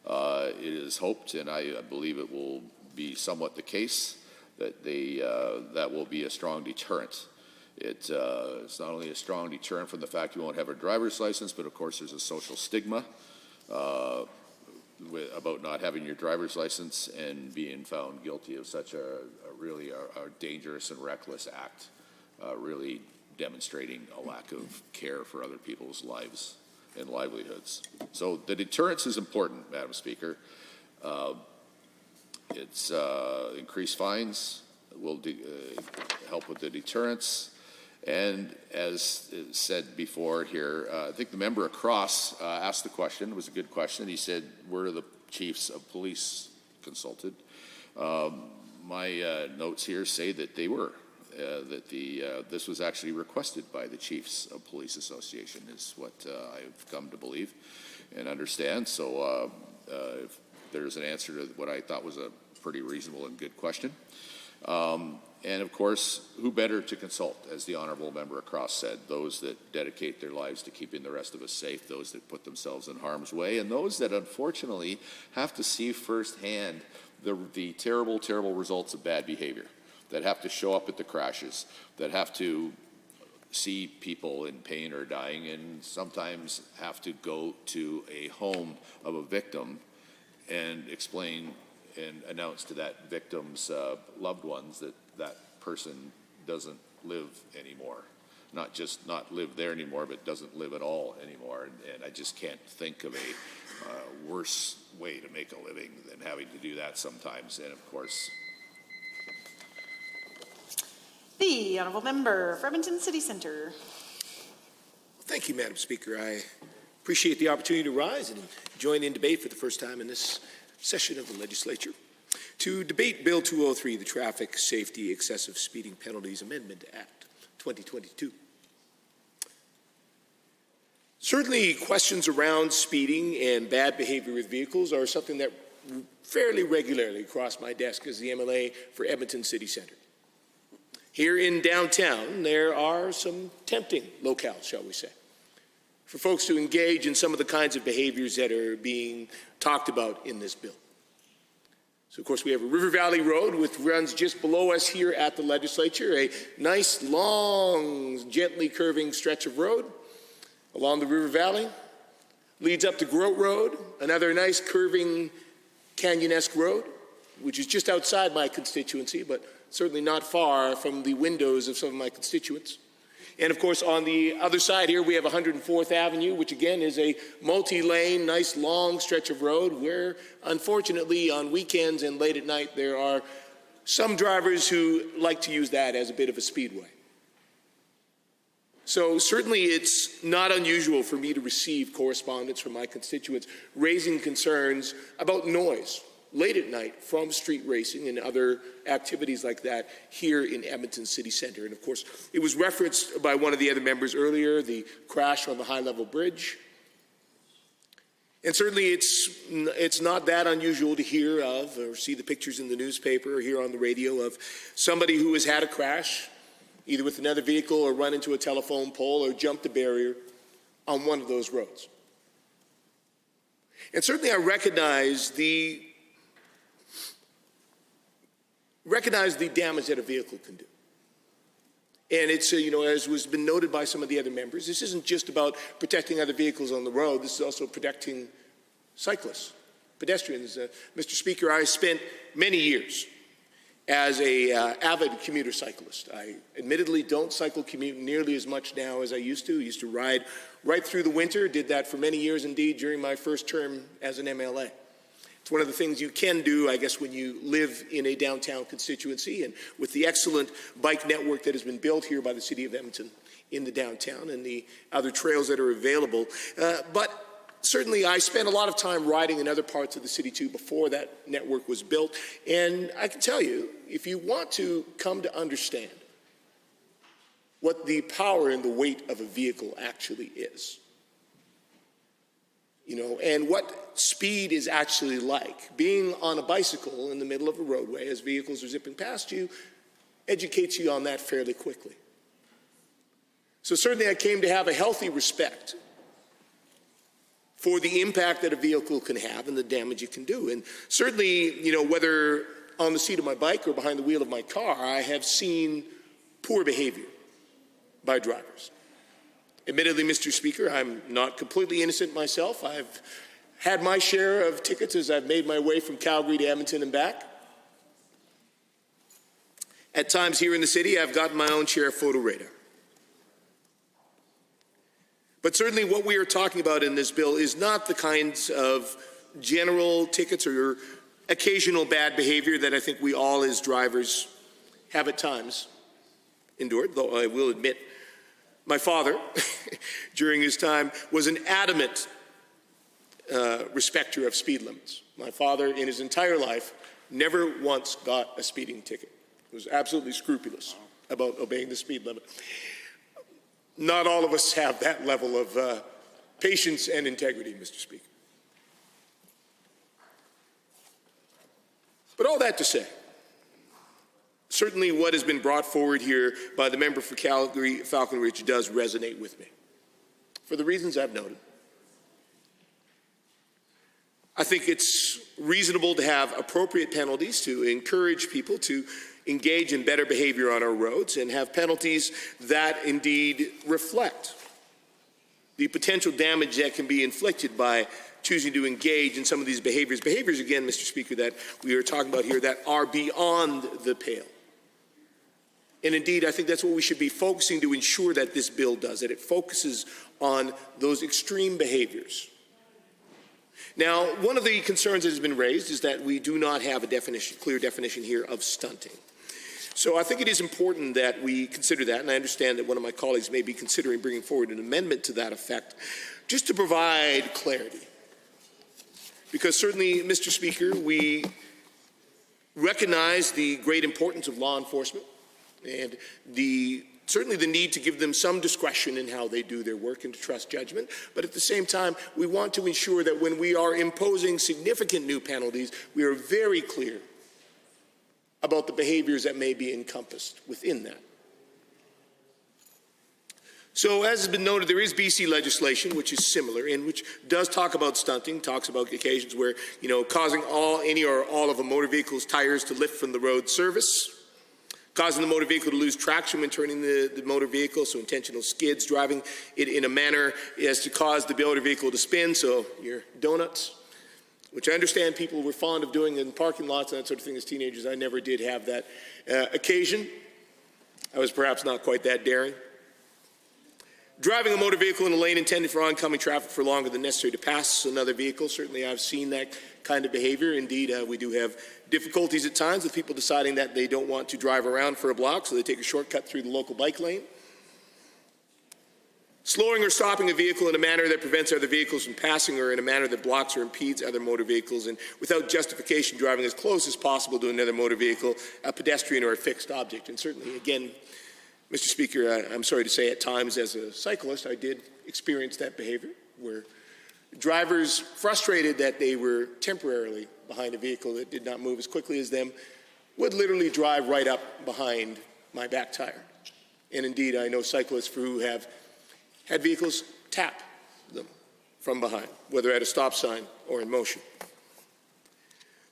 S8: it is hoped, and I believe it will be somewhat the case, that that will be a strong deterrent. It's not only a strong deterrent from the fact you won't have a driver's license, but of course there's a social stigma about not having your driver's license and being found guilty of such a really dangerous and reckless act, really demonstrating a lack of care for other people's lives and livelihoods. So the deterrence is important, Madam Speaker. It's increased fines will help with the deterrence. And as said before here, I think the member across asked the question. It was a good question. He said, were the chiefs of police consulted? My notes here say that they were, that this was actually requested by the Chiefs of Police Association, is what I've come to believe and understand. So if there's an answer to what I thought was a pretty reasonable and good question. And of course, who better to consult, as the honourable member across said, those that dedicate their lives to keeping the rest of us safe, those that put themselves in harm's way, and those that unfortunately have to see firsthand the terrible, terrible results of bad behavior, that have to show up at the crashes, that have to see people in pain or dying, and sometimes have to go to a home of a victim and explain and announce to that victim's loved ones that that person doesn't live anymore. Not just not live there anymore, but doesn't live at all anymore. And I just can't think of a worse way to make a living than having to do that sometimes. And of course,
S5: the honourable member for Edmonton City Centre.
S24: Thank you, Madam Speaker. I appreciate the opportunity to rise and join in debate for the first time in this session of the legislature to debate Bill 203, the Traffic Safety Excessive Speeding Penalties Amendment Act 2022. Certainly, questions around speeding and bad behavior with vehicles are something that fairly regularly cross my desk as the MLA for Edmonton City Centre. Here in downtown, there are some tempting locales, shall we say, for folks to engage in some of the kinds of behaviors that are being talked about in this bill. So, of course, we have a River Valley Road, which runs just below us here at the legislature, a nice, long, gently curving stretch of road along the River Valley. Leads up to Grote Road, another nice, curving, canyon-esque road, which is just outside my constituency, but certainly not far from the windows of some of my constituents. And of course, on the other side here, we have 104th Avenue, which again is a multi-lane, nice long stretch of road where, unfortunately, on weekends and late at night, there are some drivers who like to use that as a bit of a speedway. So certainly it's not unusual for me to receive correspondence from my constituents raising concerns about noise late at night from street racing and other activities like that here in Edmonton City Centre. And of course, it was referenced by one of the other members earlier, the crash on the high-level bridge. And certainly it's not that unusual to hear of or see the pictures in the newspaper or hear on the radio of somebody who has had a crash, either with another vehicle or run into a telephone pole or jumped a barrier on one of those roads. And certainly I recognize the damage that a vehicle can do. And it's, as was been noted by some of the other members, this isn't just about protecting other vehicles on the road, this is also protecting cyclists, pedestrians. Mr. Speaker, I spent many years as a avid commuter cyclist. I admittedly don't commute nearly as much now as I used to. I used to ride right through the winter, did that for many years indeed during my first term as an MLA. It's one of the things you can do, I guess, when you live in a downtown constituency, and with the excellent bike network that has been built here by the City of Edmonton in the downtown and the other trails that are available. But certainly I spent a lot of time riding in other parts of the city too before that network was built. And I can tell you, if you want to come to understand what the power and the weight of a vehicle actually is, and what speed is actually like, being on a bicycle in the middle of a roadway as vehicles are zipping past you educates you on that fairly quickly. So certainly I came to have a healthy respect for the impact that a vehicle can have and the damage it can do. And certainly, whether on the seat of my bike or behind the wheel of my car, I have seen poor behavior by drivers. Admittedly, Mr. Speaker, I'm not completely innocent myself. I've had my share of tickets as I've made my way from Calgary to Edmonton and back. At times here in the city, I've gotten my own share of photo radar. But certainly what we are talking about in this bill is not the kinds of general tickets or occasional bad behavior that I think we all as drivers have at times endured, though I will admit my father, during his time, was an adamant respecter of speed limits. My father, in his entire life, never once got a speeding ticket. He was absolutely scrupulous about obeying the speed limit. Not all of us have that level of patience and integrity, Mr. Speaker. But all that to say, certainly what has been brought forward here by the member for Calgary Falcon Ridge does resonate with me, for the reasons I've noted. I think it's reasonable to have appropriate penalties to encourage people to engage in better behavior on our roads, and have penalties that indeed reflect the potential damage that can be inflicted by choosing to engage in some of these behaviors. Behaviors, again, Mr. Speaker, that we are talking about here that are beyond the pale. And indeed, I think that's what we should be focusing to ensure that this bill does, that it focuses on those extreme behaviors. Now, one of the concerns that has been raised is that we do not have a clear definition here of stunting. So I think it is important that we consider that, and I understand that one of my colleagues may be considering bringing forward an amendment to that effect, just to provide clarity. Because certainly, Mr. Speaker, we recognize the great importance of law enforcement and certainly the need to give them some discretion in how they do their work and to trust judgment. But at the same time, we want to ensure that when we are imposing significant new penalties, we are very clear about the behaviors that may be encompassed within that. So as has been noted, there is BC legislation which is similar and which does talk about stunting, talks about occasions where, causing any or all of a motor vehicle's tires to lift from the road surface, causing the motor vehicle to lose traction when turning the motor vehicle, so intentional skids, driving it in a manner as to cause the motor vehicle to spin, so your donuts, which I understand people were fond of doing in parking lots and that sort of thing as teenagers. I never did have that occasion. I was perhaps not quite that daring. Driving a motor vehicle in a lane intended for oncoming traffic for longer than necessary to pass another vehicle. Certainly I've seen that kind of behavior. Indeed, we do have difficulties at times with people deciding that they don't want to drive around for a block, so they take a shortcut through the local bike lane. Slowing or stopping a vehicle in a manner that prevents other vehicles from passing, or in a manner that blocks or impedes other motor vehicles, and without justification driving as close as possible to another motor vehicle, a pedestrian, or a fixed object. And certainly, again, Mr. Speaker, I'm sorry to say at times as a cyclist, I did experience that behavior where drivers, frustrated that they were temporarily behind a vehicle that did not move as quickly as them, would literally drive right up behind my back tire. And indeed, I know cyclists who have had vehicles tap them from behind, whether at a stop sign or in motion.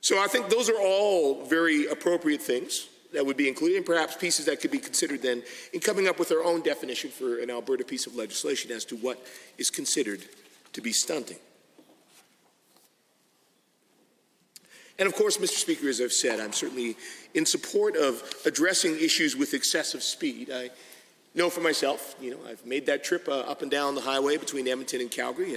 S24: So I think those are all very appropriate things that would be included, and perhaps pieces that could be considered then in coming up with our own definition for an Alberta piece of legislation as to what is considered to be stunting. And of course, Mr. Speaker, as I've said, I'm certainly in support of addressing issues with excessive speed. I know for myself, I've made that trip up and down the highway between Edmonton and Calgary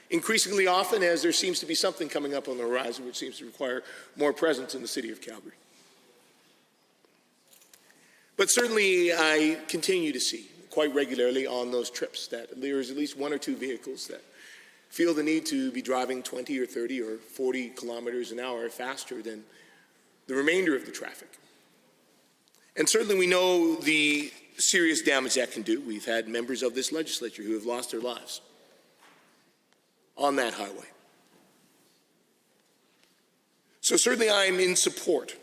S24: increasingly often as there seems to be something coming up on the horizon which seems to require more presence in the city of Calgary. But certainly I continue to see quite regularly on those trips that there is at least one or two vehicles that feel the need to be driving 20 or 30 or 40 kilometers an hour faster than the remainder of the traffic. And certainly we know the serious damage that can do. We've had members of this legislature who have lost their lives on that highway. So certainly I'm in support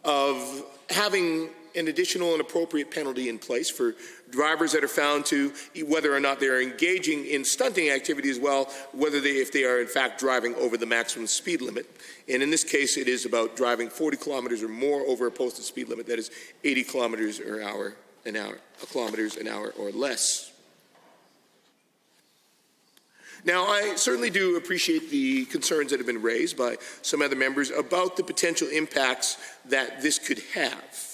S24: of having an additional and appropriate penalty in place for drivers that are found to, whether or not they are engaging in stunting activity as well, if they are in fact driving over the maximum speed limit. And in this case, it is about driving 40 kilometers or more over a posted speed limit, that is 80 kilometers an hour or less. Now, I certainly do appreciate the concerns that have been raised by some other members about the potential impacts that this could have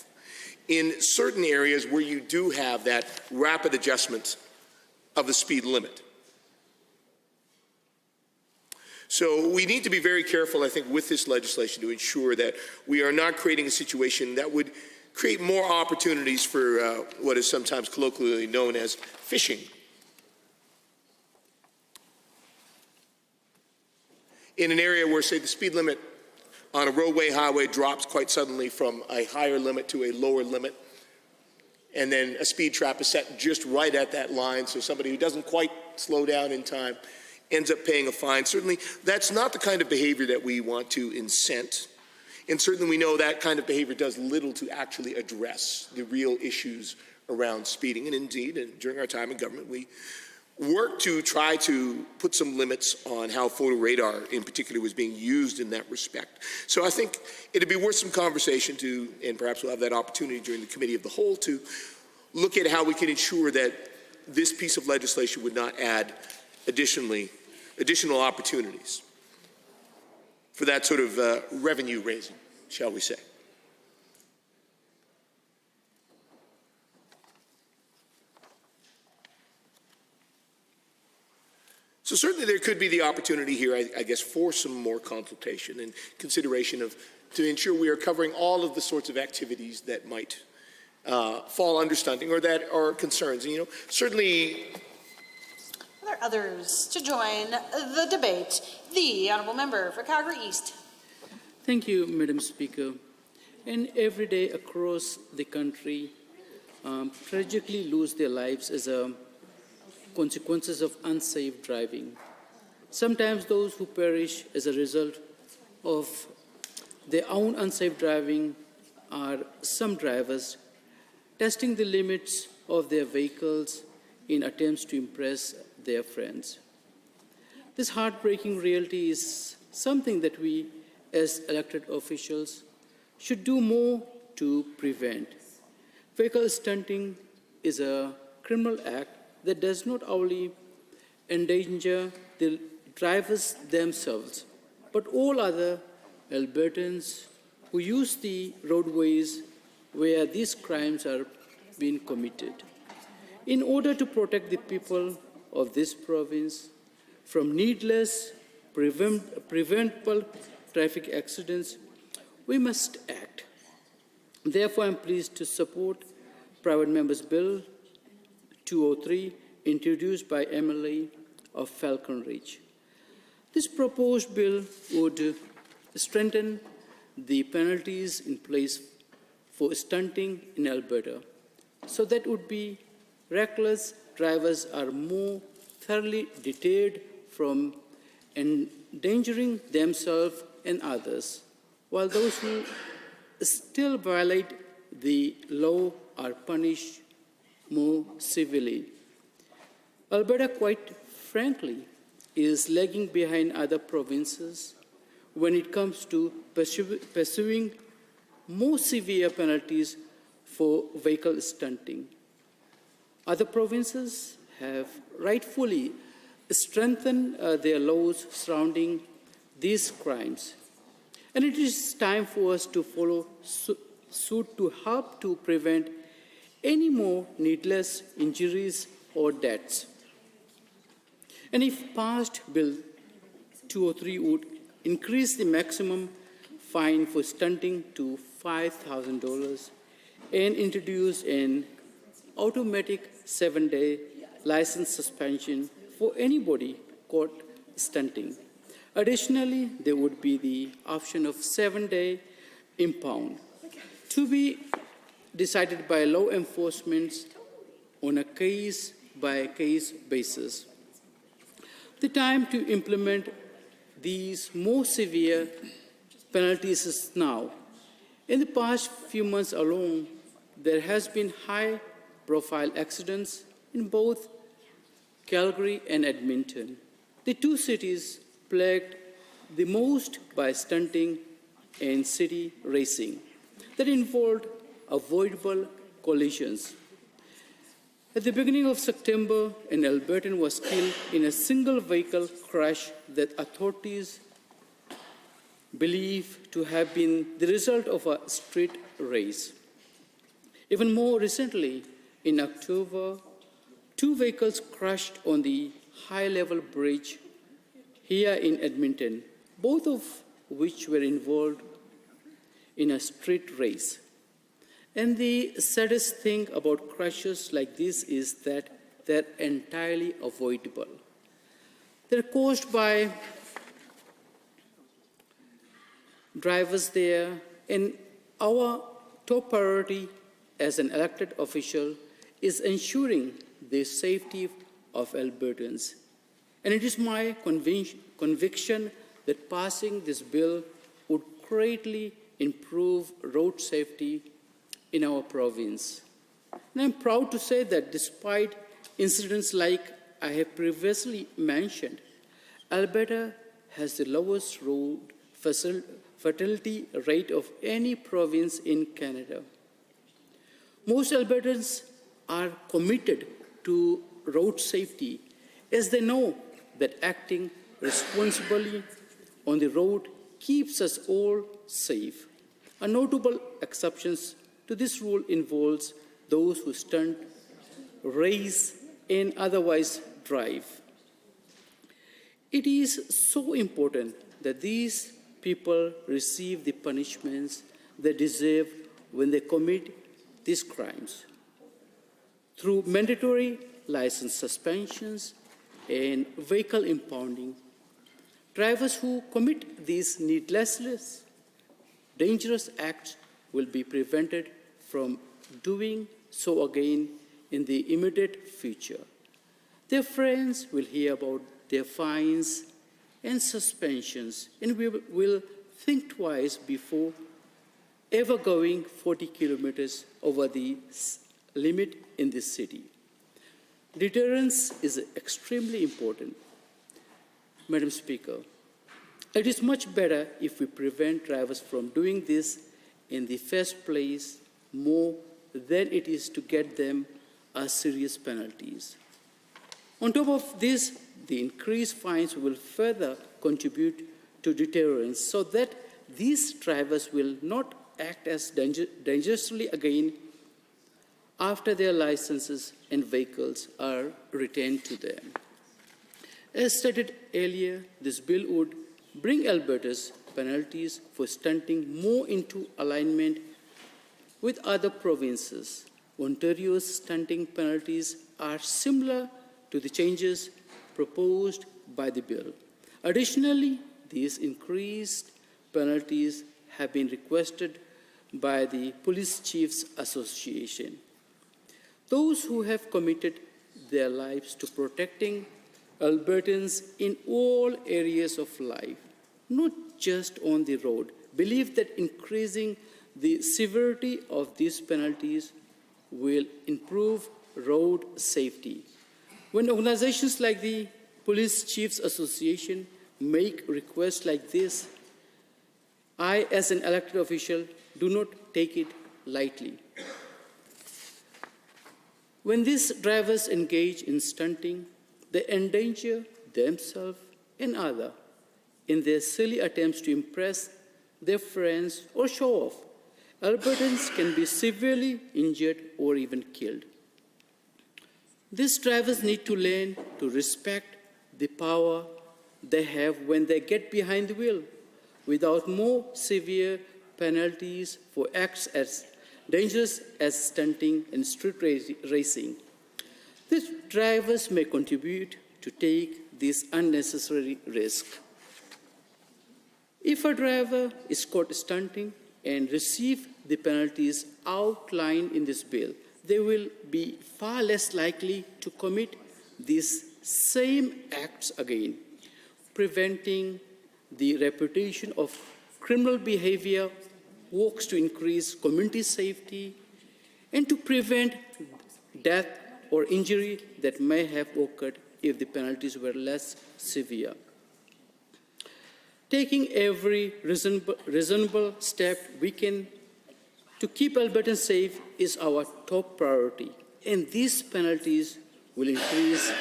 S24: in certain areas where you do have that rapid adjustment of the speed limit. So we need to be very careful, I think, with this legislation to ensure that we are not creating a situation that would create more opportunities for what is sometimes colloquially known as fishing. In an area where, say, the speed limit on a roadway highway drops quite suddenly from a higher limit to a lower limit, and then a speed trap is set just right at that line, so somebody who doesn't quite slow down in time ends up paying a fine. Certainly, that's not the kind of behavior that we want to incent. And certainly we know that kind of behavior does little to actually address the real issues around speeding. And indeed, during our time in government, we work to try to put some limits on how photo radar in particular was being used in that respect. So I think it'd be worth some conversation and perhaps we'll have that opportunity during the Committee of the Whole, to look at how we can ensure that this piece of legislation would not add additional opportunities for that sort of revenue raising, shall we say. So certainly there could be the opportunity here, I guess, for some more consultation and consideration to ensure we are covering all of the sorts of activities that might fall under stunting or that are concerns. And, certainly.
S5: Are there others to join the debate? The Honourable Member for Calgary East.
S9: Thank you, Madam Speaker. And every day across the country, tragically lose their lives as a consequences of unsafe driving. Sometimes those who perish as a result of their own unsafe driving are some drivers testing the limits of their vehicles in attempts to impress their friends. This heartbreaking reality is something that we as elected officials should do more to prevent. Vehicle stunting is a criminal act that does not only endanger the drivers themselves, but all other Albertans who use the roadways where these crimes are being committed. In order to protect the people of this province from needless, preventable traffic accidents, we must act. Therefore, I'm pleased to support Private Member's Bill 203, introduced by MLA of Falcon Ridge. This proposed bill would strengthen the penalties in place for stunting in Alberta, so that would be reckless drivers are more thoroughly deterred from endangering themselves and others, while those who still violate the law are punished more severely. Alberta, quite frankly, is lagging behind other provinces when it comes to pursuing more severe penalties for vehicle stunting. Other provinces have rightfully strengthened their laws surrounding these crimes. And it is time for us to follow suit to help to prevent any more needless injuries or deaths. And if passed, Bill 203 would increase the maximum fine for stunting to $5,000 and introduce an automatic 7-day license suspension for anybody caught stunting. Additionally, there would be the option of 7-day impound to be decided by law enforcement on a case-by-case basis. The time to implement these more severe penalties is now. In the past few months alone, there has been high-profile accidents in both Calgary and Edmonton, the two cities plagued the most by stunting and city racing that involved avoidable collisions. At the beginning of September, an Albertan was killed in a single vehicle crash that authorities believe to have been the result of a street race. Even more recently, in October, 2 vehicles crashed on the high-level bridge here in Edmonton, both of which were involved in a street race. And the saddest thing about crashes like this is that they're entirely avoidable. They're caused by drivers there, and our top priority as an elected official is ensuring the safety of Albertans. And it is my conviction that passing this bill would greatly improve road safety in our province. And I'm proud to say that despite incidents like I have previously mentioned, Alberta has the lowest road fatality rate of any province in Canada. Most Albertans are committed to road safety as they know that acting responsibly on the road keeps us all safe. A notable exception to this rule involves those who stunt, race, and otherwise drive. It is so important that these people receive the punishments they deserve when they commit these crimes. Through mandatory license suspensions and vehicle impounding, drivers who commit these needless, dangerous acts will be prevented from doing so again in the immediate future. Their friends will hear about their fines and suspensions, and we will think twice before ever going 40 kilometers over the limit in this city. Deterrence is extremely important. Madam Speaker, it is much better if we prevent drivers from doing this in the first place more than it is to get them as serious penalties. On top of this, the increased fines will further contribute to deterrence so that these drivers will not act as dangerously again after their licenses and vehicles are returned to them. As stated earlier, this bill would bring Alberta's penalties for stunting more into alignment with other provinces. Ontario's stunting penalties are similar to the changes proposed by the bill. Additionally, these increased penalties have been requested by the Police Chiefs Association. Those who have committed their lives to protecting Albertans in all areas of life, not just on the road, believe that increasing the severity of these penalties will improve road safety. When organizations like the Police Chiefs Association make requests like this, I, as an elected official, do not take it lightly. When these drivers engage in stunting, they endanger themselves and others in their silly attempts to impress their friends, or show off, Albertans can be severely injured or even killed. These drivers need to learn to respect the power they have when they get behind the wheel, without more severe penalties for acts as dangerous as stunting and street racing. These drivers may contribute to take this unnecessary risk. If a driver is caught stunting and receive the penalties outlined in this bill, they will be far less likely to commit these same acts again, preventing the reputation of criminal behavior, works to increase community safety, and to prevent death or injury that may have occurred if the penalties were less severe. Taking every reasonable step we can to keep Albertans safe is our top priority, and these penalties will increase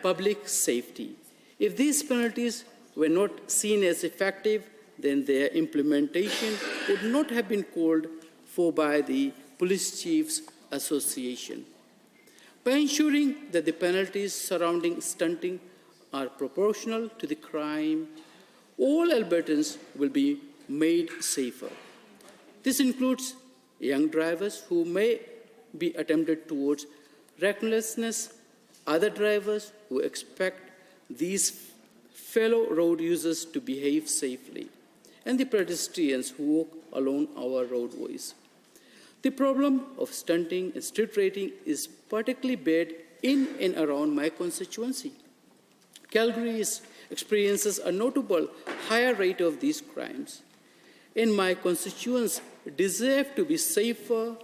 S9: public safety. If these penalties were not seen as effective, then their implementation would not have been called for by the Police Chiefs Association. By ensuring that the penalties surrounding stunting are proportional to the crime, all Albertans will be made safer. This includes young drivers who may be tempted towards recklessness, other drivers who expect these fellow road users to behave safely, and the pedestrians who walk along our roadways. The problem of stunting and street racing is particularly bad in and around my constituency. Calgary experiences a notable higher rate of these crimes, and my constituents deserve to be safer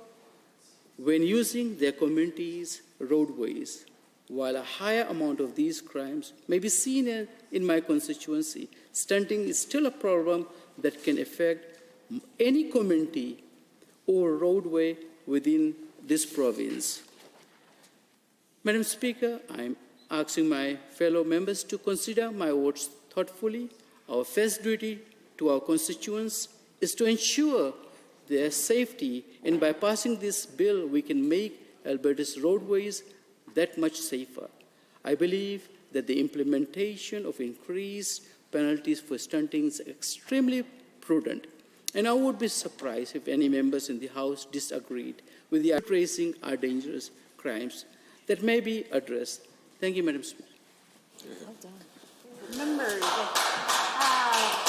S9: when using their community's roadways. While a higher amount of these crimes may be seen in my constituency, stunting is still a problem that can affect any community or roadway within this province. Madam Speaker, I am asking my fellow members to consider my words thoughtfully. Our first duty to our constituents is to ensure their safety, and by passing this bill, we can make Alberta's roadways that much safer. I believe that the implementation of increased penalties for stunting is extremely prudent, and I would be surprised if any members in the House disagreed with the racing are dangerous crimes that may be addressed. Thank you, Madam Speaker.
S5: Well done. Members, I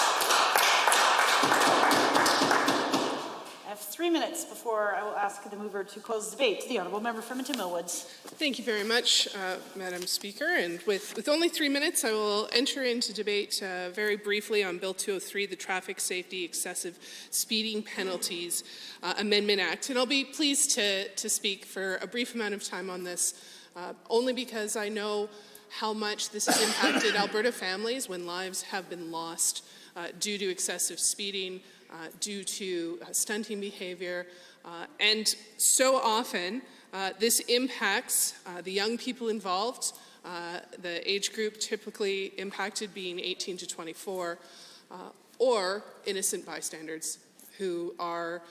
S5: have 3 minutes before I will ask the mover to close the debate. The Honourable Member for Edmonton Millwoods.
S21: Thank you very much, Madam Speaker. And with only 3 minutes, I will enter into debate very briefly on Bill 203, the Traffic Safety Excessive Speeding Penalties Amendment Act. And I'll be pleased to speak for a brief amount of time on this, only because I know how much this has impacted Alberta families when lives have been lost due to excessive speeding, due to stunting behavior, and so often this impacts the young people involved, the age group typically impacted being 18 to 24, or innocent bystanders who are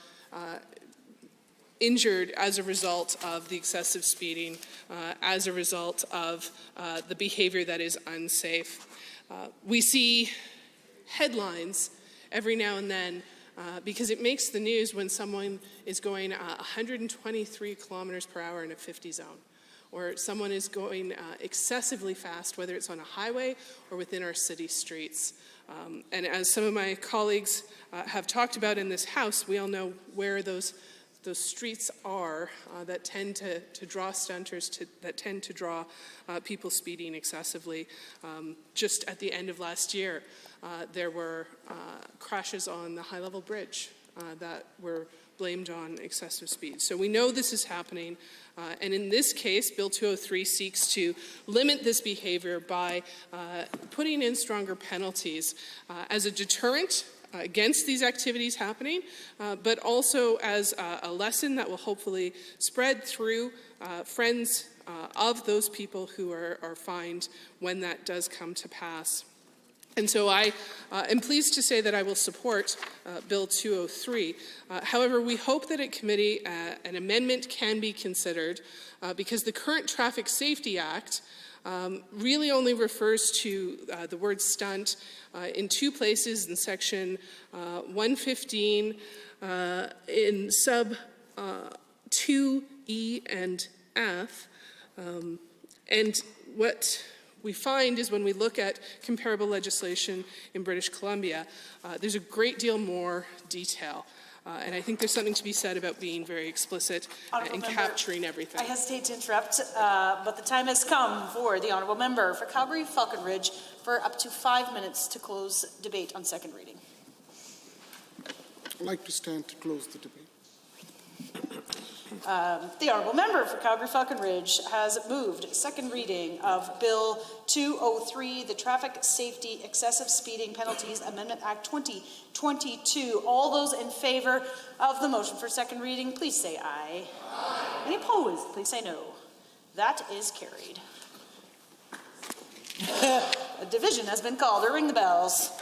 S21: injured as a result of the excessive speeding, as a result of the behavior that is unsafe. We see headlines every now and then because it makes the news when someone is going 123 kilometers per hour in a 50 zone, or someone is going excessively fast, whether it's on a highway or within our city streets. And as some of my colleagues have talked about in this House, we all know where those streets are that tend to draw stunters, that tend to draw people speeding excessively. Just at the end of last year, there were crashes on the high-level bridge that were blamed on excessive speed. So we know this is happening, and in this case, Bill 203 seeks to limit this behavior by putting in stronger penalties as a deterrent against these activities happening, but also as a lesson that will hopefully spread through friends of those people who are fined when that does come to pass. And so I am pleased to say that I will support Bill 203. However, we hope that at committee an amendment can be considered because the current Traffic Safety Act really only refers to the word stunt in two places in section 115 in sub 2E and F. And what we find is when we look at comparable legislation in British Columbia, there's a great deal more detail. And I think there's something to be said about being very explicit and capturing everything.
S5: I hesitate to interrupt, but the time has come for the Honourable Member for Calgary-Falconridge for up to 5 minutes to close debate on second reading.
S4: I'd like to stand to close the debate.
S5: The Honourable Member for Calgary-Falconridge has moved second reading of Bill 203, the Traffic Safety Excessive Speeding Penalties Amendment Act 2022. All those in favour of the motion for second reading, please say aye. Aye. Any opposed, please say no. That is carried. A division has been called. Ring the bells.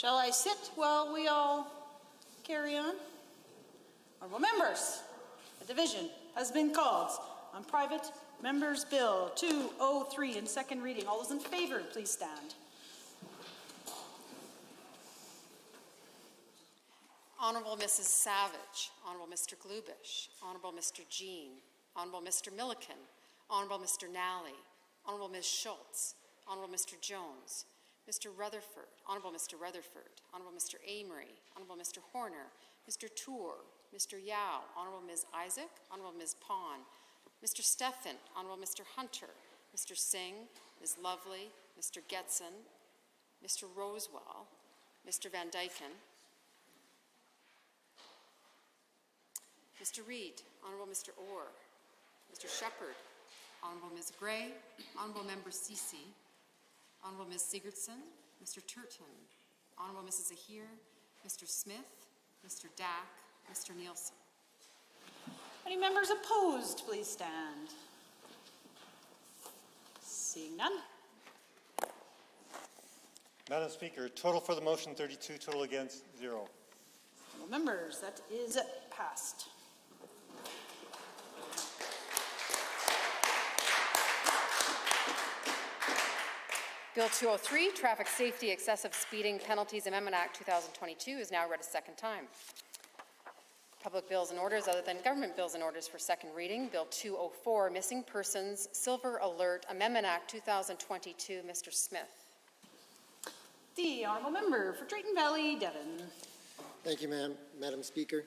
S5: Shall I sit while we all carry on? Honourable members, a division has been called on Private Members Bill 203 in second reading. All those in favour, please stand.
S2: Honourable Mrs. Savage, Honourable Mr. Glubish, Honourable Mr. Jean, Honourable Mr. Milliken, Honourable Mr. Nally, Honourable Ms. Schultz, Honourable Mr. Jones, Mr. Rutherford, Honourable Mr. Rutherford, Honourable Mr. Amory, Honourable Mr. Horner, Mr. Tour, Mr. Yao, Honourable Ms. Isaac, Honourable Ms. Pond, Mr. Stephan, Honourable Mr. Hunter, Mr. Singh, Ms. Lovely, Mr. Getson, Mr. Rosewell, Mr. Van Dyken, Mr. Reid, Honourable Mr. Orr, Mr. Shepherd, Honourable Ms. Gray, Honourable Member Ceci, Honourable Ms. Sigurdsson, Mr. Turton, Honourable Mrs. Ahir, Mr. Smith, Mr. Dack, Mr. Nielsen.
S5: Any members opposed, please stand. Seeing none.
S3: Madam Speaker, total for the motion 32, total against 0.
S5: Honourable members, that is passed.
S2: Bill 203, Traffic Safety Excessive Speeding Penalties Amendment Act 2022 is now read a second time. Public bills and orders other than government bills and orders for second reading. Bill 204, Missing Persons Silver Alert Amendment Act 2022. Mr. Smith.
S5: The Honourable Member for Drayton Valley, Devon.
S18: Thank you, Madam Speaker.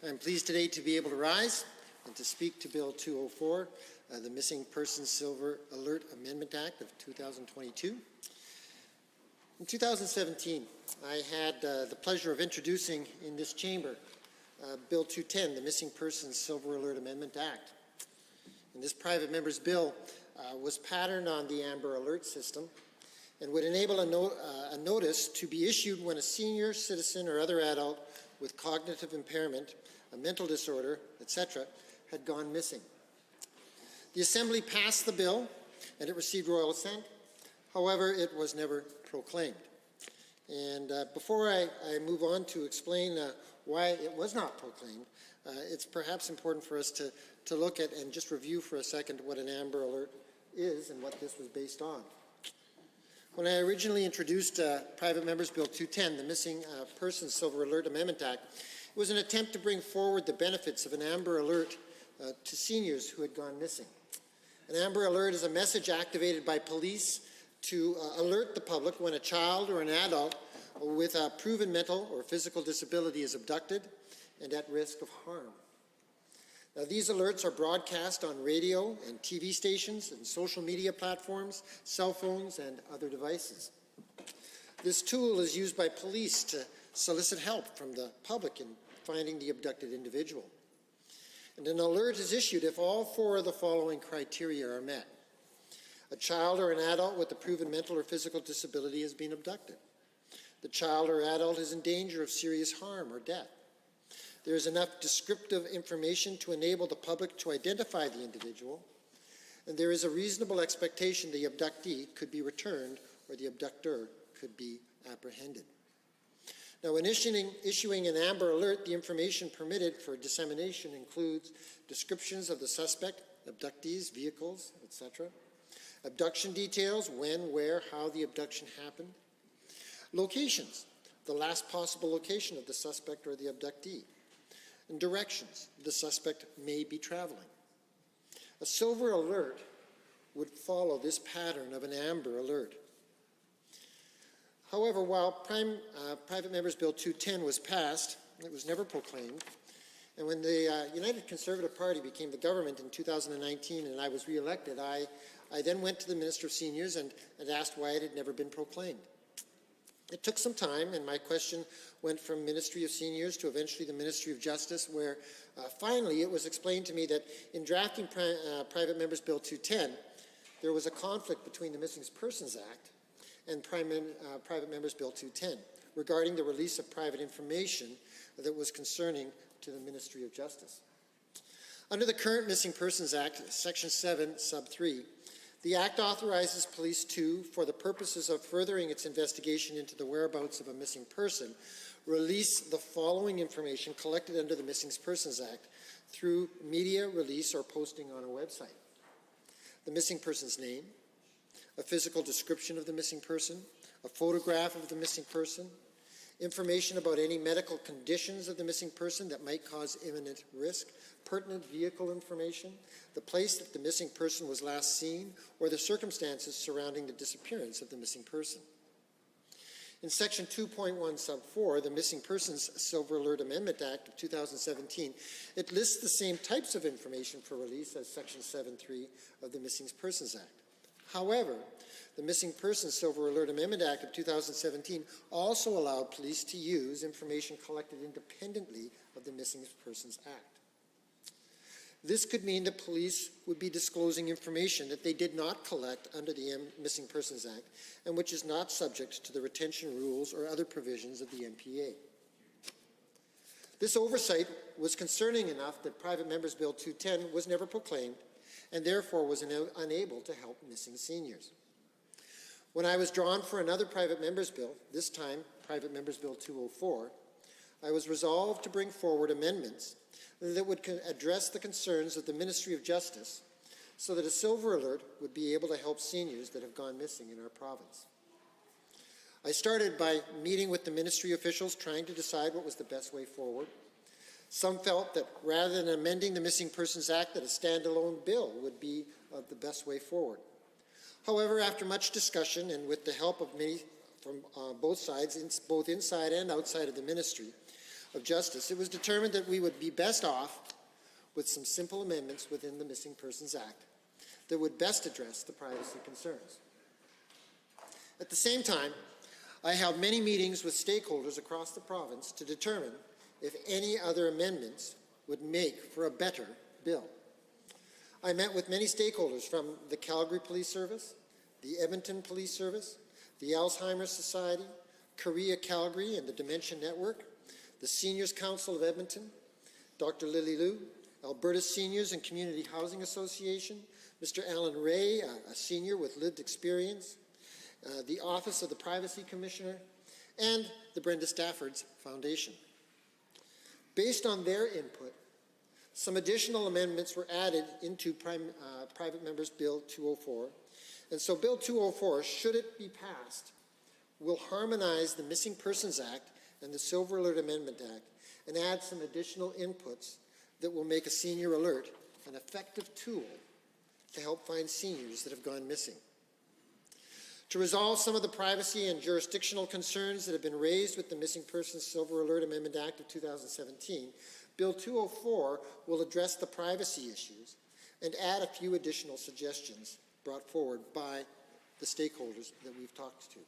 S18: I'm pleased today to be able to rise and to speak to Bill 204, the Missing Persons Silver Alert Amendment Act of 2022. In 2017, I had the pleasure of introducing in this chamber Bill 210, the Missing Persons Silver Alert Amendment Act. And this private member's bill was patterned on the Amber Alert system and would enable a notice to be issued when a senior citizen or other adult with cognitive impairment, a mental disorder, etc., had gone missing. The Assembly passed the bill and it received royal assent. However, it was never proclaimed. And before I move on to explain why it was not proclaimed, it's perhaps important for us to look at and just review for a second what an Amber Alert is and what this was based on. When I originally introduced Private Members Bill 210, the Missing Persons Silver Alert Amendment Act, it was an attempt to bring forward the benefits of an Amber Alert to seniors who had gone missing. An Amber Alert is a message activated by police to alert the public when a child or an adult with a proven mental or physical disability is abducted and at risk of harm. Now, these alerts are broadcast on radio and TV stations and social media platforms, cell phones, and other devices. This tool is used by police to solicit help from the public in finding the abducted individual. And an alert is issued if all four of the following criteria are met. A child or an adult with a proven mental or physical disability has been abducted. The child or adult is in danger of serious harm or death. There is enough descriptive information to enable the public to identify the individual, and there is a reasonable expectation the abductee could be returned or the abductor could be apprehended. Now, when issuing an Amber Alert, the information permitted for dissemination includes descriptions of the suspect, abductees, vehicles, etc., abduction details, when, where, how the abduction happened, locations, the last possible location of the suspect or the abductee, and directions the suspect may be traveling. A Silver Alert would follow this pattern of an Amber Alert. However, while Private Members Bill 210 was passed, it was never proclaimed. And when the United Conservative Party became the government in 2019 and I was re-elected, I then went to the Minister of Seniors and asked why it had never been proclaimed. It took some time, and my question went from Ministry of Seniors to eventually the Ministry of Justice, where finally it was explained to me that in drafting Private Members Bill 210, there was a conflict between the Missing Persons Act and Private Members Bill 210 regarding the release of private information that was concerning to the Ministry of Justice. Under the current Missing Persons Act, Section 7, Sub 3, The Act authorizes police to, for the purposes of furthering its investigation into the whereabouts of a missing person, release the following information collected under the Missing Persons Act through media release or posting on a website: the missing person's name, a physical description of the missing person, a photograph of the missing person, information about any medical conditions of the missing person that might cause imminent risk, pertinent vehicle information, the place that the missing person was last seen, or the circumstances surrounding the disappearance of the missing person. In Section 2.1 Sub 4, the Missing Persons Silver Alert Amendment Act of 2017, it lists the same types of information for release as Section 7.3 of the Missing Persons Act. However, the Missing Persons Silver Alert Amendment Act of 2017 also allowed police to use information collected independently of the Missing Persons Act. This could mean that police would be disclosing information that they did not collect under the Missing Persons Act and which is not subject to the retention rules or other provisions of the MPA. This oversight was concerning enough that Private Members Bill 210 was never proclaimed and therefore was unable to help missing seniors. When I was drawn for another Private Members Bill, this time Private Members Bill 204, I was resolved to bring forward amendments that would address the concerns of the Ministry of Justice so that a silver alert would be able to help seniors that have gone missing in our province. I started by meeting with the ministry officials trying to decide what was the best way forward. Some felt that rather than amending the Missing Persons Act, that a standalone bill would be the best way forward. However, after much discussion and with the help of many from both sides, both inside and outside of the Ministry of Justice, it was determined that we would be best off with some simple amendments within the Missing Persons Act that would best address the privacy concerns. At the same time, I held many meetings with stakeholders across the province to determine if any other amendments would make for a better bill. I met with many stakeholders from the Calgary Police Service, the Edmonton Police Service, the Alzheimer's Society, Korea Calgary and the Dementia Network, the Seniors Council of Edmonton, Dr. Lily Liu, Alberta Seniors and Community Housing Association, Mr. Alan Ray, a senior with lived experience, the Office of the Privacy Commissioner, and the Brenda Stafford's Foundation. Based on their input, some additional amendments were added into Private Members Bill 204. And so Bill 204, should it be passed, will harmonize the Missing Persons Act and the Silver Alert Amendment Act and add some additional inputs that will make a senior alert an effective tool to help find seniors that have gone missing. To resolve some of the privacy and jurisdictional concerns that have been raised with the Missing Persons Silver Alert Amendment Act of 2017, Bill 204 will address the privacy issues and add a few additional suggestions brought forward by the stakeholders that we've talked to.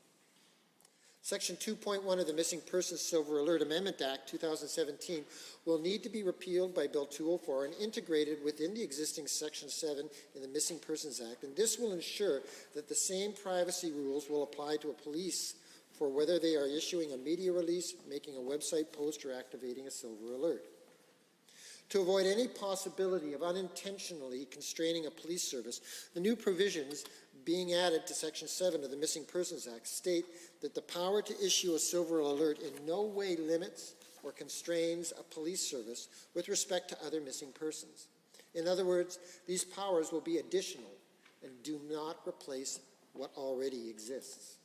S18: Section 2.1 of the Missing Persons Silver Alert Amendment Act 2017 will need to be repealed by Bill 204 and integrated within the existing Section 7 in the Missing Persons Act, and this will ensure that the same privacy rules will apply to a police for whether they are issuing a media release, making a website post, or activating a silver alert. To avoid any possibility of unintentionally constraining a police service, the new provisions being added to Section 7 of the Missing Persons Act state that the power to issue a silver alert in no way limits or constrains a police service with respect to other missing persons. In other words, these powers will be additional and do not replace what already exists.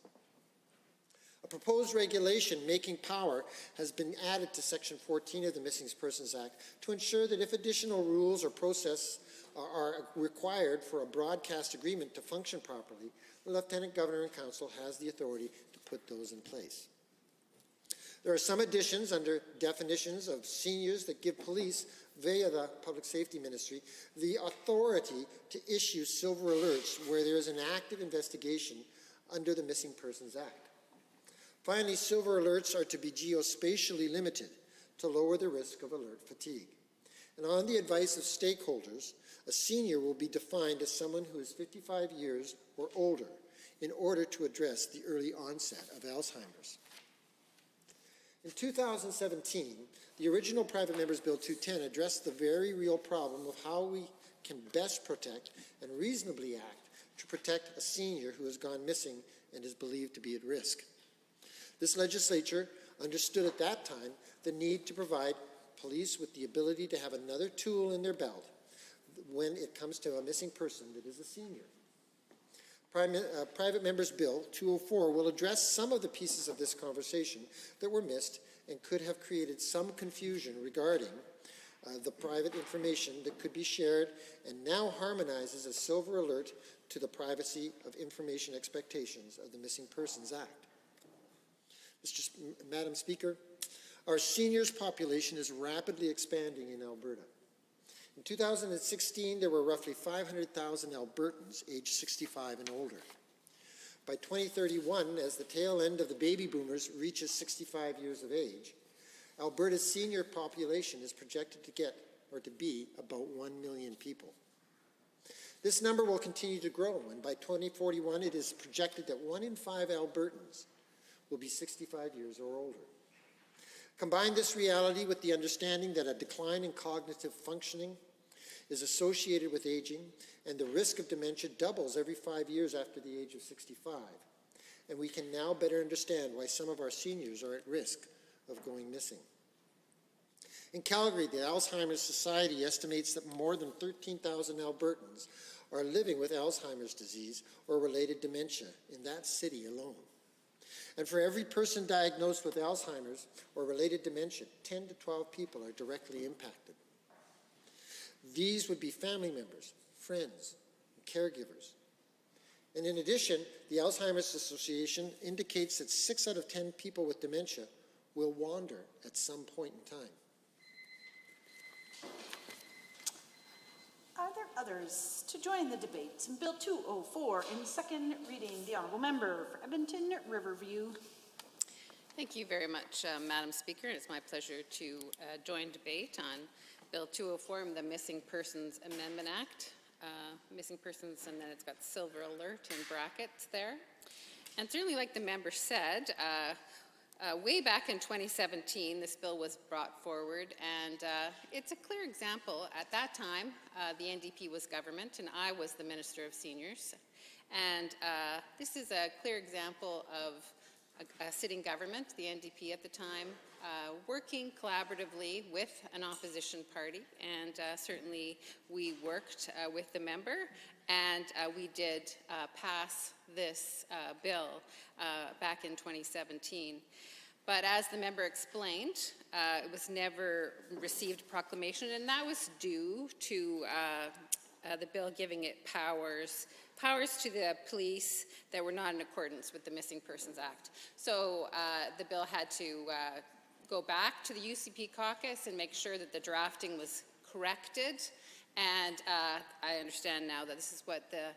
S18: A proposed regulation making power has been added to Section 14 of the Missing Persons Act to ensure that if additional rules or process are required for a broadcast agreement to function properly, the Lieutenant Governor and Council has the authority to put those in place. There are some additions under definitions of seniors that give police, via the Public Safety Ministry, the authority to issue silver alerts where there is an active investigation under the Missing Persons Act. Finally, silver alerts are to be geospatially limited to lower the risk of alert fatigue. And on the advice of stakeholders, a senior will be defined as someone who is 55 years or older in order to address the early onset of Alzheimer's. In 2017, the original Private Members Bill 210 addressed the very real problem of how we can best protect and reasonably act to protect a senior who has gone missing and is believed to be at risk. This legislature understood at that time the need to provide police with the ability to have another tool in their belt when it comes to a missing person that is a senior. Private Member's Bill 204 will address some of the pieces of this conversation that were missed and could have created some confusion regarding the private information that could be shared, and now harmonizes a silver alert to the privacy of information expectations of the Missing Persons Act. Madam Speaker, our seniors population is rapidly expanding in Alberta. In 2016, there were roughly 500,000 Albertans aged 65 and older. By 2031, as the tail end of the baby boomers reaches 65 years of age, Alberta's senior population is projected to be about 1 million people. This number will continue to grow, and by 2041, it is projected that 1 in 5 Albertans will be 65 years or older. Combine this reality with the understanding that a decline in cognitive functioning is associated with aging, and the risk of dementia doubles every 5 years after the age of 65. And we can now better understand why some of our seniors are at risk of going missing. In Calgary, the Alzheimer's Society estimates that more than 13,000 Albertans are living with Alzheimer's disease or related dementia in that city alone. And for every person diagnosed with Alzheimer's or related dementia, 10 to 12 people are directly impacted. These would be family members, friends, and caregivers. And in addition, the Alzheimer's Association indicates that 6 out of 10 people with dementia will wander at some point in time.
S5: Are there others to join the debate in Bill 204 in second reading? The Honourable Member for Edmonton Riverview.
S17: Thank you very much, Madam Speaker. It's my pleasure to join debate on Bill 204, the Missing Persons Amendment Act. Missing persons, and then it's got silver alert in brackets there. And certainly, like the member said, way back in 2017, this bill was brought forward, and it's a clear example. At that time, the NDP was government, and I was the Minister of Seniors. And this is a clear example of a sitting government, the NDP at the time, working collaboratively with an opposition party, and certainly we worked with the member, and we did pass this bill back in 2017. But as the member explained, it was never received proclamation, and that was due to the bill giving it powers to the police that were not in accordance with the Missing Persons Act. So the bill had to go back to the UCP caucus and make sure that the drafting was corrected. And I understand now that this is what the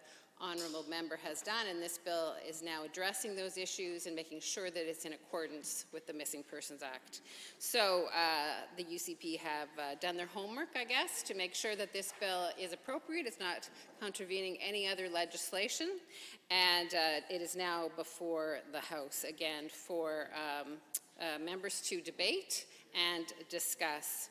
S17: honourable member has done, and this bill is now addressing those issues and making sure that it's in accordance with the Missing Persons Act. So the UCP have done their homework, I guess, to make sure that this bill is appropriate, it's not contravening any other legislation, and it is now before the House again for members to debate and discuss.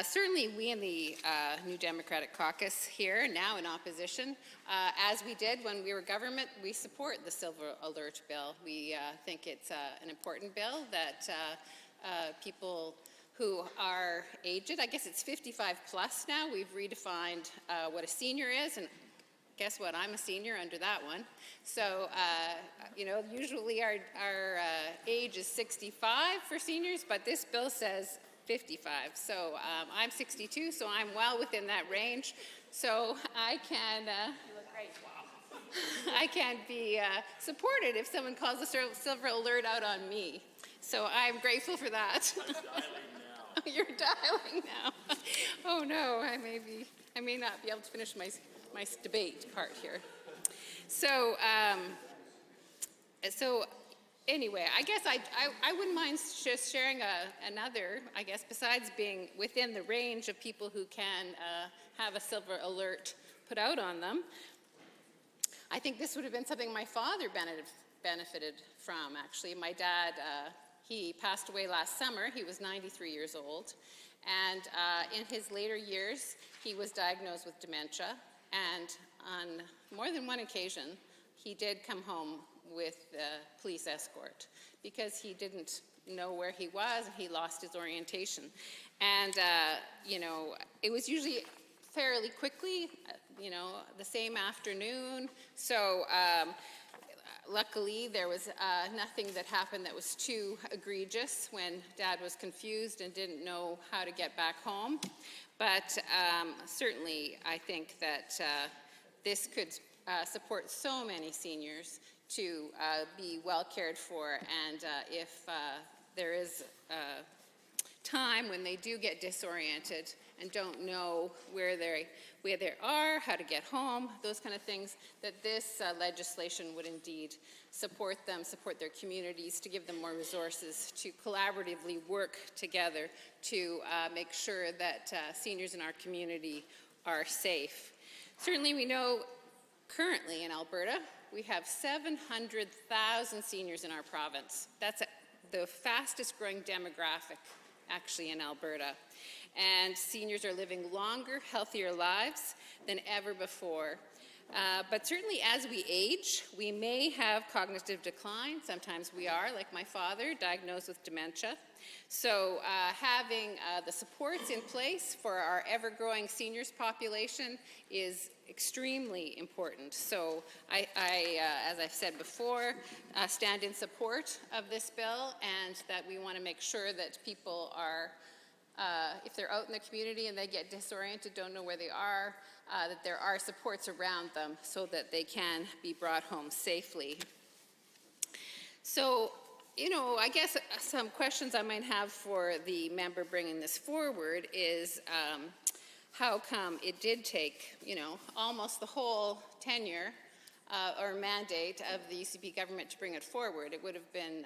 S17: Certainly we in the New Democratic Caucus here, now in opposition, as we did when we were government, we support the Silver Alert Bill. We think it's an important bill that people who are aged, I guess it's 55 plus now, we've redefined what a senior is, and guess what, I'm a senior under that one. So, you know, usually our age is 65 for seniors, but this bill says 55. So I'm 62, so I'm well within that range. So I can, you look great. I can be supported if someone calls a silver alert out on me. So I'm grateful for that.
S1: I'm dialing now.
S17: You're dialing now. Oh no, I may not be able to finish my debate part here. So, anyway, I guess I wouldn't mind just sharing another, I guess, besides being within the range of people who can have a silver alert put out on them. I think this would have been something my father benefited from, actually. My dad, he passed away last summer. He was 93 years old. And in his later years, he was diagnosed with dementia. And on more than one occasion, he did come home with a police escort because he didn't know where he was and he lost his orientation. And, it was usually fairly quickly, the same afternoon. So luckily there was nothing that happened that was too egregious when Dad was confused and didn't know how to get back home. But certainly I think that this could support so many seniors to be well cared for, and if there is time when they do get disoriented and don't know where they are, how to get home, those kind of things, that this legislation would indeed support them, support their communities, to give them more resources, to collaboratively work together to make sure that seniors in our community are safe. Certainly we know currently in Alberta, we have 700,000 seniors in our province. That's the fastest growing demographic actually in Alberta. And seniors are living longer, healthier lives than ever before. But certainly as we age, we may have cognitive decline. Sometimes we are, like my father, diagnosed with dementia. So having the supports in place for our ever-growing seniors population is extremely important. So I as I've said before, stand in support of this bill, and that we want to make sure that people are if they're out in the community and they get disoriented, don't know where they are, that there are supports around them so that they can be brought home safely. So, I guess some questions I might have for the member bringing this forward is how come it did take, almost the whole tenure or mandate of the UCP government to bring it forward. It would have been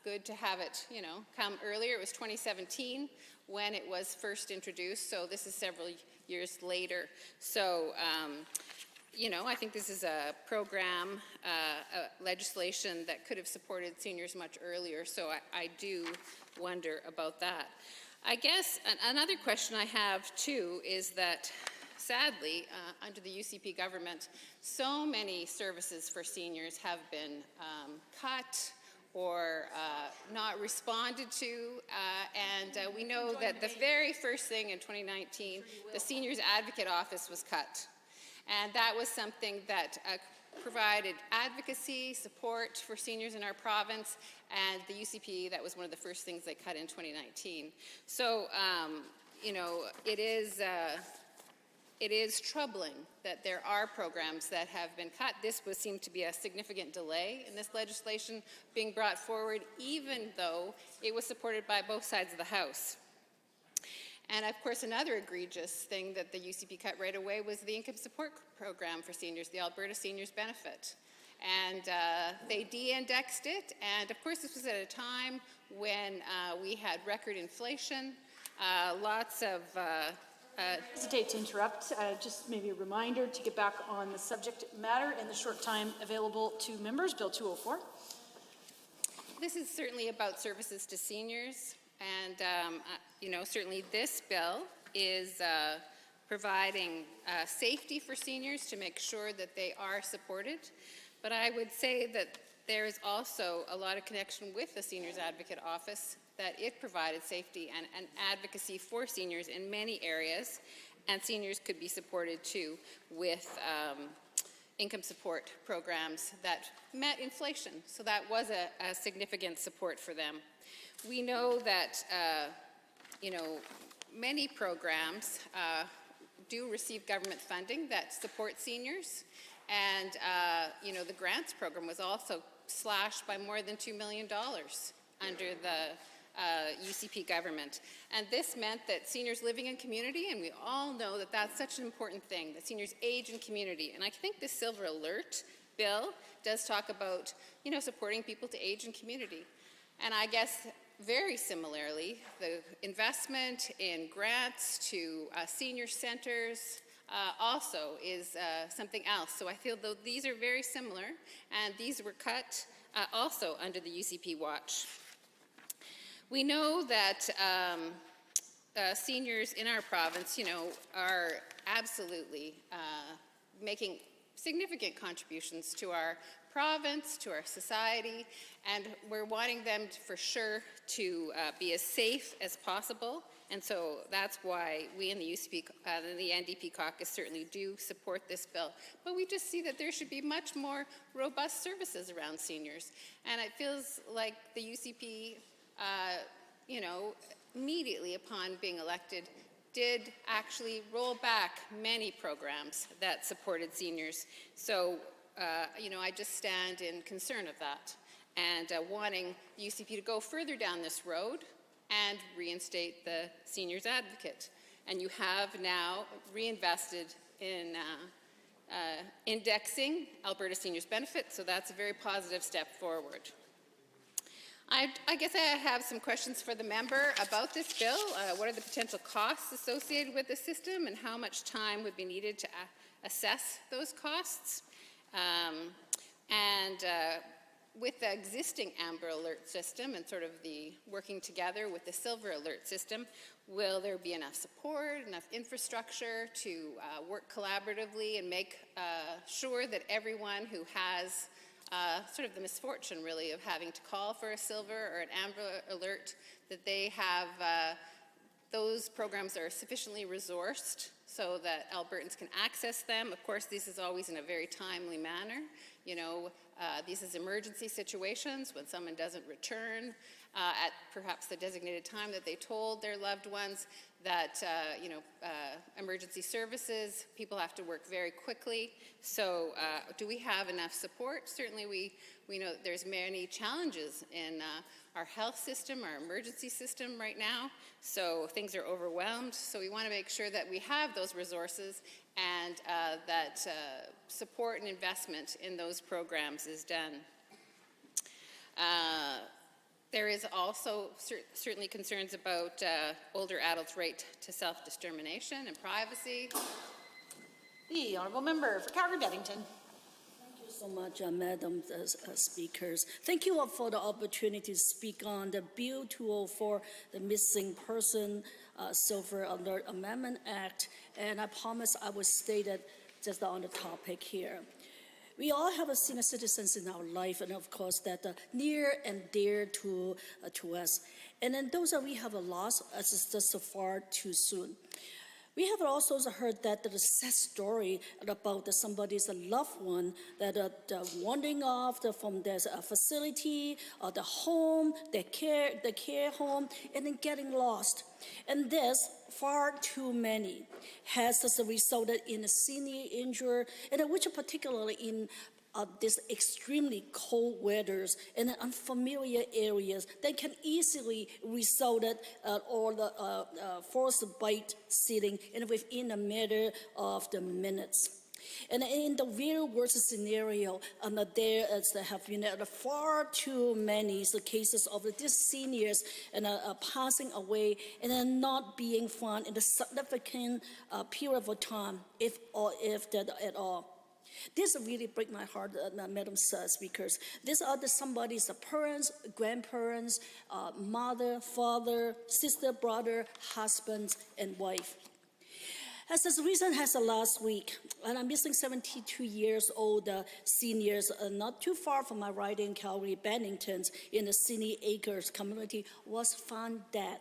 S17: good to have it, come earlier. It was 2017 when it was first introduced, so this is several years later. So, I think this is a program, legislation that could have supported seniors much earlier, so I do wonder about that. I guess another question I have, too, is that sadly, under the UCP government, so many services for seniors have been cut or not responded to, and we know that the very first thing in 2019, the Seniors Advocate Office was cut. And that was something that provided advocacy, support for seniors in our province, and the UCP, that was one of the first things they cut in 2019. So, it is troubling that there are programs that have been cut. This would seem to be a significant delay in this legislation being brought forward, even though it was supported by both sides of the House. And of course, another egregious thing that the UCP cut right away was the income support program for seniors, the Alberta Seniors Benefit. And they de-indexed it, and of course this was at a time when we had record inflation, lots of
S5: hesitate to interrupt. Just maybe a reminder to get back on the subject matter in the short time available to members. Bill 204.
S17: This is certainly about services to seniors, and certainly this bill is providing safety for seniors to make sure that they are supported. But I would say that there is also a lot of connection with the Seniors Advocate Office, that it provided safety and advocacy for seniors in many areas, and seniors could be supported too with income support programs that met inflation. So that was a significant support for them. We know that many programs do receive government funding that support seniors, and the grants program was also slashed by more than $2 million under the UCP government. And this meant that seniors living in community, and we all know that that's such an important thing, that seniors age in community. And I think this Silver Alert bill does talk about, supporting people to age in community. And I guess very similarly, the investment in grants to senior centers also is something else. So I feel that these are very similar, and these were cut also under the UCP watch. We know that seniors in our province, are absolutely making significant contributions to our province, to our society, and we're wanting them for sure to be as safe as possible. And so that's why we in the UCP, the NDP caucus certainly do support this bill. But we just see that there should be much more robust services around seniors. And it feels like the UCP, immediately upon being elected, did actually roll back many programs that supported seniors. So, I just stand in concern of that and wanting the UCP to go further down this road and reinstate the Seniors Advocate. And you have now reinvested in indexing Alberta Seniors Benefit, so that's a very positive step forward. I guess I have some questions for the member about this bill. What are the potential costs associated with the system, and how much time would be needed to assess those costs? With the existing Amber Alert system and sort of the working together with the Silver Alert system, will there be enough support, enough infrastructure to work collaboratively and make sure that everyone who has sort of the misfortune, really, of having to call for a Silver or an Amber Alert, that they have those programs are sufficiently resourced so that Albertans can access them? Of course, this is always in a very timely manner. These is emergency situations when someone doesn't return at perhaps the designated time that they told their loved ones, that emergency services, people have to work very quickly. So do we have enough support? Certainly we know that there's many challenges in our health system, our emergency system right now. So things are overwhelmed. So we want to make sure that we have those resources and that support and investment in those programs is done. There is also certainly concerns about older adults' right to self-determination and privacy.
S5: The Honourable Member for Calgary-Beddington.
S10: Thank you so much, Madam Speakers. Thank you all for the opportunity to speak on the Bill 204, the Missing Person Silver Alert Amendment Act, and I promise I will state it just on the topic here. We all have senior citizens in our life, and of course that near and dear to us. And then those that we have lost, it's just so far too soon. We have also heard that the sad story about somebody's loved one that wandering off from their facility or the home, the care home, and then getting lost. And this, far too many, has resulted in a senior injury, and which particularly in this extremely cold weathers and unfamiliar areas that can easily result or the forced bite sitting and within a matter of the minutes. And in the very worst scenario, there have been far too many cases of these seniors passing away and not being found in a significant period of time, if that at all. This really breaks my heart, Madam Speakers. These are somebody's parents, grandparents, mother, father, sister, brother, husband, and wife. As recent as last week, and I'm missing 72 years old seniors not too far from my riding in Calgary-Beddington in the Sydney Acres community was found dead.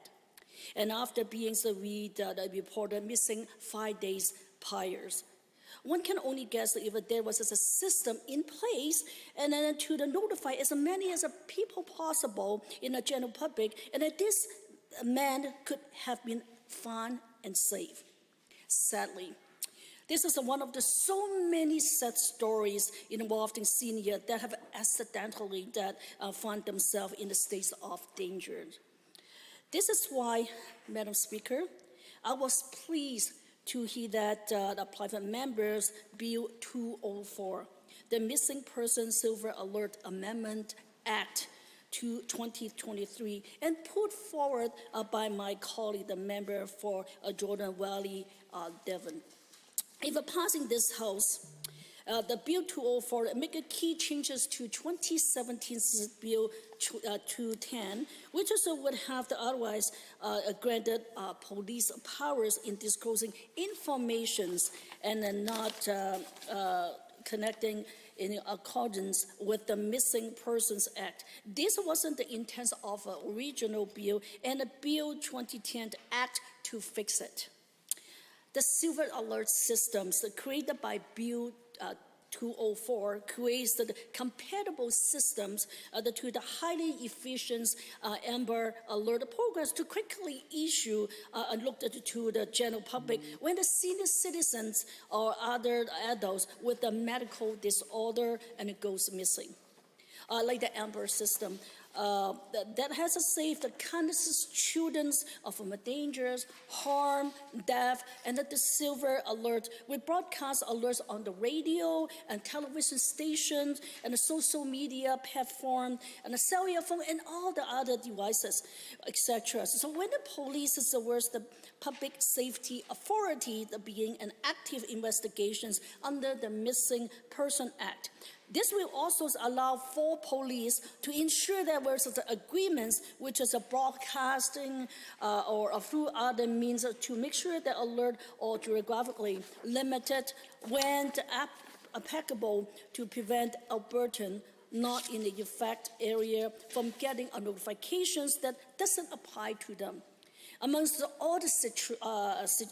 S10: And after being reported missing 5 days prior. One can only guess if there was a system in place and then to notify as many as people possible in the general public, and that this man could have been found and saved. Sadly, this is one of the so many sad stories involving seniors that have accidentally found themselves in a state of danger. This is why, Madam Speaker, I was pleased to hear that the private members Bill 204, the Missing Person Silver Alert Amendment Act to 2023, and put forward by my colleague, the member for Jordan Valley, Devon. If passing this House, The Bill 204 make key changes to 2017 Bill 210, which also would have the otherwise granted police powers in disclosing informations and not connecting in accordance with the Missing Persons Act. This wasn't the intent of the original bill, and the Bill 2010 Act to fix it. The silver alert systems created by Bill 204 creates the compatible systems to the highly efficient Amber Alert programs to quickly issue looked to the general public when the senior citizens or other adults with a medical disorder and it goes missing. Like the Amber system that has saved the countless children from dangers, harm, death, and the silver alert. We broadcast alerts on the radio and television stations and the social media platform and the cell phone and all the other devices, etc. So when the police is the public safety authority that begin an active investigations under the Missing Person Act. This will also allow for police to ensure that there's agreements, which is a broadcasting or through other means to make sure that alert are geographically limited when applicable to prevent Albertan not in the effect area from getting notifications that doesn't apply to them. Amongst all the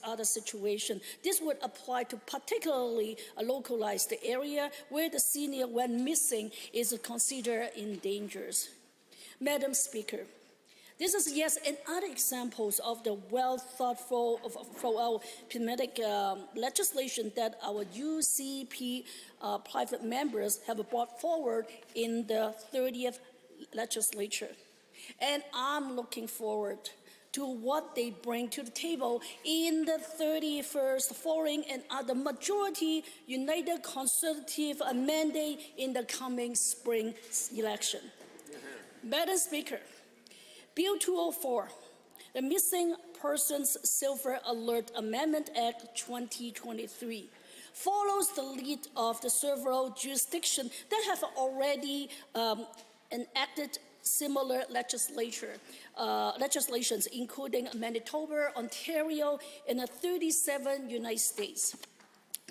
S10: other situations, this would apply to particularly a localized area where the senior, when missing, is considered in dangers. Madam Speaker, this is yet another examples of the well thought out thematic legislation that our UCP private members have brought forward in the 30th legislature. And I'm looking forward to what they bring to the table in the 31st Foreign and other majority United Conservative mandate in the coming spring election. Madam Speaker, Bill 204, the Missing Persons Silver Alert Amendment Act 2023, follows the lead of the several jurisdictions that have already enacted similar legislations, including Manitoba, Ontario, and the 37 United States.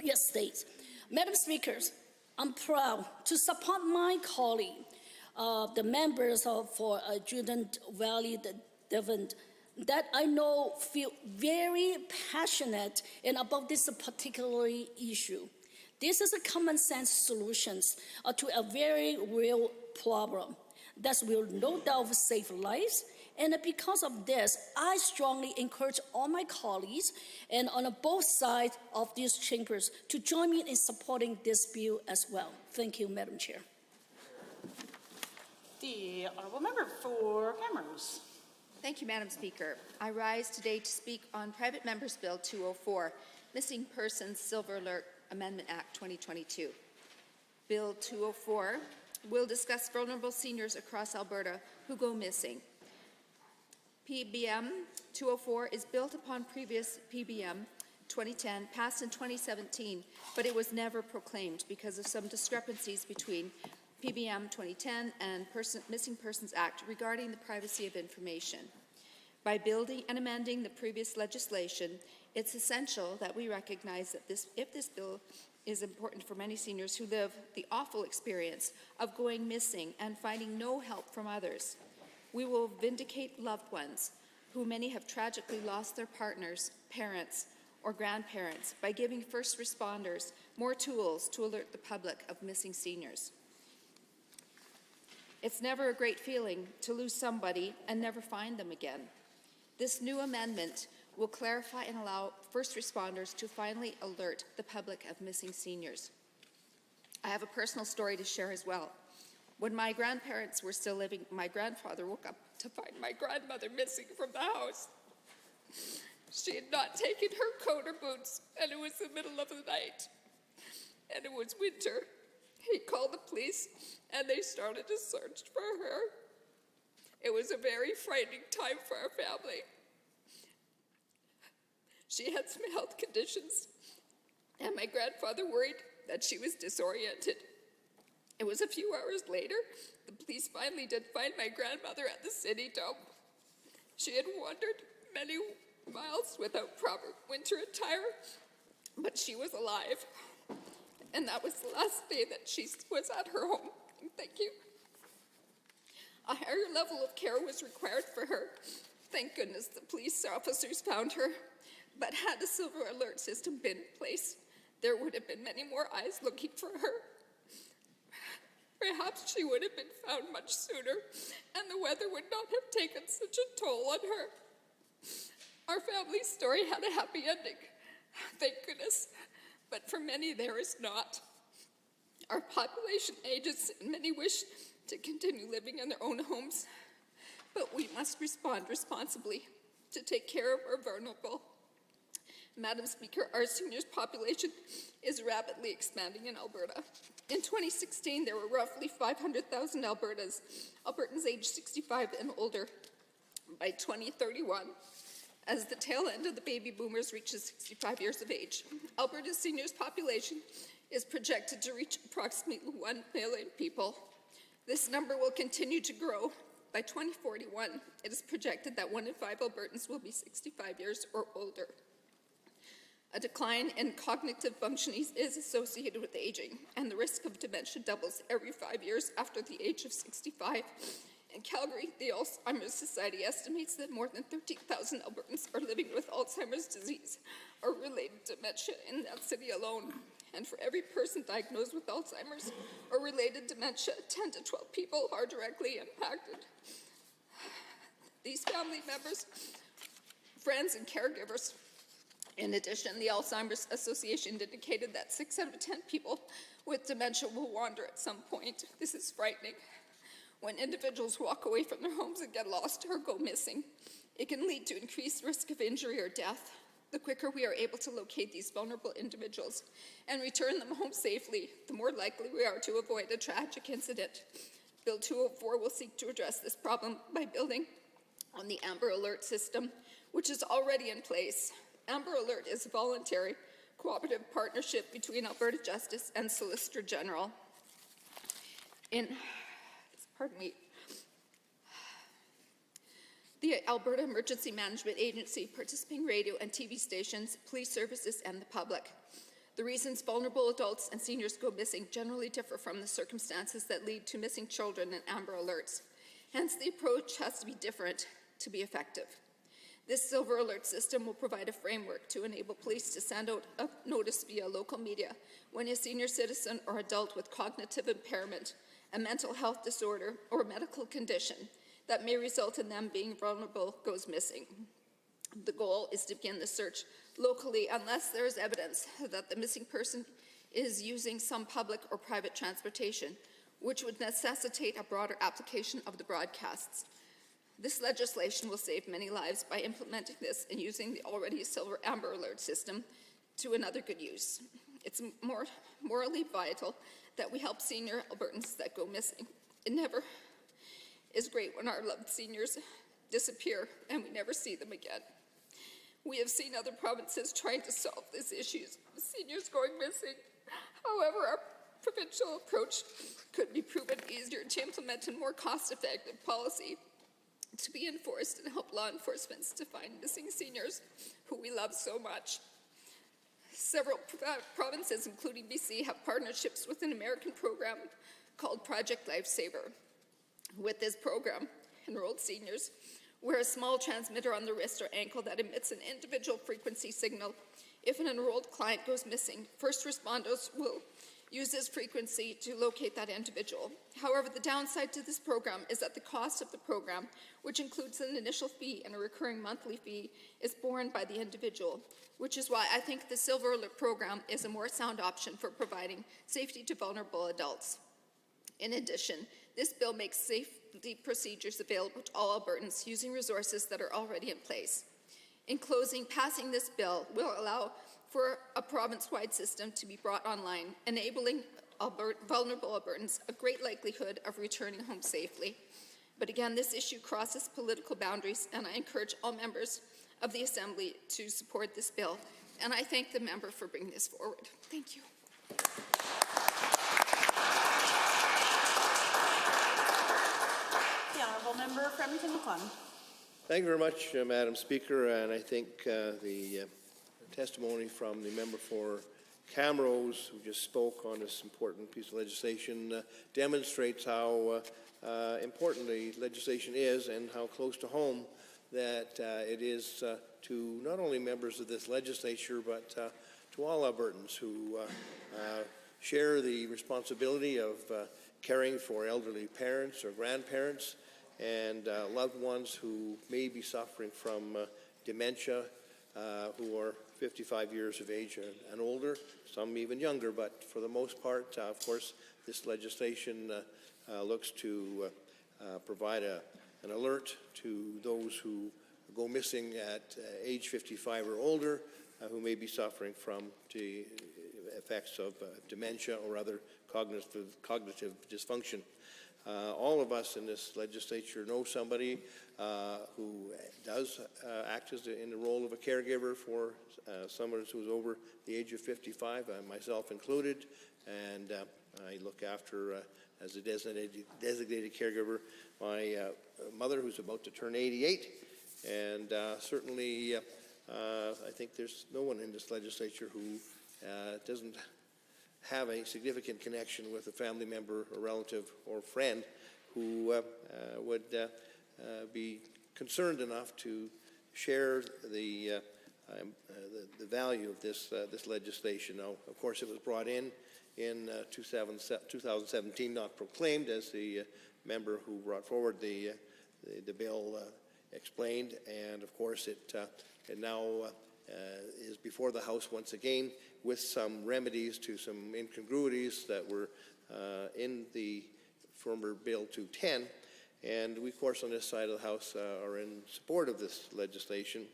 S10: Yes, states. Madam Speaker, I'm proud to support my colleague, the members for Jordan Valley, Devon, that I know feel very passionate about this particular issue. This is a common sense solution to a very real problem that will no doubt save lives. And because of this, I strongly encourage all my colleagues and on both sides of these chambers to join me in supporting this bill as well. Thank you, Madam Chair.
S5: The honourable member for Camrose.
S11: Thank you, Madam Speaker. I rise today to speak on Private Members Bill 204, Missing Persons Silver Alert Amendment Act 2022. Bill 204 will discuss vulnerable seniors across Alberta who go missing. PBM 204 is built upon previous PBM 2010, passed in 2017, but it was never proclaimed because of some discrepancies between PBM 2010 and Missing Persons Act regarding the privacy of information. By building and amending the previous legislation, it's essential that we recognize that if this bill is important for many seniors who live the awful experience of going missing and finding no help from others. We will vindicate loved ones, who many have tragically lost their partners, parents, or grandparents, by giving first responders more tools to alert the public of missing seniors. It's never a great feeling to lose somebody and never find them again. This new amendment will clarify and allow first responders to finally alert the public of missing seniors. I have a personal story to share as well. When my grandparents were still living, my grandfather woke up to find my grandmother missing from the house. She had not taken her coat or boots, and it was the middle of the night, and it was winter. He called the police, and they started a search for her. It was a very frightening time for our family. She had some health conditions, and my grandfather worried that she was disoriented. It was a few hours later, the police finally did find my grandmother at the city dump. She had wandered many miles without proper winter attire, but she was alive. And that was the last day that she was at her home. Thank you. A higher level of care was required for her. Thank goodness the police officers found her. But had the silver alert system been in place, there would have been many more eyes looking for her. Perhaps she would have been found much sooner, and the weather would not have taken such a toll on her. Our family's story had a happy ending, thank goodness, but for many there is not. Our population ages, and many wish to continue living in their own homes, but we must respond responsibly to take care of our vulnerable. Madam Speaker, our seniors population is rapidly expanding in Alberta. In 2016, there were roughly 500,000 Albertans aged 65 and older. By 2031, as the tail end of the baby boomers reaches 65 years of age, Alberta's seniors population is projected to reach approximately 1 million people. This number will continue to grow. By 2041, it is projected that 1 in 5 Albertans will be 65 years or older. A decline in cognitive functioning is associated with aging, and the risk of dementia doubles every 5 years after the age of 65. In Calgary, the Alzheimer's Society estimates that more than 13,000 Albertans are living with Alzheimer's disease or related dementia in that city alone. And for every person diagnosed with Alzheimer's or related dementia, 10 to 12 people are directly impacted. These family members, friends, and caregivers. In addition, the Alzheimer's Association indicated that 6 out of 10 people with dementia will wander at some point. This is frightening. When individuals walk away from their homes and get lost or go missing, it can lead to increased risk of injury or death. The quicker we are able to locate these vulnerable individuals and return them home safely, the more likely we are to avoid a tragic incident. Bill 204 will seek to address this problem by building on the Amber Alert system, which is already in place. Amber Alert is a voluntary, cooperative partnership between Alberta Justice and Solicitor General. The Alberta Emergency Management Agency, participating radio and TV stations, police services, and the public. The reasons vulnerable adults and seniors go missing generally differ from the circumstances that lead to missing children and Amber Alerts. Hence, the approach has to be different to be effective. This Silver Alert system will provide a framework to enable police to send out a notice via local media when a senior citizen or adult with cognitive impairment, a mental health disorder, or medical condition that may result in them being vulnerable goes missing. The goal is to begin the search locally unless there is evidence that the missing person is using some public or private transportation, which would necessitate a broader application of the broadcasts. This legislation will save many lives by implementing this and using the already Silver Amber Alert system to another good use. It's more morally vital that we help senior Albertans that go missing. It never is great when our loved seniors disappear and we never see them again. We have seen other provinces trying to solve these issues with seniors going missing. However, our provincial approach could be proven easier to implement and more cost-effective policy to be enforced and help law enforcement to find missing seniors who we love so much. Several provinces, including BC, have partnerships with an American program called Project Lifesaver. With this program, enrolled seniors wear a small transmitter on the wrist or ankle that emits an individual frequency signal. If an enrolled client goes missing, first responders will use this frequency to locate that individual. However, the downside to this program is that the cost of the program, which includes an initial fee and a recurring monthly fee, is borne by the individual, which is why I think the Silver Alert program is a more sound option for providing safety to vulnerable adults. In addition, this bill makes safety procedures available to all Albertans using resources that are already in place. In closing, passing this bill will allow for a province-wide system to be brought online, enabling vulnerable Albertans a great likelihood of returning home safely. But again, this issue crosses political boundaries, and I encourage all members of the Assembly to support this bill. And I thank the member for bringing this forward. Thank you.
S5: The Honourable Member for Edmonton-McLean.
S12: Thank you very much, Madam Speaker, and I think the testimony from the member for Camrose, who just spoke on this important piece of legislation, demonstrates how important the legislation is and how close to home that it is to not only members of this legislature, but to all Albertans who share the responsibility of caring for elderly parents or grandparents and loved ones who may be suffering from dementia, who are 55 years of age and older, some even younger, but for the most part, of course, this legislation looks to provide an alert to those who go missing at age 55 or older, who may be suffering from the effects of dementia or other cognitive dysfunction. All of us in this legislature know somebody who does act in the role of a caregiver for someone who's over the age of 55, myself included, and I look after, as a designated caregiver, my mother, who's about to turn 88, and certainly I think there's no one in this legislature who doesn't have a significant connection with a family member, a relative, or friend who would be concerned enough to share the value of this legislation. Now, of course, it was brought in 2017, not proclaimed, as the member who brought forward the bill explained, and of course it now is before the House once again with some remedies to some incongruities that were in the former Bill 210. And we, of course, on this side of the House are in support of this legislation.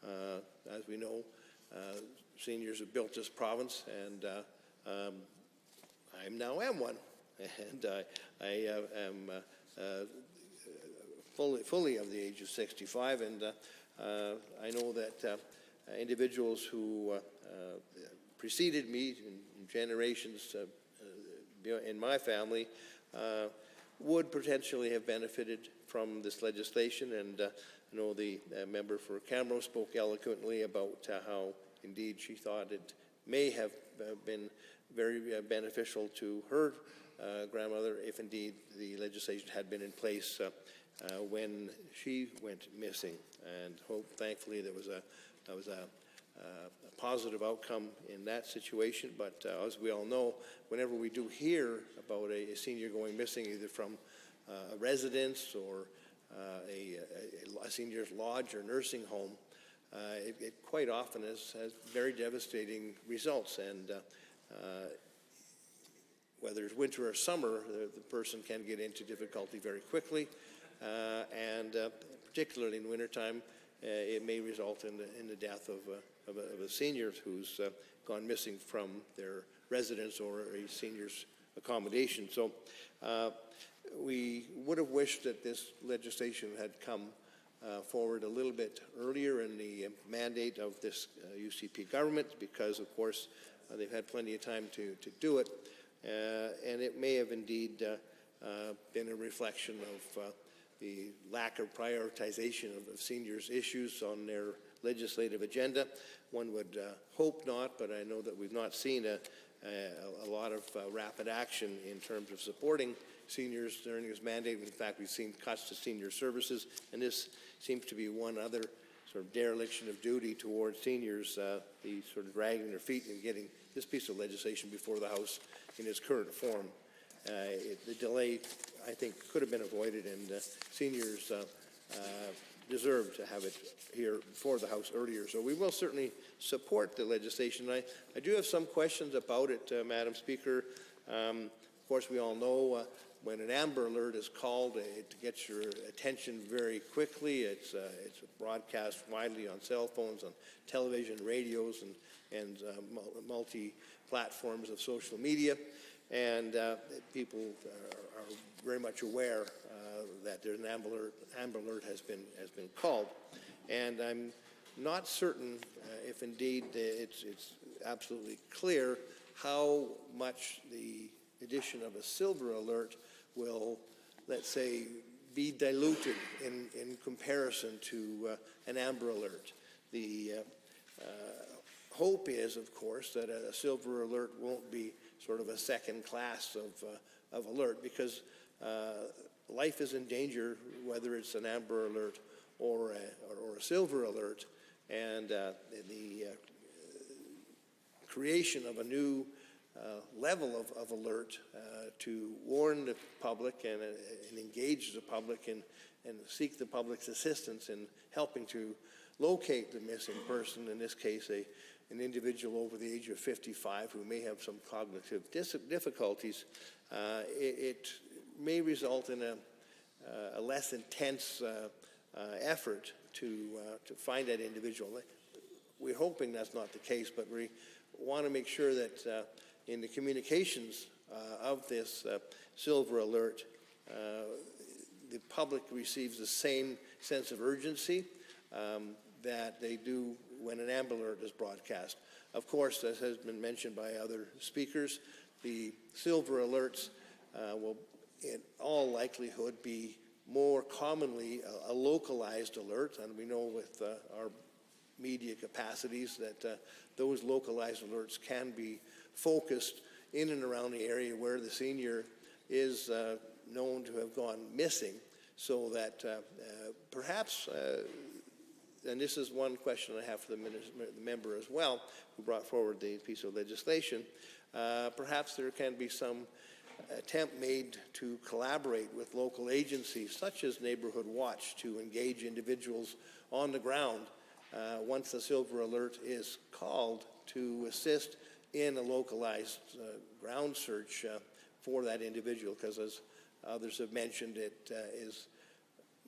S12: As we know, seniors have built this province, and I now am one. And I am fully of the age of 65, and I know that individuals who preceded me in generations in my family would potentially have benefited from this legislation, and I know the member for Camrose spoke eloquently about how indeed she thought it may have been very beneficial to her grandmother if indeed the legislation had been in place when she went missing, and thankfully there was a positive outcome in that situation. But as we all know, whenever we do hear about a senior going missing, either from a residence or a senior's lodge or nursing home, it quite often has very devastating results. And whether it's winter or summer, the person can get into difficulty very quickly, and particularly in wintertime, it may result in the death of a senior who's gone missing from their residence or a senior's accommodation. So we would have wished that this legislation had come forward a little bit earlier in the mandate of this UCP government, because of course they've had plenty of time to do it, and it may have indeed been a reflection of the lack of prioritization of seniors' issues on their legislative agenda. One would hope not, but I know that we've not seen a lot of rapid action in terms of supporting seniors during this mandate. In fact, we've seen cuts to senior services, and this seems to be one other sort of dereliction of duty towards seniors, the sort of dragging their feet and getting this piece of legislation before the House in its current form. The delay, I think, could have been avoided, and seniors deserve to have it here before the House earlier. So we will certainly support the legislation. I do have some questions about it, Madam Speaker. Of course, we all know when an Amber Alert is called, it gets your attention very quickly. It's broadcast widely on cell phones, on television, radios, and multi-platforms of social media. And people are very much aware that there's an Amber Alert has been called, and I'm not certain if indeed it's absolutely clear how much the addition of a silver alert will, let's say, be diluted in comparison to an amber alert. The hope is, of course, that a silver alert won't be sort of a second class of alert, because life is in danger whether it's an amber alert or a silver alert, and the creation of a new level of alert to warn the public and engage the public and seek the public's assistance in helping to locate the missing person, in this case an individual over the age of 55 who may have some cognitive difficulties. It may result in a less intense effort to find that individual. We're hoping that's not the case, but we want to make sure that in the communications of this silver alert, the public receives the same sense of urgency that they do when an amber alert is broadcast. Of course, as has been mentioned by other speakers, the silver alerts will in all likelihood be more commonly a localized alert, and we know with our media capacities that those localized alerts can be focused in and around the area where the senior is known to have gone missing, so that perhaps, and this is one question I have for the member as well, who brought forward the piece of legislation, perhaps there can be some attempt made to collaborate with local agencies such as Neighborhood Watch to engage individuals on the ground once the silver alert is called, to assist in a localized ground search for that individual, because as others have mentioned, it is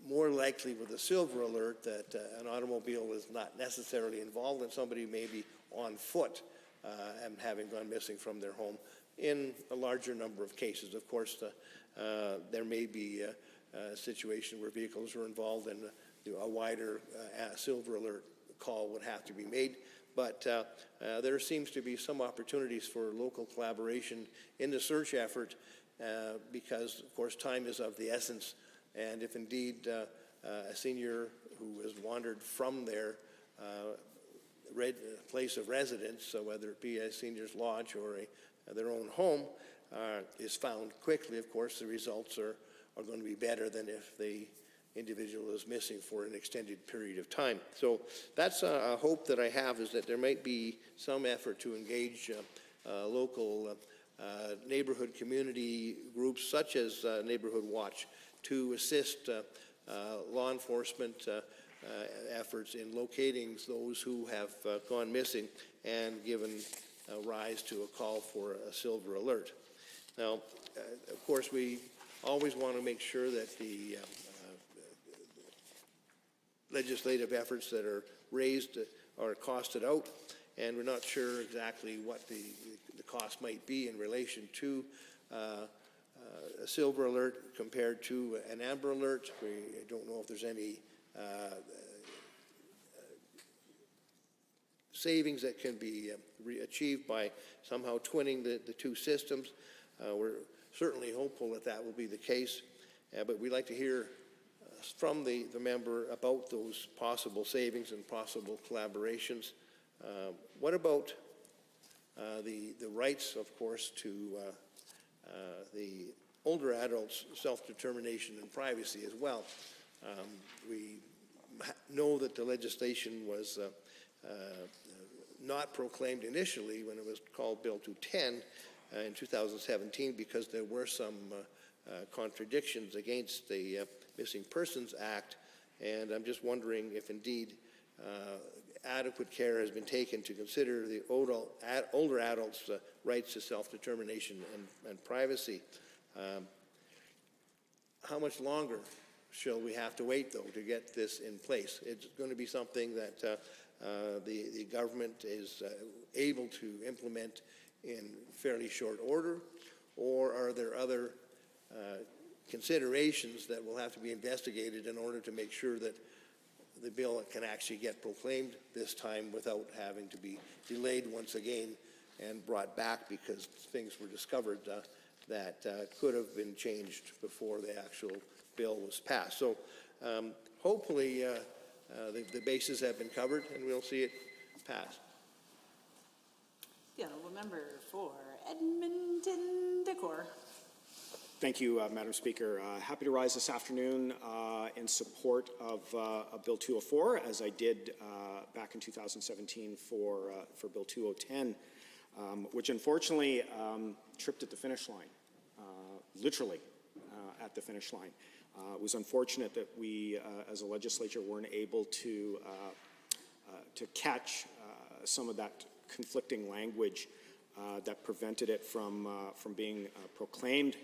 S12: more likely with a silver alert that an automobile is not necessarily involved and somebody may be on foot and having gone missing from their home. In a larger number of cases, of course, there may be a situation where vehicles are involved and a wider silver alert call would have to be made. But there seems to be some opportunities for local collaboration in the search effort because, of course, time is of the essence. And if indeed a senior who has wandered from their place of residence, so whether it be a senior's lodge or their own home, is found quickly, of course, the results are going to be better than if the individual is missing for an extended period of time. So that's a hope that I have, is that there might be some effort to engage local neighborhood community groups such as Neighborhood Watch to assist law enforcement efforts in locating those who have gone missing and given rise to a call for a silver alert. Now, of course, we always want to make sure that the legislative efforts that are raised are costed out, and we're not sure exactly what the cost might be in relation to a silver alert compared to an amber alert. We don't know if there's any savings that can be achieved by somehow twinning the two systems. We're certainly hopeful that that will be the case, but we'd like to hear from the member about those possible savings and possible collaborations. What about the rights, of course, to the older adults' self-determination and privacy as well? We know that the legislation was not proclaimed initially when it was called Bill 210 in 2017 because there were some contradictions against the Missing Persons Act, and I'm just wondering if indeed adequate care has been taken to consider the older adults' rights to self-determination and privacy. How much longer shall we have to wait, though, to get this in place? It's going to be something that the government is able to implement in fairly short order, or are there other considerations that will have to be investigated in order to make sure that the bill can actually get proclaimed this time without having to be delayed once again and brought back because things were discovered that could have been changed before the actual bill was passed. So hopefully the bases have been covered and we'll see it passed.
S5: The honourable member for Edmonton Decor.
S25: Thank you, Madam Speaker. Happy to rise this afternoon in support of Bill 204, as I did back in 2017 for Bill 2010, which unfortunately tripped at the finish line, literally at the finish line. It was unfortunate that we, as a legislature, weren't able to catch some of that conflicting language that prevented it from being proclaimed.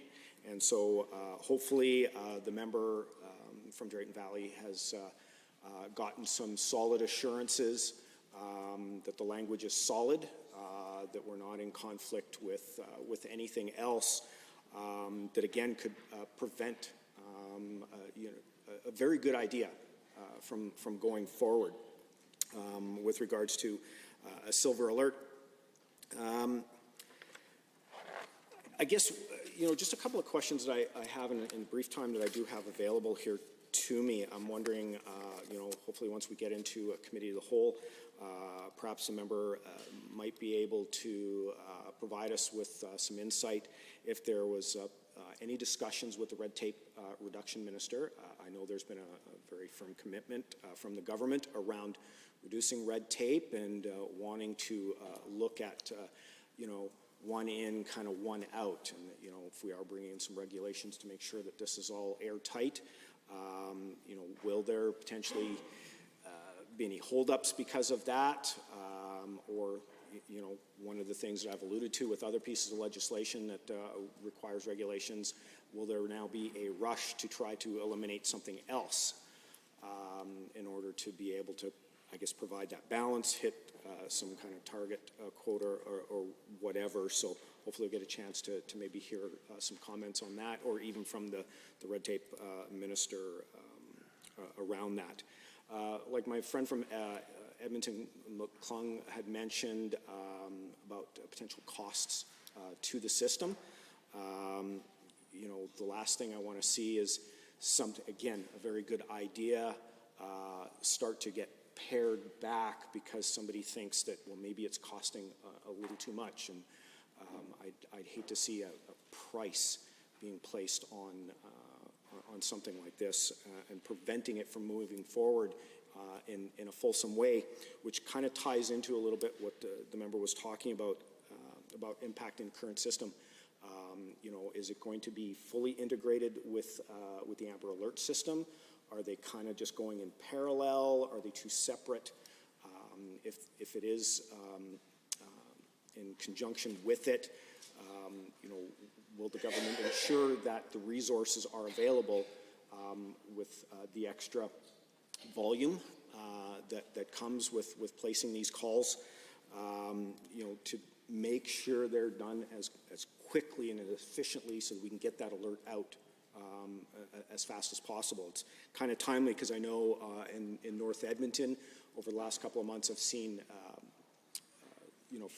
S25: And so hopefully the member from Drayton Valley has gotten some solid assurances that the language is solid, that we're not in conflict with anything else that again could prevent a very good idea from going forward with regards to a silver alert. I guess, just a couple of questions that I have in brief time that I do have available here to me. I'm wondering, hopefully once we get into a committee of the whole, perhaps a member might be able to provide us with some insight if there was any discussions with the red tape reduction minister. I know there's been a very firm commitment from the government around reducing red tape and wanting to look at, one in, kind of one out. And, if we are bringing in some regulations to make sure that this is all airtight, will there potentially be any holdups because of that? Or, one of the things that I've alluded to with other pieces of legislation that requires regulations, will there now be a rush to try to eliminate something else in order to be able to, I guess, provide that balance, hit some kind of target quota or whatever. So hopefully we'll get a chance to maybe hear some comments on that, or even from the red tape minister around that. Like my friend from Edmonton, McClung, had mentioned about potential costs to the system. The last thing I want to see is again, a very good idea start to get pared back because somebody thinks that, well, maybe it's costing a little too much. And I'd hate to see a price being placed on something like this and preventing it from moving forward in a fulsome way, which kind of ties into a little bit what the member was talking about impacting the current system. Is it going to be fully integrated with the Amber Alert system? Are they kind of just going in parallel? Are they two separate? If it is in conjunction with it, will the government ensure that the resources are available with the extra volume that comes with placing these calls, to make sure they're done as quickly and as efficiently so that we can get that alert out as fast as possible. It's kind of timely because I know in North Edmonton over the last couple of months I've seen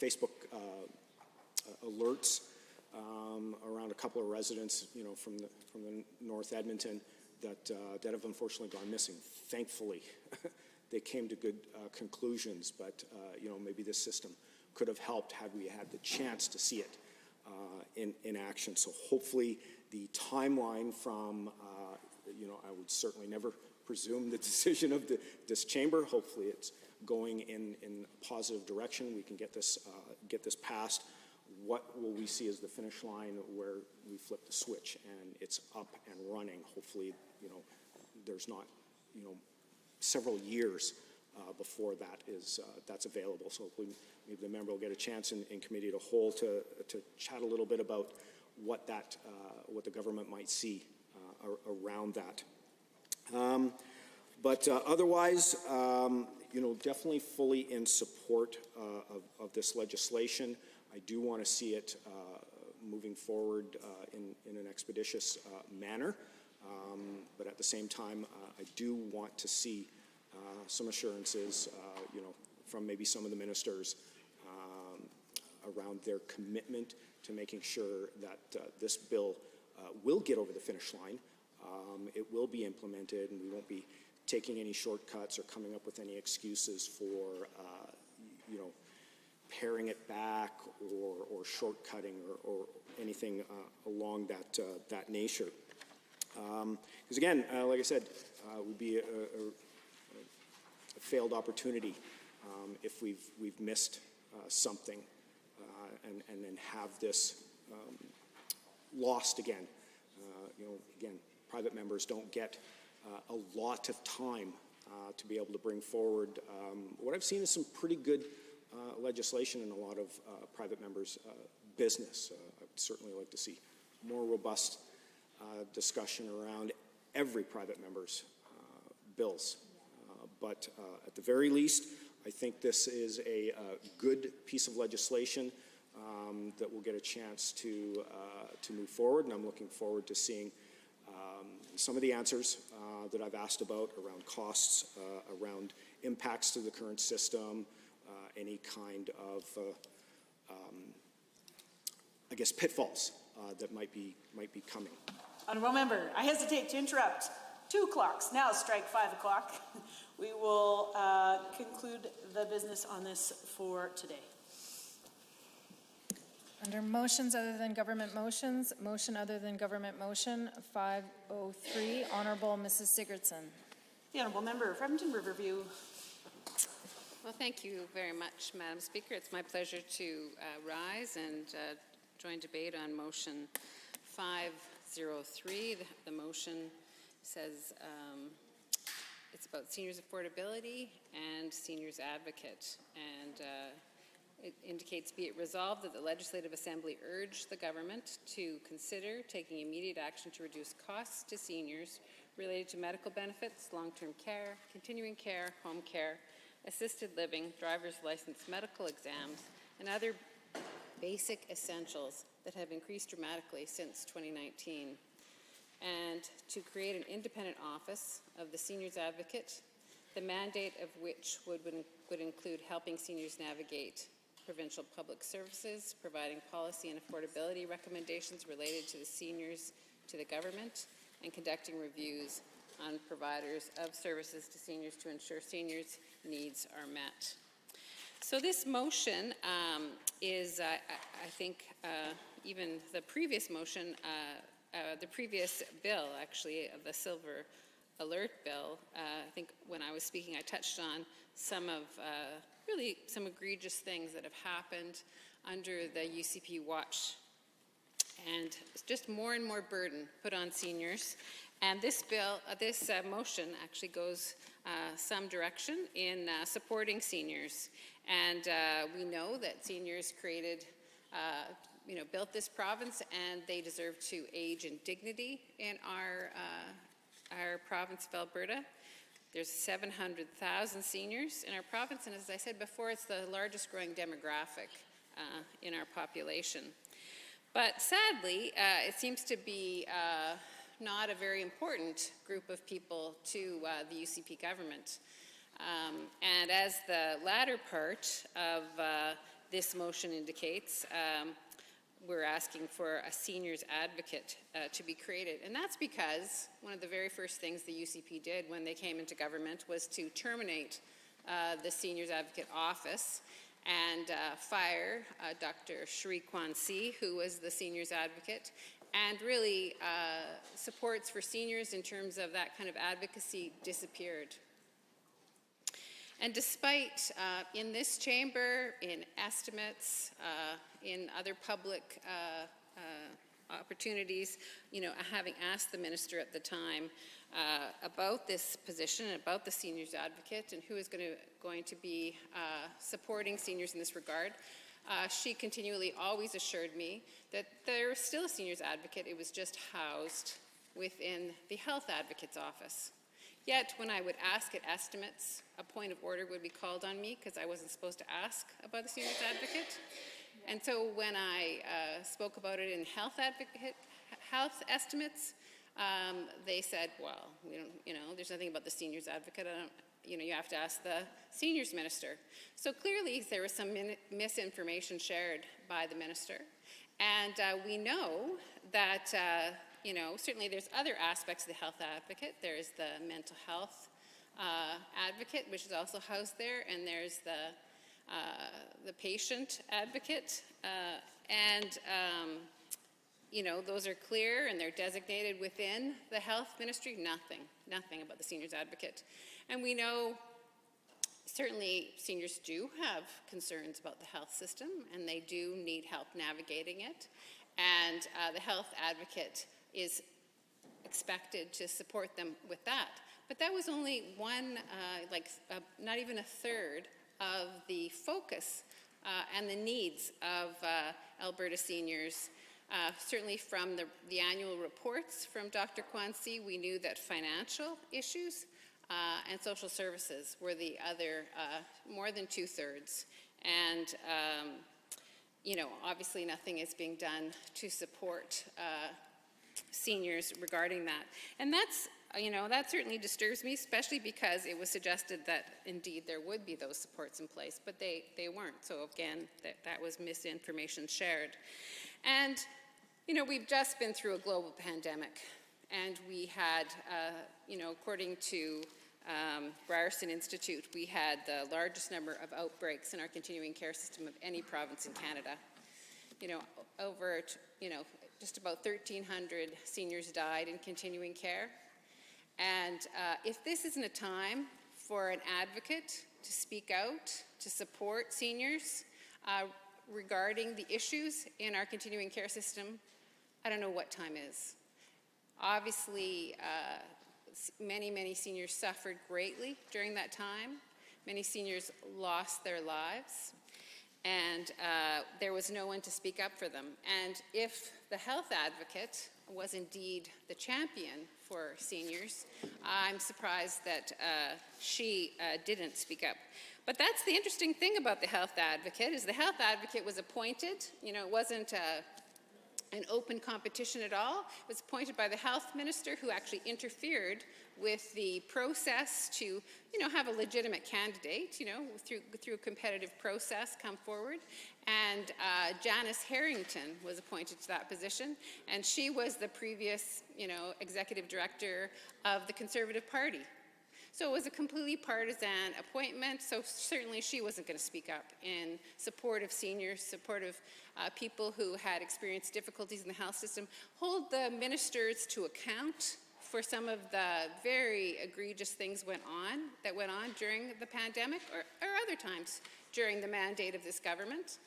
S25: Facebook alerts around a couple of residents from the North Edmonton that have unfortunately gone missing. Thankfully they came to good conclusions, but maybe this system could have helped had we had the chance to see it in action. So hopefully the timeline from, I would certainly never presume the decision of this chamber. Hopefully it's going in a positive direction. We can get this passed. What will we see as the finish line where we flip the switch and it's up and running? Hopefully, there's not, several years before that's available. So hopefully maybe the member will get a chance in committee to whole to chat a little bit about what the government might see around that. But otherwise, definitely fully in support of this legislation. I do want to see it moving forward in an expeditious manner. But at the same time, I do want to see some assurances, from maybe some of the ministers around their commitment to making sure that this bill will get over the finish line. It will be implemented, and we won't be taking any shortcuts or coming up with any excuses for, paring it back or shortcutting or anything along that nature. Because again, like I said, it would be a failed opportunity if we've missed something and then have this lost again. Again, private members don't get a lot of time to be able to bring forward what I've seen is some pretty good legislation in a lot of private members' business. I'd certainly like to see more robust discussion around every private member's bills. But at the very least, I think this is a good piece of legislation that will get a chance to move forward, and I'm looking forward to seeing some of the answers that I've asked about around costs, around impacts to the current system, any kind of, I guess, pitfalls that might be coming.
S5: Honourable member, I hesitate to interrupt. 2 clocks now strike 5 o'clock. We will conclude the business on this for today.
S13: Under motions other than government motions, motion other than government motion 503, Honourable Mrs. Sigurdsson.
S5: The Honourable Member of Edmonton Riverview.
S17: Well, thank you very much, Madam Speaker. It's my pleasure to rise and join debate on motion 503. The motion says it's about seniors' affordability and seniors' advocate. And it indicates, be it resolved that the Legislative Assembly urge the government to consider taking immediate action to reduce costs to seniors related to medical benefits, long-term care, continuing care, home care, assisted living, driver's license, medical exams, and other basic essentials that have increased dramatically since 2019. And to create an independent office of the Seniors Advocate, the mandate of which would include helping seniors navigate provincial public services, providing policy and affordability recommendations related to the seniors to the government, and conducting reviews on providers of services to seniors to ensure seniors' needs are met. So this motion is, I think, even the previous motion, the previous bill, actually, the Silver Alert bill, I think when I was speaking, I touched on some of really some egregious things that have happened under the UCP watch, and just more and more burden put on seniors. And this bill, this motion actually goes some direction in supporting seniors. And we know that seniors created, built this province, and they deserve to age in dignity in our province of Alberta. There's 700,000 seniors in our province, and as I said before, it's the largest growing demographic in our population. But sadly, it seems to be not a very important group of people to the UCP government. And as the latter part of this motion indicates, we're asking for a seniors advocate to be created. And that's because one of the very first things the UCP did when they came into government was to terminate the seniors advocate office and fire Dr. Shri Kwansi, who was the seniors advocate, and really supports for seniors in terms of that kind of advocacy disappeared. And despite in this chamber, in estimates, in other public opportunities, having asked the minister at the time about this position, about the seniors advocate, and who is going to be supporting seniors in this regard, she continually always assured me that there was still a seniors advocate. It was just housed within the health advocate's office. Yet, when I would ask at estimates, a point of order would be called on me because I wasn't supposed to ask about the seniors advocate. And so when I spoke about it in health estimates, they said, well, we don't, there's nothing about the seniors advocate. you have to ask the seniors minister. So clearly there was some misinformation shared by the minister. And we know that, certainly there's other aspects of the health advocate. There's the mental health advocate, which is also housed there, and there's the patient advocate. Those are clear and they're designated within the health ministry. Nothing about the seniors advocate. And we know certainly seniors do have concerns about the health system and they do need help navigating it. And the health advocate is expected to support them with that. But that was only one, not even a third of the focus and the needs of Alberta seniors. Certainly from the annual reports from Dr. Kwanzi, we knew that financial issues and social services were the other, more than 2/3. And, obviously nothing is being done to support seniors regarding that. And that's, that certainly disturbs me, especially because it was suggested that indeed there would be those supports in place, but they weren't. So again, that was misinformation shared. And, we've just been through a global pandemic, and we had, according to Ryerson Institute, we had the largest number of outbreaks in our continuing care system of any province in Canada. Just about 1,300 seniors died in continuing care. And if this isn't a time for an advocate to speak out, to support seniors regarding the issues in our continuing care system, I don't know what time is. Obviously, many seniors suffered greatly during that time. Many seniors lost their lives, and there was no one to speak up for them. And if the health advocate was indeed the champion for seniors, I'm surprised that she didn't speak up. But that's the interesting thing about the health advocate, is the health advocate was appointed. It wasn't an open competition at all. It was appointed by the health minister, who actually interfered with the process to, have a legitimate candidate, through a competitive process come forward. And Janice Harrington was appointed to that position, and she was the previous, executive director of the Conservative Party. So it was a completely partisan appointment, so certainly she wasn't going to speak up in support of seniors, support of people who had experienced difficulties in the health system, hold the ministers to account for some of the very egregious things that went on during the pandemic or other times during the mandate of this government.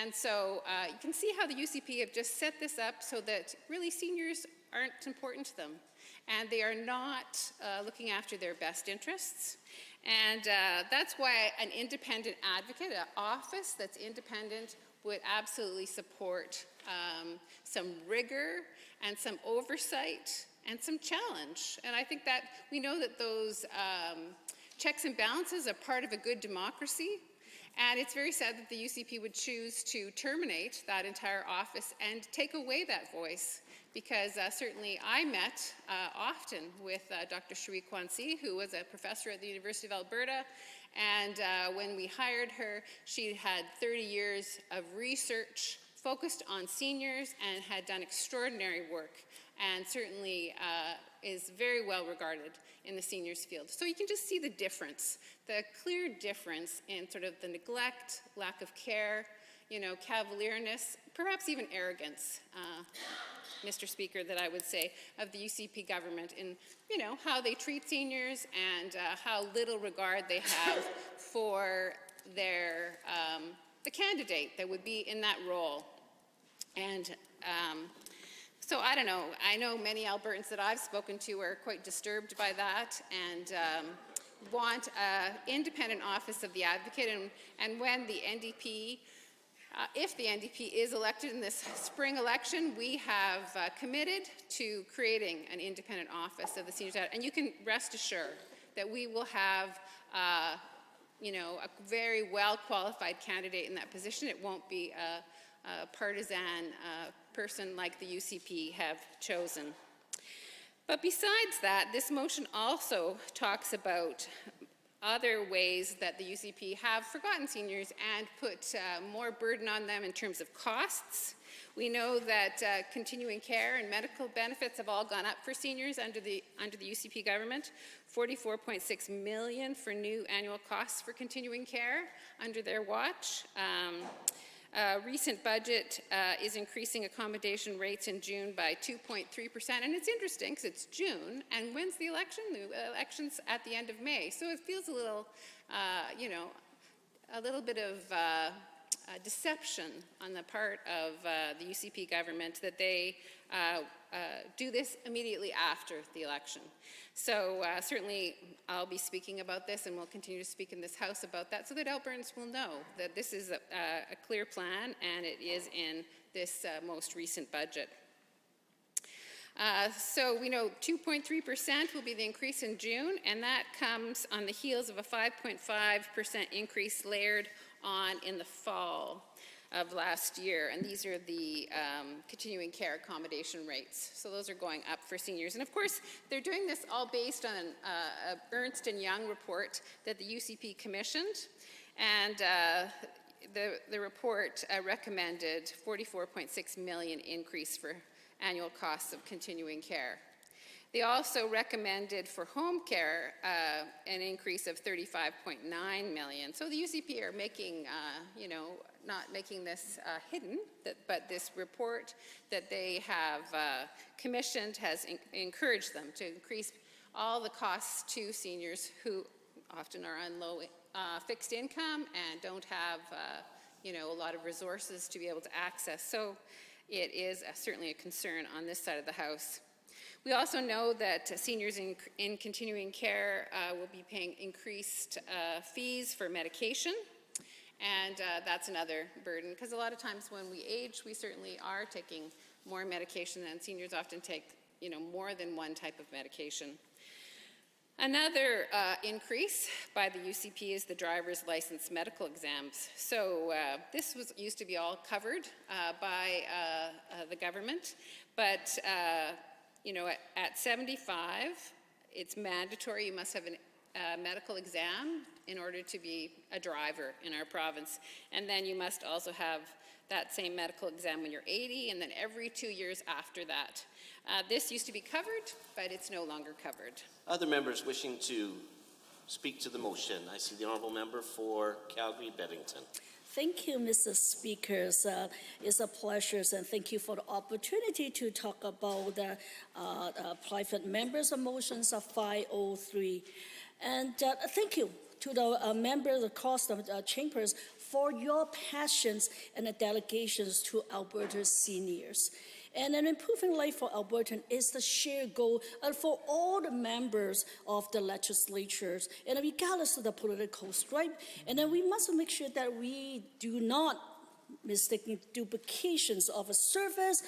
S17: And so you can see how the UCP have just set this up so that really seniors aren't important to them. And they are not looking after their best interests. And that's why an independent advocate, an office that's independent, would absolutely support some rigor and some oversight and some challenge. And I think that we know that those checks and balances are part of a good democracy. And it's very sad that the UCP would choose to terminate that entire office and take away that voice, because certainly I met often with Dr. Cherie Kwanzi, who was a professor at the University of Alberta, and when we hired her, she had 30 years of research focused on seniors and had done extraordinary work, and certainly is very well regarded in the seniors field. So you can just see the difference, the clear difference in sort of the neglect, lack of care, cavalierness, perhaps even arrogance, Mr. Speaker, that I would say, of the UCP government in, how they treat seniors and how little regard they have for their, the candidate that would be in that role. And so I don't know. I know many Albertans that I've spoken to are quite disturbed by that and want an independent office of the advocate. And when the NDP, if the NDP is elected in this spring election, we have committed to creating an independent office of the seniors advocate. And you can rest assured that we will have a very well-qualified candidate in that position. It won't be a partisan person like the UCP have chosen. But besides that, this motion also talks about other ways that the UCP have forgotten seniors and put more burden on them in terms of costs. We know that continuing care and medical benefits have all gone up for seniors under the UCP government. $44.6 million for new annual costs for continuing care under their watch. Recent budget is increasing accommodation rates in June by 2.3%, and it's interesting because it's June, and when's the election? The election's at the end of May, so it feels a little, a little bit of deception on the part of the UCP government that they do this immediately after the election. So certainly I'll be speaking about this, and we'll continue to speak in this House about that so that Albertans will know that this is a clear plan, and it is in this most recent budget. So we know 2.3% will be the increase in June, and that comes on the heels of a 5.5% increase layered on in the fall of last year, and these are the continuing care accommodation rates. So those are going up for seniors. And of course, they're doing this all based on a Ernst & Young report that the UCP commissioned, and the report recommended $44.6 million increase for annual costs of continuing care. They also recommended for home care an increase of $35.9 million. So the UCP are making, not making this hidden, but this report that they have commissioned has encouraged them to increase all the costs to seniors who often are on low fixed income and don't have, a lot of resources to be able to access. So it is certainly a concern on this side of the House. We also know that seniors in continuing care will be paying increased fees for medication, and that's another burden, because a lot of times when we age, we certainly are taking more medication, and seniors often take more than one type of medication. Another increase by the UCP is the driver's license medical exams. So this used to be all covered by the government, but at 75, it's mandatory. You must have a medical exam in order to be a driver in our province. And then you must also have that same medical exam when you're 80, and then every 2 years after that. This used to be covered, but it's no longer covered.
S14: Other members wishing to speak to the motion. I see the honourable member for Calgary-Beddington.
S10: Thank you, Mr. Speaker. It's a pleasure, and thank you for the opportunity to talk about the private members' motions of 503. And thank you to the members across the chambers for your passions and the delegations to Alberta's seniors. And an improving life for Albertans is the shared goal for all the members of the legislatures, and regardless of the political stripe. And then we must make sure that we do not mistaking duplications of a service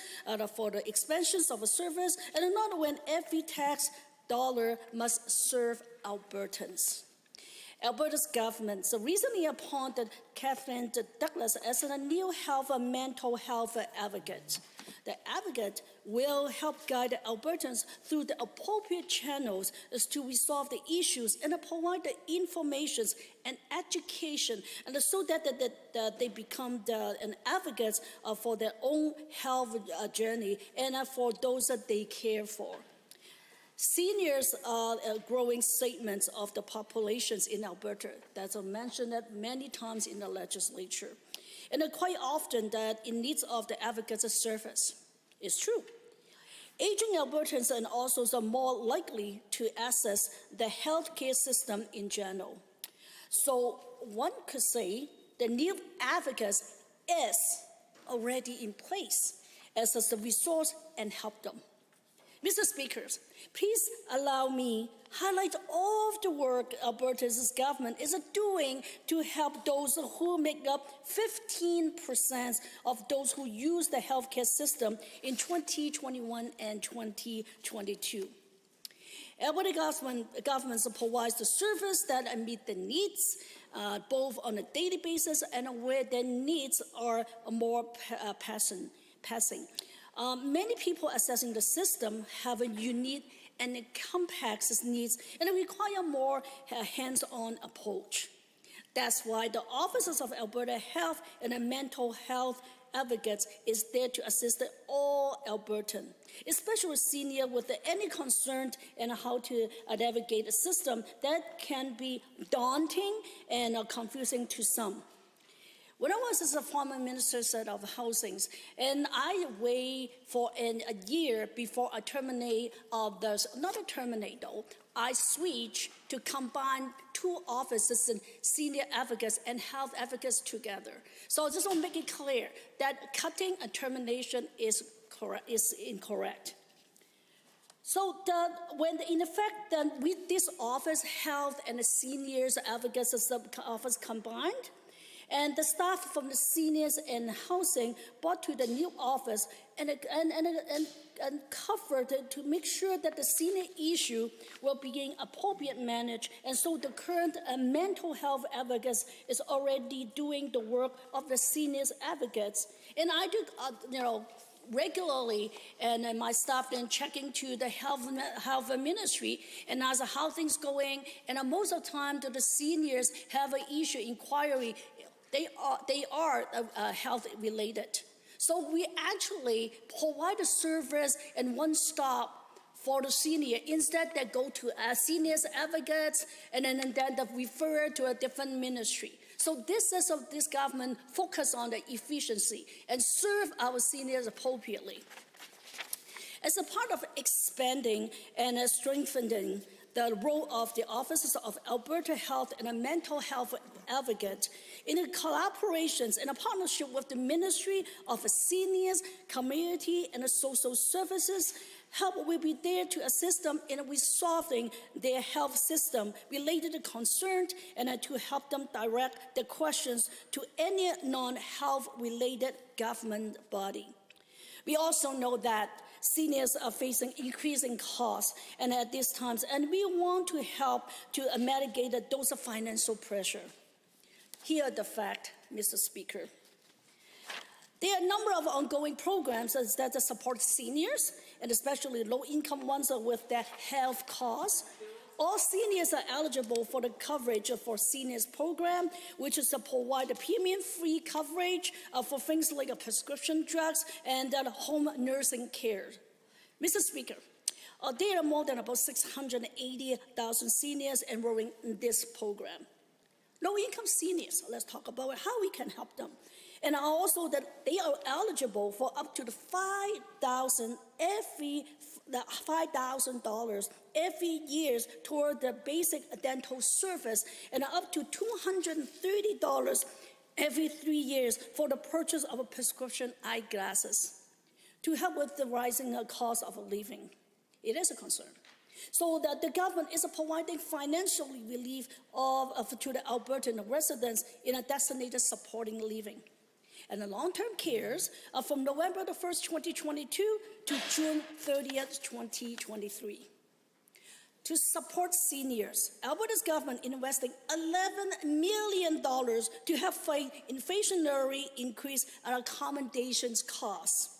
S10: for the expansions of a service, and not when every tax dollar must serve Albertans. Alberta's government recently appointed Kathleen Douglas as a new health and mental health advocate. The advocate will help guide Albertans through the appropriate channels to resolve the issues and provide the information and education, and so that they become an advocate for their own health journey and for those that they care for. Seniors are a growing segment of the populations in Alberta. That's mentioned many times in the legislature. And quite often that in need of the advocate's service. It's true. Aging Albertans are also more likely to access the healthcare system in general. So one could say the new advocates is already in place as a resource and help them. Mr. Speakers, please allow me highlight all of the work Alberta's government is doing to help those who make up 15% of those who use the healthcare system in 2021 and 2022. Alberta government provides the service that meet the needs, both on a daily basis and where their needs are more passing. Many people accessing the system have a unique and it compacts needs and it requires more hands-on approach. That's why the Offices of Alberta Health and the Mental Health Advocates is there to assist all Albertans, especially seniors with any concern and how to navigate a system that can be daunting and confusing to some. When I was as a former minister of housing, and I wait for a year before I terminate I switch to combine two offices and senior advocates and health advocates together. So I just want to make it clear that cutting and termination is incorrect. So when in effect, then with this office, health and the seniors advocates office combined, and the staff from the seniors and housing brought to the new office and covered to make sure that the senior issue will be appropriately managed. And so the current mental health advocates is already doing the work of the seniors advocates. And I do, regularly, and my staff then checking to the health ministry and ask how things going. And most of the time, the seniors have an issue inquiry. They are health related. So we actually provide a service and one stop for the senior. Instead, they go to seniors advocates and then they refer to a different ministry. So this government focus on the efficiency and serve our seniors appropriately. As a part of expanding and strengthening the role of the Offices of Alberta Health and a Mental Health Advocate in a collaborations and a partnership with the Ministry of Seniors, Community and Social Services, help will be there to assist them in resolving their health system related concerns and to help them direct their questions to any non-health related government body. We also know that seniors are facing increasing costs and at these times, and we want to help to mitigate those financial pressure. Here are the facts, Mr. Speaker. There are a number of ongoing programs that support seniors, and especially low-income ones with their health costs. All seniors are eligible for the coverage for seniors program, which is to provide a premium-free coverage for things like prescription drugs and home nursing care. Mr. Speaker, there are more than about 680,000 seniors enrolling in this program. Low-income seniors, let's talk about how we can help them. And also that they are eligible for up to the $5,000 every year toward the basic dental service and up to $230 every 3 years for the purchase of prescription eyeglasses to help with the rising cost of living. It is a concern. So that the government is providing financial relief to the Albertan residents in a designated supporting living. And the long-term cares are from November the 1st, 2022 to June 30th, 2023. To support seniors, Alberta's government investing $11 million to help fight inflationary increase and accommodations costs.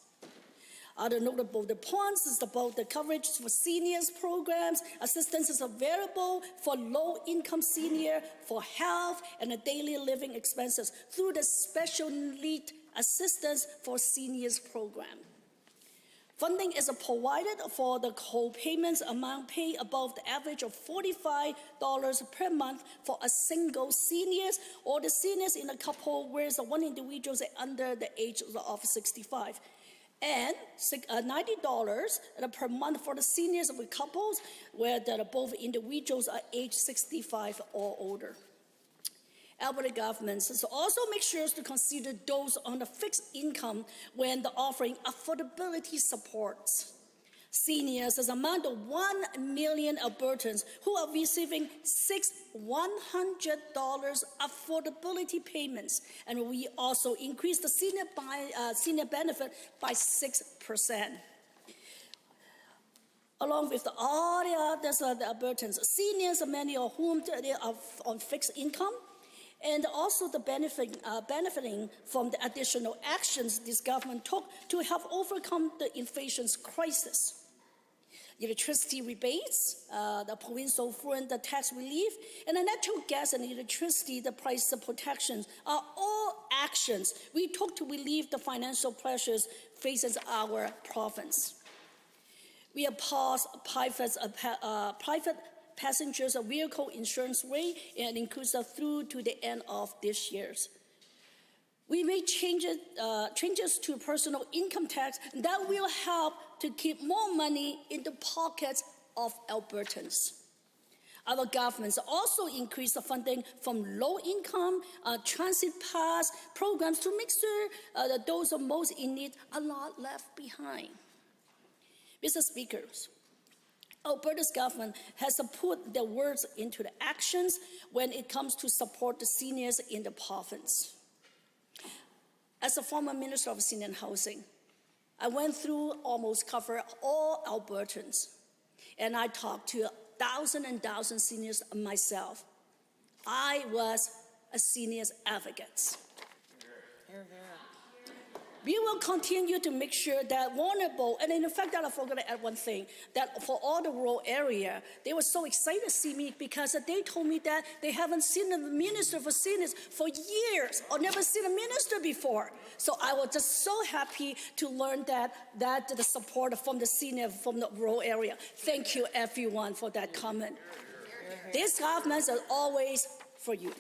S10: Other notable points is about the coverage for seniors programs. Assistance is available for low-income senior for health and daily living expenses through the Special Need Assistance for Seniors program. Funding is provided for the co-payments amount paid above the average of $45 per month for a single seniors or the seniors in a couple where one individual is under the age of 65. And $90 per month for the seniors with couples where both individuals are age 65 or older. Alberta governments also make sure to consider those on a fixed income when they're offering affordability supports. Seniors is among the 1 million Albertans who are receiving $100 affordability payments, and we also increased the senior benefit by 6%. Along with all the others, the Albertans, seniors, many of whom they are on fixed income, and also the benefiting from the additional actions this government took to help overcome the inflation crisis. electricity rebates, the provincial foreign the tax relief, and the natural gas and electricity, the price protections are all actions we took to relieve the financial pressures facing our province. We have paused private passengers vehicle insurance rate and increased through to the end of this year. We made changes to personal income tax that will help to keep more money in the pockets of Albertans. Our government also increased the funding from low-income transit pass programs to make sure that those most in need are not left behind. Mr. Speaker, Alberta's government has put their words into the actions when it comes to support the seniors in the province. As a former Minister of Senior Housing, I went through almost cover all Albertans, and I talked to thousands and thousands of seniors myself. I was a seniors advocate. We will continue to make sure that vulnerable, and in fact, I forgot to add one thing, that for all the rural area, they were so excited to see me because they told me that they haven't seen a minister for seniors for years or never seen a minister before. So I was just so happy to learn that the support from the senior from the rural area. Thank you everyone for that comment. These governments are always for you.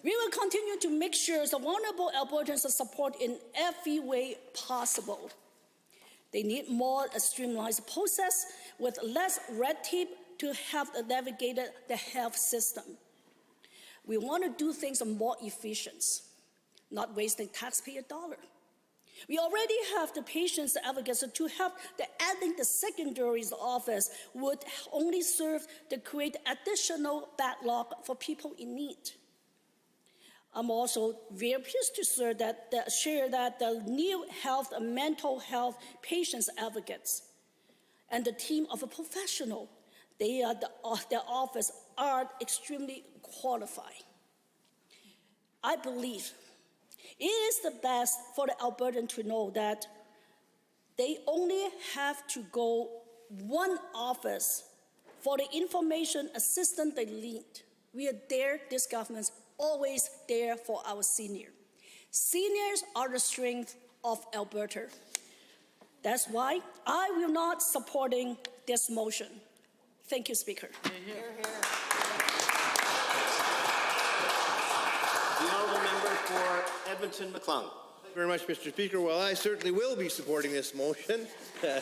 S10: We will continue to make sure the vulnerable Albertans are supported in every way possible. They need more streamlined process with less red tape to help navigate the health system. We want to do things more efficient, not wasting taxpayer dollar. We already have the patients advocates to help. Adding the secondary office would only serve to create additional backlog for people in need. I'm also very pleased to share that the new health and mental health patients advocates and the team of a professional, their office are extremely qualified. I believe it is the best for the Albertan to know that they only have to go one office for the information assistance they need. We are there, this government's always there for our seniors. Seniors are the strength of Alberta. That's why I will not supporting this motion. Thank you, Speaker.
S14: The honourable member for Edmonton McClung.
S12: Thank you very much, Mr. Speaker. Well, I certainly will be supporting this motion,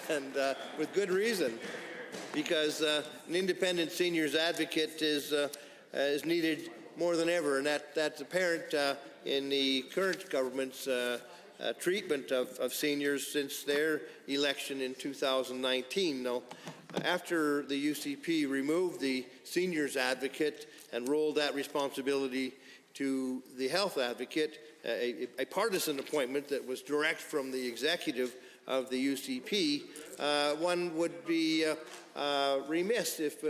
S12: and with good reason, because an independent seniors advocate is needed more than ever, and that's apparent in the current government's treatment of seniors since their election in 2019. Now, after the UCP removed the seniors advocate and rolled that responsibility to the health advocate, a partisan appointment that was direct from the executive of the UCP, one would be remiss if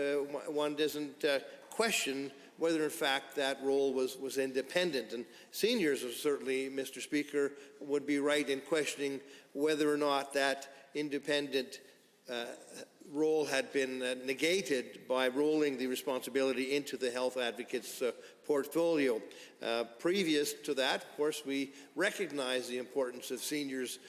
S12: one doesn't question whether in fact that role was independent. And seniors certainly, Mr. Speaker, would be right in questioning whether or not that independent role had been negated by rolling the responsibility into the health advocate's portfolio. Previous to that, of course, we recognized the importance of seniors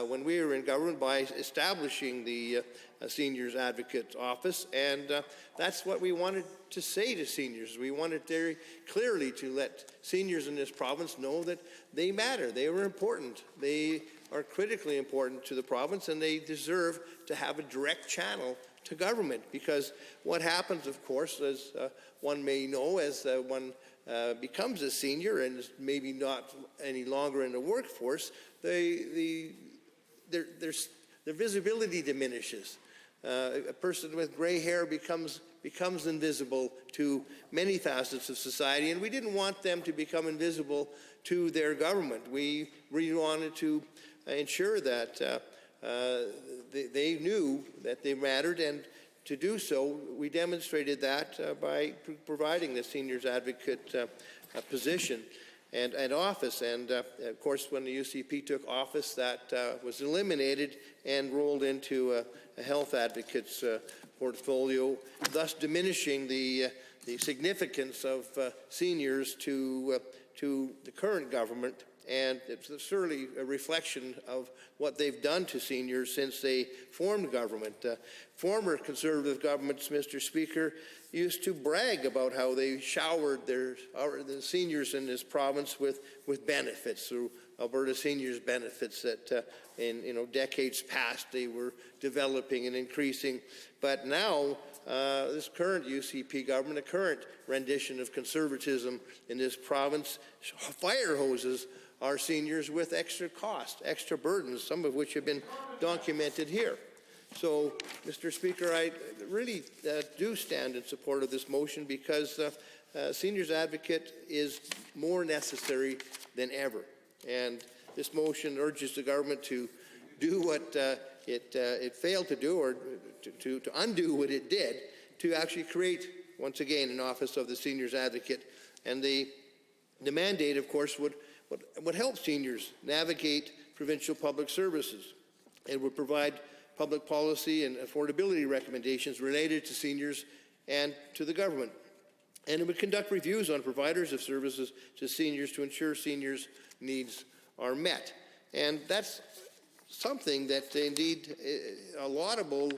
S12: when we were in government by establishing the Seniors Advocate Office, and that's what we wanted to say to seniors. We wanted very clearly to let seniors in this province know that they matter, they were important, they are critically important to the province, and they deserve to have a direct channel to government, because what happens, of course, as one may know, as one becomes a senior and is maybe not any longer in the workforce, their visibility diminishes. A person with gray hair becomes invisible to many facets of society, and we didn't want them to become invisible to their government. We really wanted to ensure that they knew that they mattered, and to do so, we demonstrated that by providing the seniors advocate position. and office. And of course, when the UCP took office, that was eliminated and rolled into a health advocate's portfolio, thus diminishing the significance of seniors to the current government. And it's certainly a reflection of what they've done to seniors since they formed government. Former Conservative governments, Mr. Speaker, used to brag about how they showered the seniors in this province with benefits through Alberta Seniors Benefits that in decades past they were developing and increasing. But now this current UCP government, a current rendition of conservatism in this province, fire hoses our seniors with extra cost, extra burdens, some of which have been documented here. So, Mr. Speaker, I really do stand in support of this motion because Seniors Advocate is more necessary than ever. And this motion urges the government to do what it failed to do, or to undo what it did, to actually create, once again, an Office of the Seniors Advocate. And the mandate, of course, would help seniors navigate provincial public services. It would provide public policy and affordability recommendations related to seniors and to the government. And it would conduct reviews on providers of services to seniors to ensure seniors' needs are met. And that's something that indeed a laudable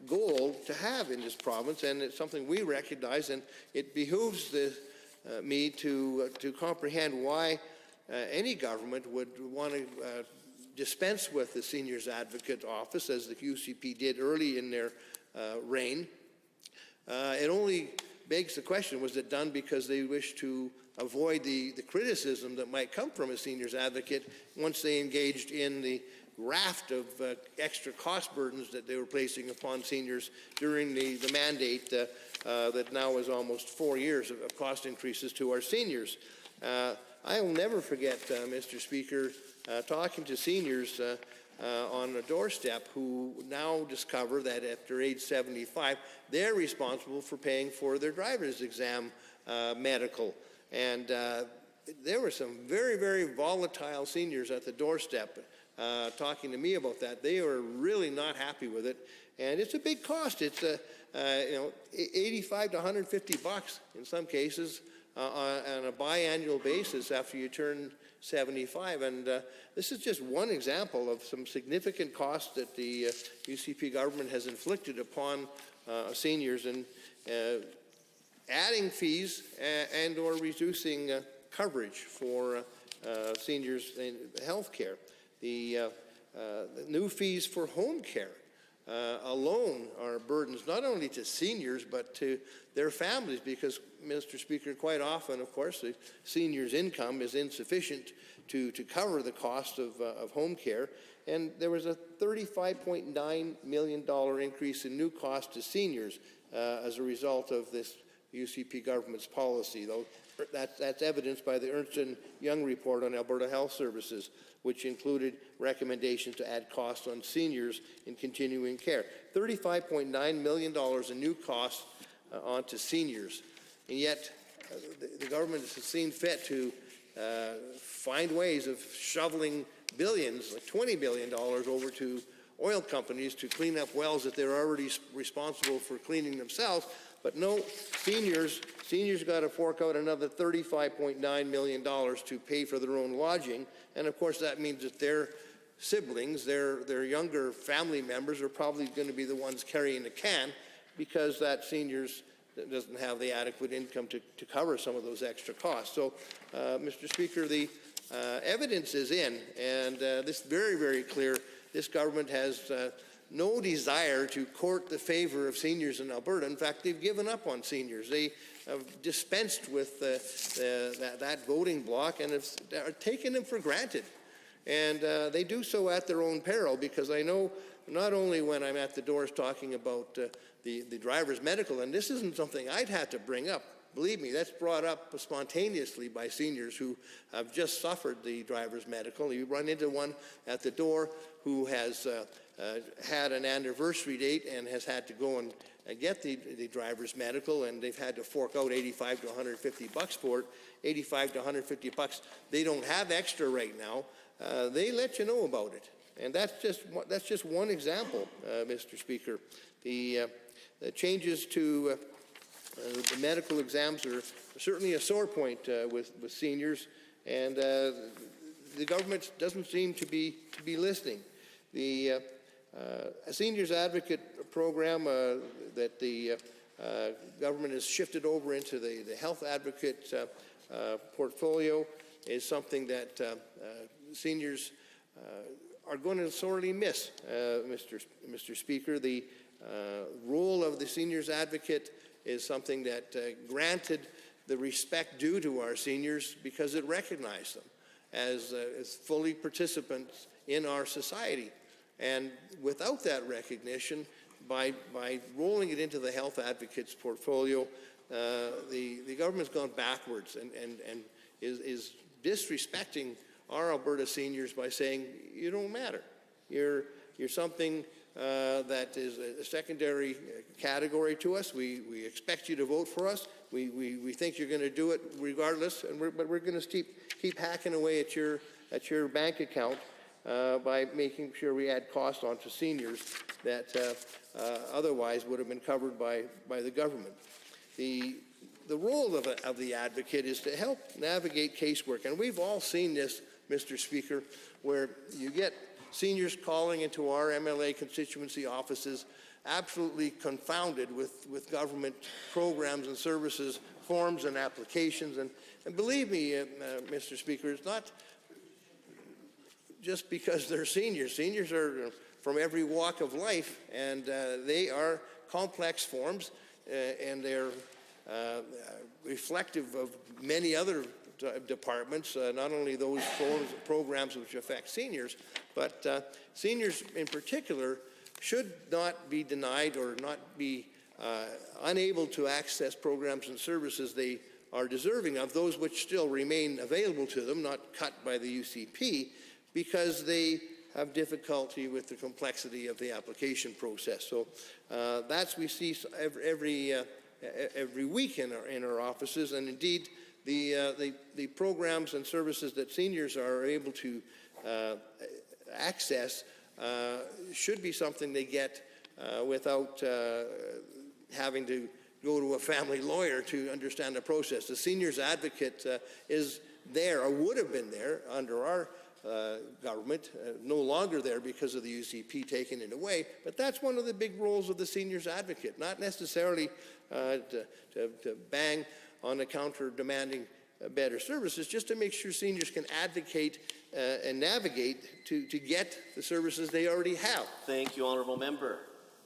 S12: goal to have in this province, and it's something we recognize, and it behooves me to comprehend why any government would want to dispense with the Seniors Advocate Office, as the UCP did early in their reign. It only begs the question, was it done because they wished to avoid the criticism that might come from a Seniors Advocate once they engaged in the raft of extra cost burdens that they were placing upon seniors during the mandate that now is almost 4 years of cost increases to our seniors. I will never forget, Mr. Speaker, talking to seniors on a doorstep who now discover that after age 75, they're responsible for paying for their driver's exam medical. And there were some very, very volatile seniors at the doorstep talking to me about that. They were really not happy with it. And it's a big cost. It's $85 to $150 in some cases on a biannual basis after you turn 75. And this is just one example of some significant costs that the UCP government has inflicted upon seniors, and adding fees and or reducing coverage for seniors in health care. The new fees for home care alone are burdens not only to seniors but to their families, because, Mr. Speaker, quite often, of course, the senior's income is insufficient to cover the cost of home care. And there was a $35.9 million increase in new costs to seniors as a result of this UCP government's policy, though that's evidenced by the Ernst & Young report on Alberta Health Services, which included recommendations to add costs on seniors in continuing care. $35.9 million in new costs onto seniors. And yet the government has seen fit to find ways of shoveling billions, like $20 billion, over to oil companies to clean up wells that they're already responsible for cleaning themselves. But no, seniors got to fork out another $35.9 million to pay for their own lodging. And of course that means that their siblings, their younger family members, are probably going to be the ones carrying the can, because that seniors doesn't have the adequate income to cover some of those extra costs. So, Mr. Speaker, the evidence is in, and this is very, very clear. This government has no desire to court the favor of seniors in Alberta. In fact, they've given up on seniors. They have dispensed with that voting bloc and have taken them for granted. And they do so at their own peril, because I know not only when I'm at the doors talking about the driver's medical, and this isn't something I'd have to bring up. believe me, that's brought up spontaneously by seniors who have just suffered the driver's medical. You run into one at the door who has had an anniversary date and has had to go and get the driver's medical, and they've had to fork out $85 to $150 for it. $85 to $150. They don't have extra right now. They let you know about it, and that's just one example, Mr. Speaker. The changes to the medical exams are certainly a sore point with seniors, and the government doesn't seem to be listening. The Seniors Advocate program that the government has shifted over into the Health Advocate portfolio is something that seniors are going to sorely miss, Mr. Speaker. The role of the Seniors Advocate is something that granted the respect due to our seniors because it recognized them as fully participants in our society. And without that recognition, by rolling it into the Health Advocates portfolio, the government's gone backwards and is disrespecting our Alberta seniors by saying, you don't matter. You're something that is a secondary category to us. We expect you to vote for us. We think you're going to do it regardless, but we're going to keep hacking away at your bank account by making sure we add costs onto seniors that otherwise would have been covered by the government. The role of the advocate is to help navigate casework, and we've all seen this, Mr. Speaker, where you get seniors calling into our MLA constituency offices absolutely confounded with government programs and services, forms and applications. And believe me, Mr. Speaker, it's not just because they're seniors. Seniors are from every walk of life, and they are complex forms, and they're reflective of many other departments, not only those programs which affect seniors, but seniors in particular should not be denied or not be unable to access programs and services they are deserving of, those which still remain available to them, not cut by the UCP, because they have difficulty with the complexity of the application process. So that's we see every week in our offices, and indeed the programs and services that seniors are able to access should be something they get without having to go to a family lawyer to understand the process. The Seniors Advocate is there, or would have been there under our government, no longer there because of the UCP taking it away, but that's one of the big roles of the Seniors Advocate, not necessarily to bang on the counter demanding better services, just to make sure seniors can advocate and navigate to get the services they already have.
S14: Thank you, Honourable Member.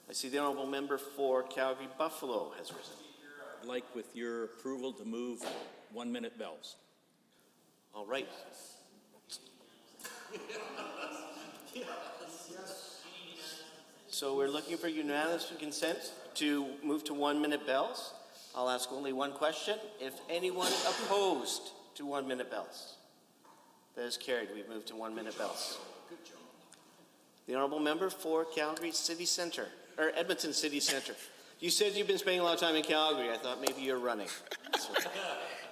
S14: I see the Honourable Member for Calgary Buffalo has risen.
S7: I'd like, with your approval, to move 1-minute bells.
S14: All right. So we're looking for unanimous consent to move to 1-minute bells. I'll ask only one question. If anyone opposed to 1-minute bells? That is carried. We've moved to 1-minute bells. Good job. The Honourable Member for Calgary City Centre, or Edmonton City Centre. You said you've been spending a lot of time in Calgary. I thought maybe you're running.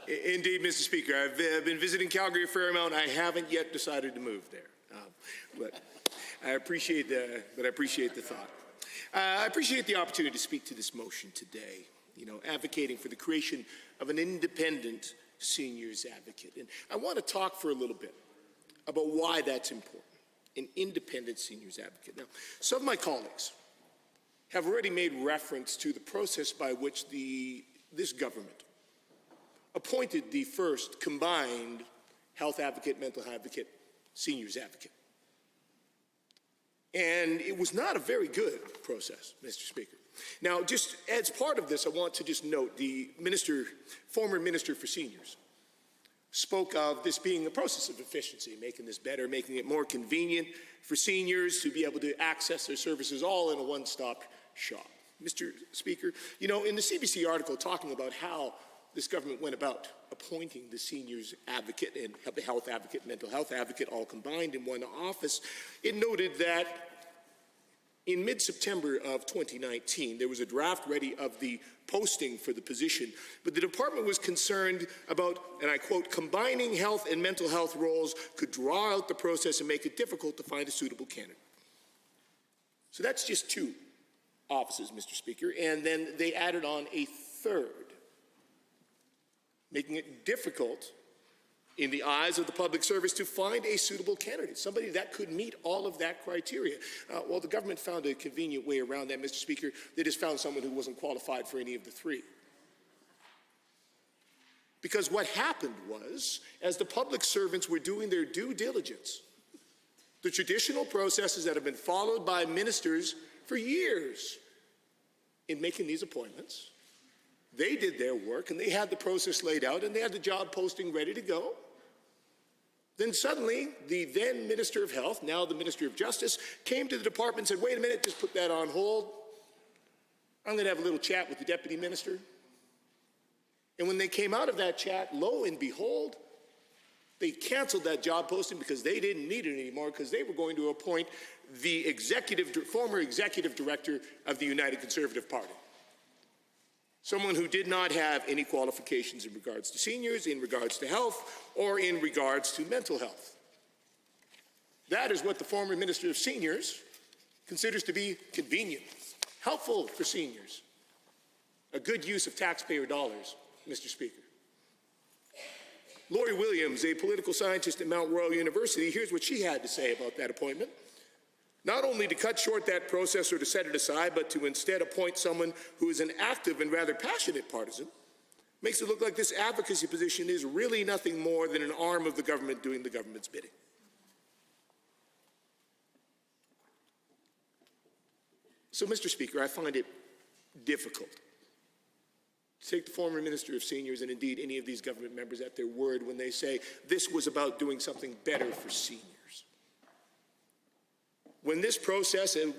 S24: Indeed, Mr. Speaker. I've been visiting Calgary a fair amount. I haven't yet decided to move there. But I appreciate the thought. I appreciate the opportunity to speak to this motion today, advocating for the creation of an independent seniors advocate. And I want to talk for a little bit about why that's important, an independent seniors advocate. Now, some of my colleagues have already made reference to the process by which this government appointed the first combined health advocate, mental advocate, seniors advocate. And it was not a very good process, Mr. Speaker. Now, just as part of this, I want to just note the former Minister for Seniors spoke of this being a process of efficiency, making this better, making it more convenient for seniors to be able to access their services all in a one-stop shop. Mr. Speaker, in the CBC article talking about how this government went about appointing the seniors advocate and the health advocate, mental health advocate, all combined in one office, it noted that in mid-September of 2019, there was a draft ready of the posting for the position, but the department was concerned about, and I quote, combining health and mental health roles could draw out the process and make it difficult to find a suitable candidate. So that's just two offices, Mr. Speaker, and then they added on a third, making it difficult in the eyes of the public service to find a suitable candidate, somebody that could meet all of that criteria. Well, the government found a convenient way around that, Mr. Speaker. They just found someone who wasn't qualified for any of the three. Because what happened was, as the public servants were doing their due diligence, the traditional processes that have been followed by ministers for years in making these appointments, they did their work and they had the process laid out and they had the job posting ready to go. Then suddenly, the then Minister of Health, now the Minister of Justice, came to the department and said, wait a minute, just put that on hold. I'm going to have a little chat with the Deputy Minister. And when they came out of that chat, lo and behold, they canceled that job posting because they didn't need it anymore because they were going to appoint the former executive director of the United Conservative Party. Someone who did not have any qualifications in regards to seniors, in regards to health, or in regards to mental health. That is what the former Minister of Seniors considers to be convenient, helpful for seniors, a good use of taxpayer dollars, Mr. Speaker. Lori Williams, a political scientist at Mount Royal University, here's what she had to say about that appointment. Not only to cut short that process or to set it aside, but to instead appoint someone who is an active and rather passionate partisan, makes it look like this advocacy position is really nothing more than an arm of the government doing the government's bidding. So, Mr. Speaker, I find it difficult to take the former Minister of Seniors and indeed any of these government members at their word when they say this was about doing something better for seniors. When this process, and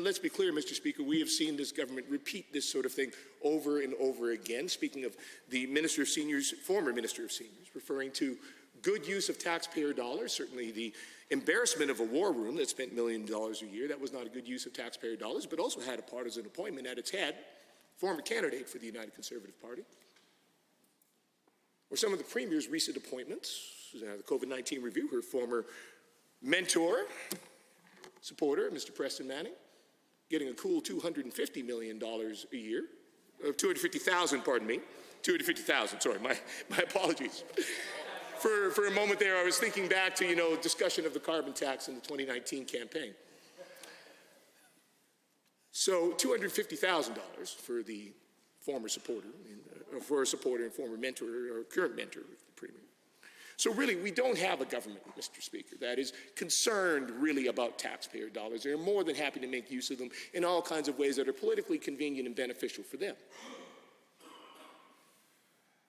S24: let's be clear, Mr. Speaker, we have seen this government repeat this sort of thing over and over again, speaking of the Minister of Seniors, former Minister of Seniors, referring to good use of taxpayer dollars, certainly the embarrassment of a war room that spent millions of dollars a year, that was not a good use of taxpayer dollars, but also had a partisan appointment at its head, former candidate for the United Conservative Party. Or some of the Premier's recent appointments, the COVID-19 review, her former mentor, supporter, Mr. Preston Manning, getting a cool $250 million a year, $250,000, pardon me, $250,000, sorry, my apologies. For a moment there, I was thinking back to, discussion of the carbon tax in the 2019 campaign. So $250,000 for the former supporter, for a supporter and former mentor, or current mentor of the Premier. So really, we don't have a government, Mr. Speaker, that is concerned really about taxpayer dollars. They're more than happy to make use of them in all kinds of ways that are politically convenient and beneficial for them.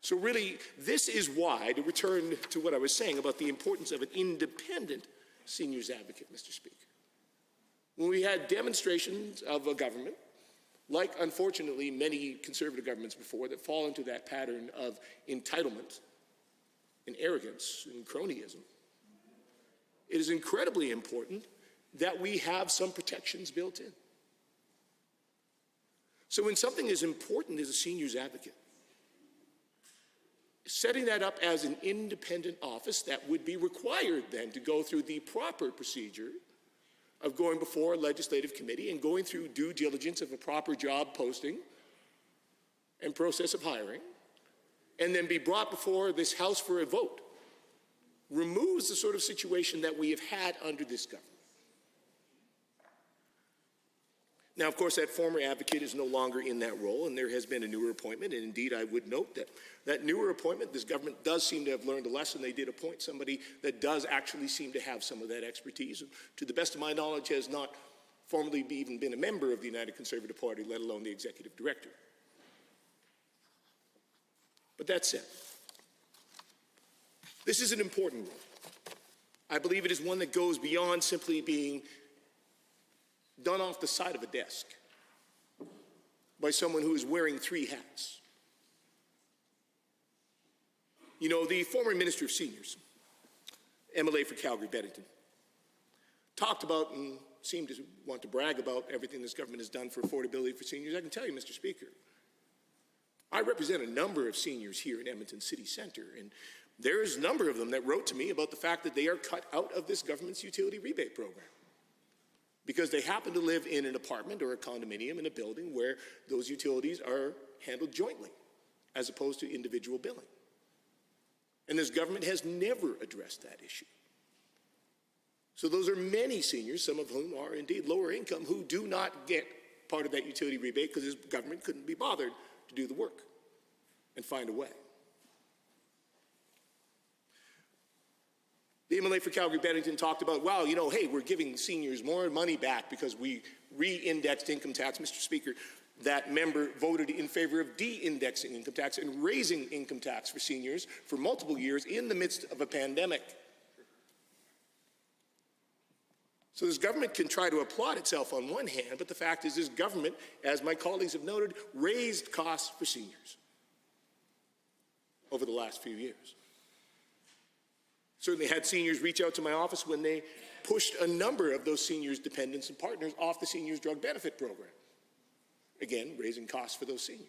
S24: So really, this is why, to return to what I was saying about the importance of an independent seniors advocate, Mr. Speaker. When we had demonstrations of a government, like unfortunately many conservative governments before, that fall into that pattern of entitlement and arrogance and cronyism, it is incredibly important that we have some protections built in. So when something as important as a seniors advocate, setting that up as an independent office that would be required then to go through the proper procedure of going before a legislative committee and going through due diligence of a proper job posting and process of hiring, and then be brought before this House for a vote, removes the sort of situation that we have had under this government. Now, of course, that former advocate is no longer in that role, and there has been a newer appointment, and indeed I would note that that newer appointment, this government does seem to have learned a lesson. They did appoint somebody that does actually seem to have some of that expertise, and to the best of my knowledge has not formally even been a member of the United Conservative Party, let alone the executive director. But that said, this is an important role. I believe it is one that goes beyond simply being done off the side of a desk by someone who is wearing three hats. You know, the former Minister of Seniors, MLA for Calgary-Bennington, talked about and seemed to want to brag about everything this government has done for affordability for seniors. I can tell you, Mr. Speaker, I represent a number of seniors here in Edmonton City Centre, and there's a number of them that wrote to me about the fact that they are cut out of this government's utility rebate program because they happen to live in an apartment or a condominium in a building where those utilities are handled jointly as opposed to individual billing. And this government has never addressed that issue. So those are many seniors, some of whom are indeed lower income, who do not get part of that utility rebate because this government couldn't be bothered to do the work and find a way. The MLA for Calgary-Bennington talked about, wow, you know, hey, we're giving seniors more money back because we re-indexed income tax. Mr. Speaker, that member voted in favor of de-indexing income tax and raising income tax for seniors for multiple years in the midst of a pandemic. So this government can try to applaud itself on one hand, but the fact is this government, as my colleagues have noted, raised costs for seniors over the last few years. Certainly had seniors reach out to my office when they pushed a number of those seniors' dependents and partners off the seniors' drug benefit program. Again, raising costs for those seniors.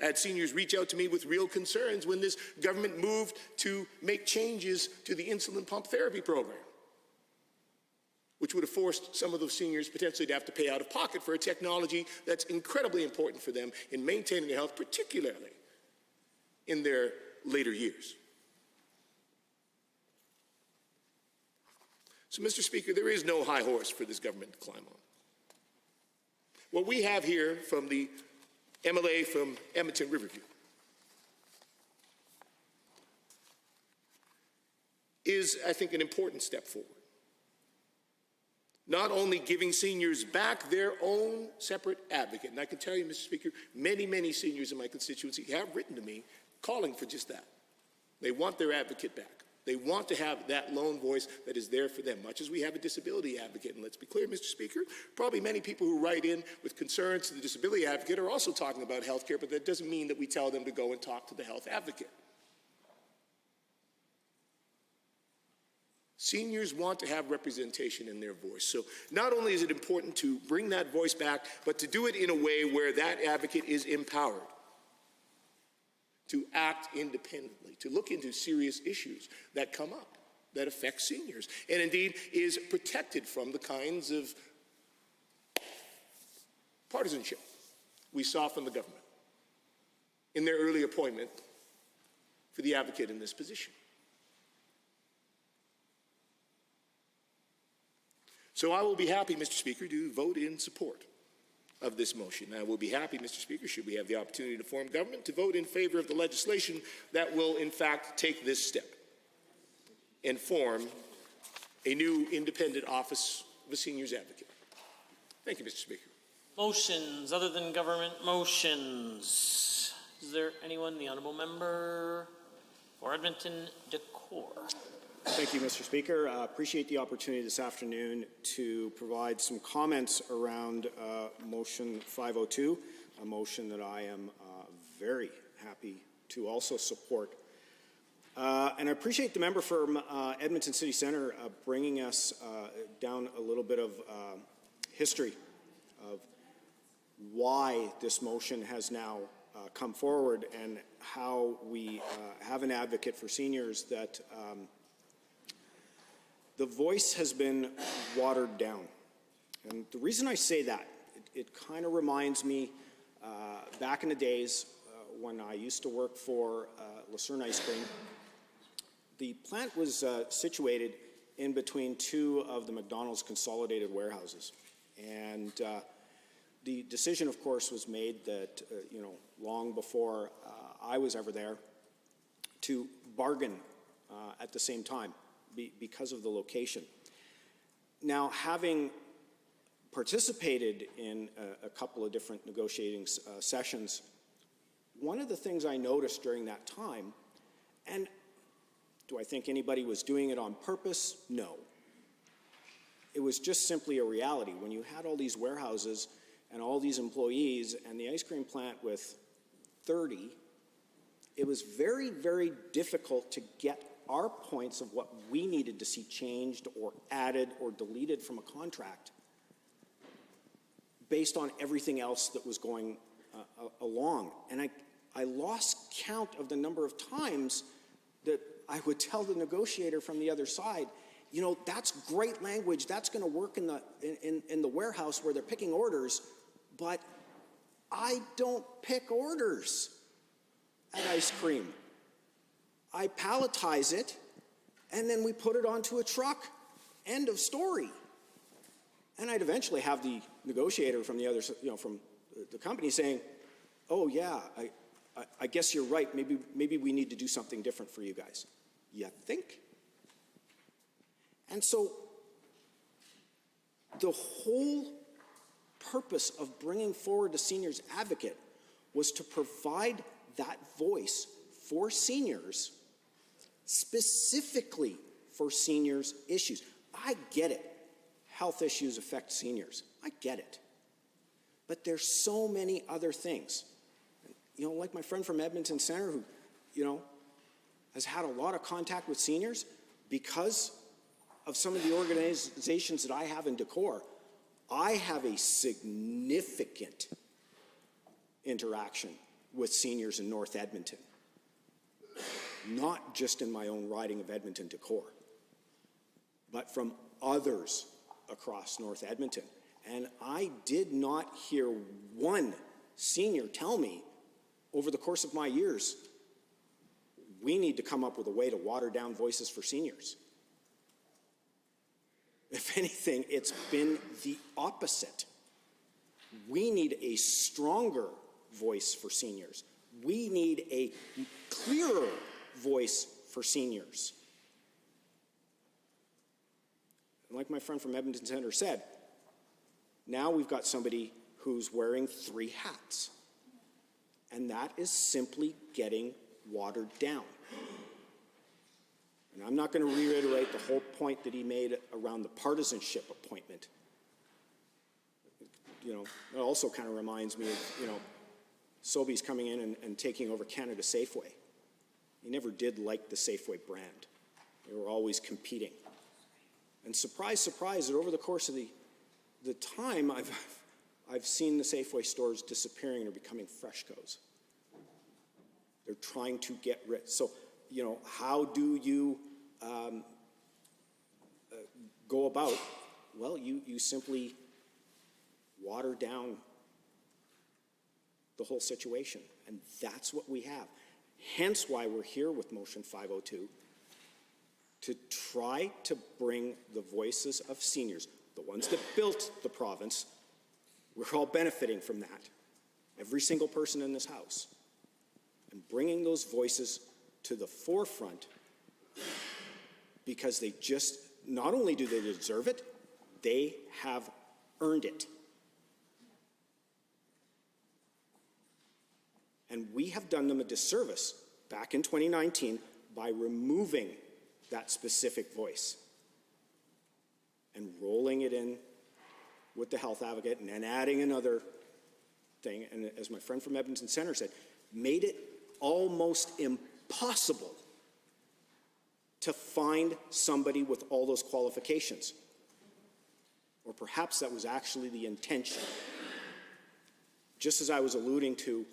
S24: I had seniors reach out to me with real concerns when this government moved to make changes to the insulin pump therapy program, which would have forced some of those seniors potentially to have to pay out of pocket for a technology that's incredibly important for them in maintaining their health, particularly in their later years. So, Mr. Speaker, there is no high horse for this government to climb on. What we have here from the MLA from Edmonton Riverview is, I think, an important step forward. Not only giving seniors back their own separate advocate, and I can tell you, Mr. Speaker, many, many seniors in my constituency have written to me calling for just that. They want their advocate back. They want to have that lone voice that is there for them, much as we have a disability advocate. And let's be clear, Mr. Speaker, probably many people who write in with concerns to the disability advocate are also talking about health care, but that doesn't mean that we tell them to go and talk to the health advocate. Seniors want to have representation in their voice. So not only is it important to bring that voice back, but to do it in a way where that advocate is empowered to act independently, to look into serious issues that come up, that affect seniors, and indeed is protected from the kinds of partisanship we saw from the government in their early appointment for the advocate in this position. So I will be happy, Mr. Speaker, to vote in support of this motion. I will be happy, Mr. Speaker, should we have the opportunity to form government, to vote in favor of the legislation that will, in fact, take this step and form a new independent office of a seniors advocate. Thank you, Mr. Speaker.
S1: Motions other than government motions. Is there anyone, the honourable member for Edmonton Decor?
S25: Thank you, Mr. Speaker. Appreciate the opportunity this afternoon to provide some comments around motion 502, a motion that I am very happy to also support. And I appreciate the member from Edmonton City Centre bringing us down a little bit of history of why this motion has now come forward and how we have an advocate for seniors that the voice has been watered down. And the reason I say that, it kind of reminds me back in the days when I used to work for Lucerne Ice Cream. The plant was situated in between two of the McDonald's consolidated warehouses. And the decision, of course, was made that, long before I was ever there, to bargain at the same time because of the location. Now, having participated in a couple of different negotiating sessions, one of the things I noticed during that time, and do I think anybody was doing it on purpose? No. It was just simply a reality. When you had all these warehouses and all these employees and the ice cream plant with 30 it was very, very difficult to get our points of what we needed to see changed or added or deleted from a contract based on everything else that was going along. And I lost count of the number of times that I would tell the negotiator from the other side, you know, that's great language, that's going to work in the warehouse where they're picking orders, but I don't pick orders at ice cream. I palletize it, and then we put it onto a truck. End of story. And I'd eventually have the negotiator from the other, from the company saying, "Oh yeah, I guess you're right. Maybe we need to do something different for you guys." You think? And so the whole purpose of bringing forward the seniors advocate was to provide that voice for seniors, specifically for seniors' issues. I get it. Health issues affect seniors. I get it. But there's so many other things. You know, like my friend from Edmonton Centre who, has had a lot of contact with seniors because of some of the organizations that I have in Decor. I have a significant interaction with seniors in North Edmonton, not just in my own riding of Edmonton Decor, but from others across North Edmonton. And I did not hear one senior tell me over the course of my years, we need to come up with a way to water down voices for seniors. If anything, it's been the opposite. We need a stronger voice for seniors. We need a clearer voice for seniors. And like my friend from Edmonton Centre said, now we've got somebody who's wearing 3 hats. And that is simply getting watered down. And I'm not going to reiterate the whole point that he made around the partisanship appointment. It also kind of reminds me of, Sobeys coming in and taking over Canada Safeway. He never did like the Safeway brand. They were always competing. And surprise, surprise, that over the course of the time, I've seen the Safeway stores disappearing or becoming Freshcos. They're trying to get rid. So, how do you go about? Well, you simply water down the whole situation. And that's what we have. Hence why we're here with Motion 502, to try to bring the voices of seniors, the ones that built the province. We're all benefiting from that. Every single person in this house. And bringing those voices to the forefront because they just, not only do they deserve it, they have earned it. And we have done them a disservice back in 2019 by removing that specific voice and rolling it in with the health advocate and then adding another thing. And as my friend from Edmonton Centre said, made it almost impossible to find somebody with all those qualifications. Or perhaps that was actually the intention. Just as I was alluding to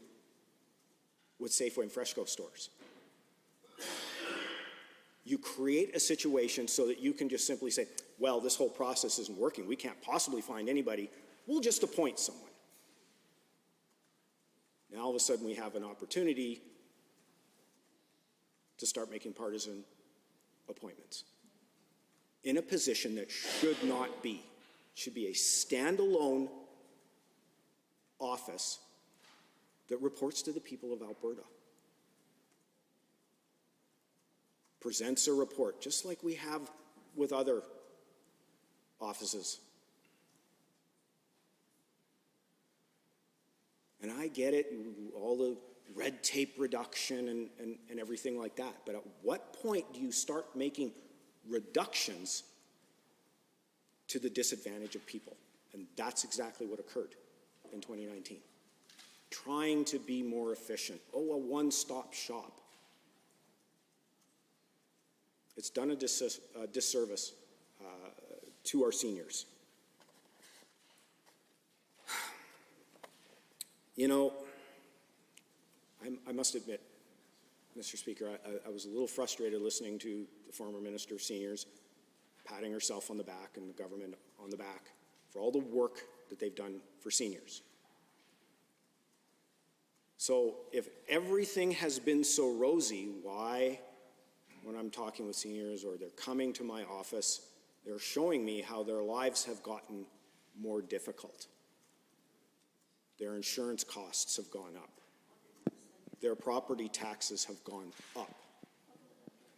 S25: with Safeway and Freshco stores. You create a situation so that you can just simply say, well, this whole process isn't working. We can't possibly find anybody. We'll just appoint someone. Now all of a sudden we have an opportunity to start making partisan appointments in a position that should not be. It should be a standalone office that reports to the people of Alberta. Presents a report, just like we have with other offices. And I get it, all the red tape reduction and everything like that. But at what point do you start making reductions to the disadvantage of people? And that's exactly what occurred in 2019. trying to be more efficient. Oh, a one-stop shop. It's done a disservice to our seniors. You know, I must admit, Mr. Speaker, I was a little frustrated listening to the former Minister of Seniors patting herself on the back and the government on the back for all the work that they've done for seniors. So if everything has been so rosy, why, when I'm talking with seniors or they're coming to my office, they're showing me how their lives have gotten more difficult? Their insurance costs have gone up. Their property taxes have gone up.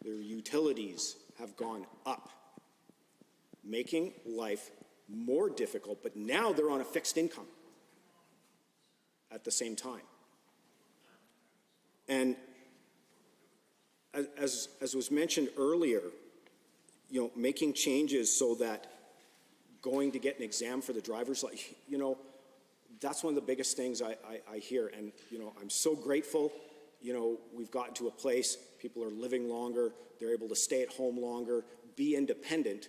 S25: Their utilities have gone up, making life more difficult, but now they're on a fixed income at the same time. And as was mentioned earlier, you know, making changes so that going to get an exam for the driver's license, you know, that's one of the biggest things I hear. And, you know, I'm so grateful, you know, we've gotten to a place, people are living longer, they're able to stay at home longer, be independent.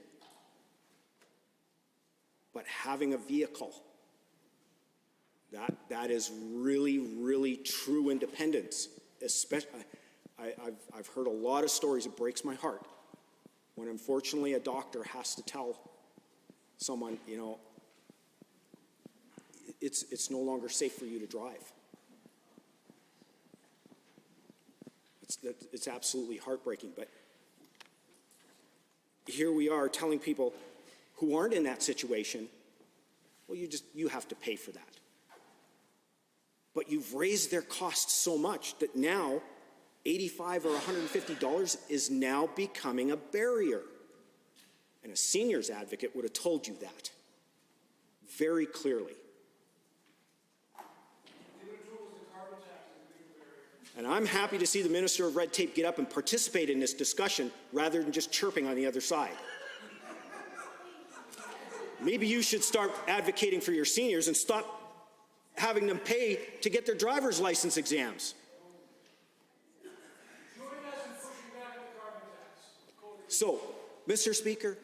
S25: But having a vehicle, that is really, really true independence. Especially, I've heard a lot of stories, it breaks my heart, when unfortunately a doctor has to tell someone, you know, it's no longer safe for you to drive. It's absolutely heartbreaking. But here we are telling people who aren't in that situation, well, you have to pay for that. But you've raised their costs so much that now $85 or $150 is now becoming a barrier. And a seniors advocate would have told you that very clearly. And I'm happy to see the Minister of Red Tape get up and participate in this discussion rather than just chirping on the other side. Maybe you should start advocating for your seniors and stop having them pay to get their driver's license exams. So, Mr. Speaker,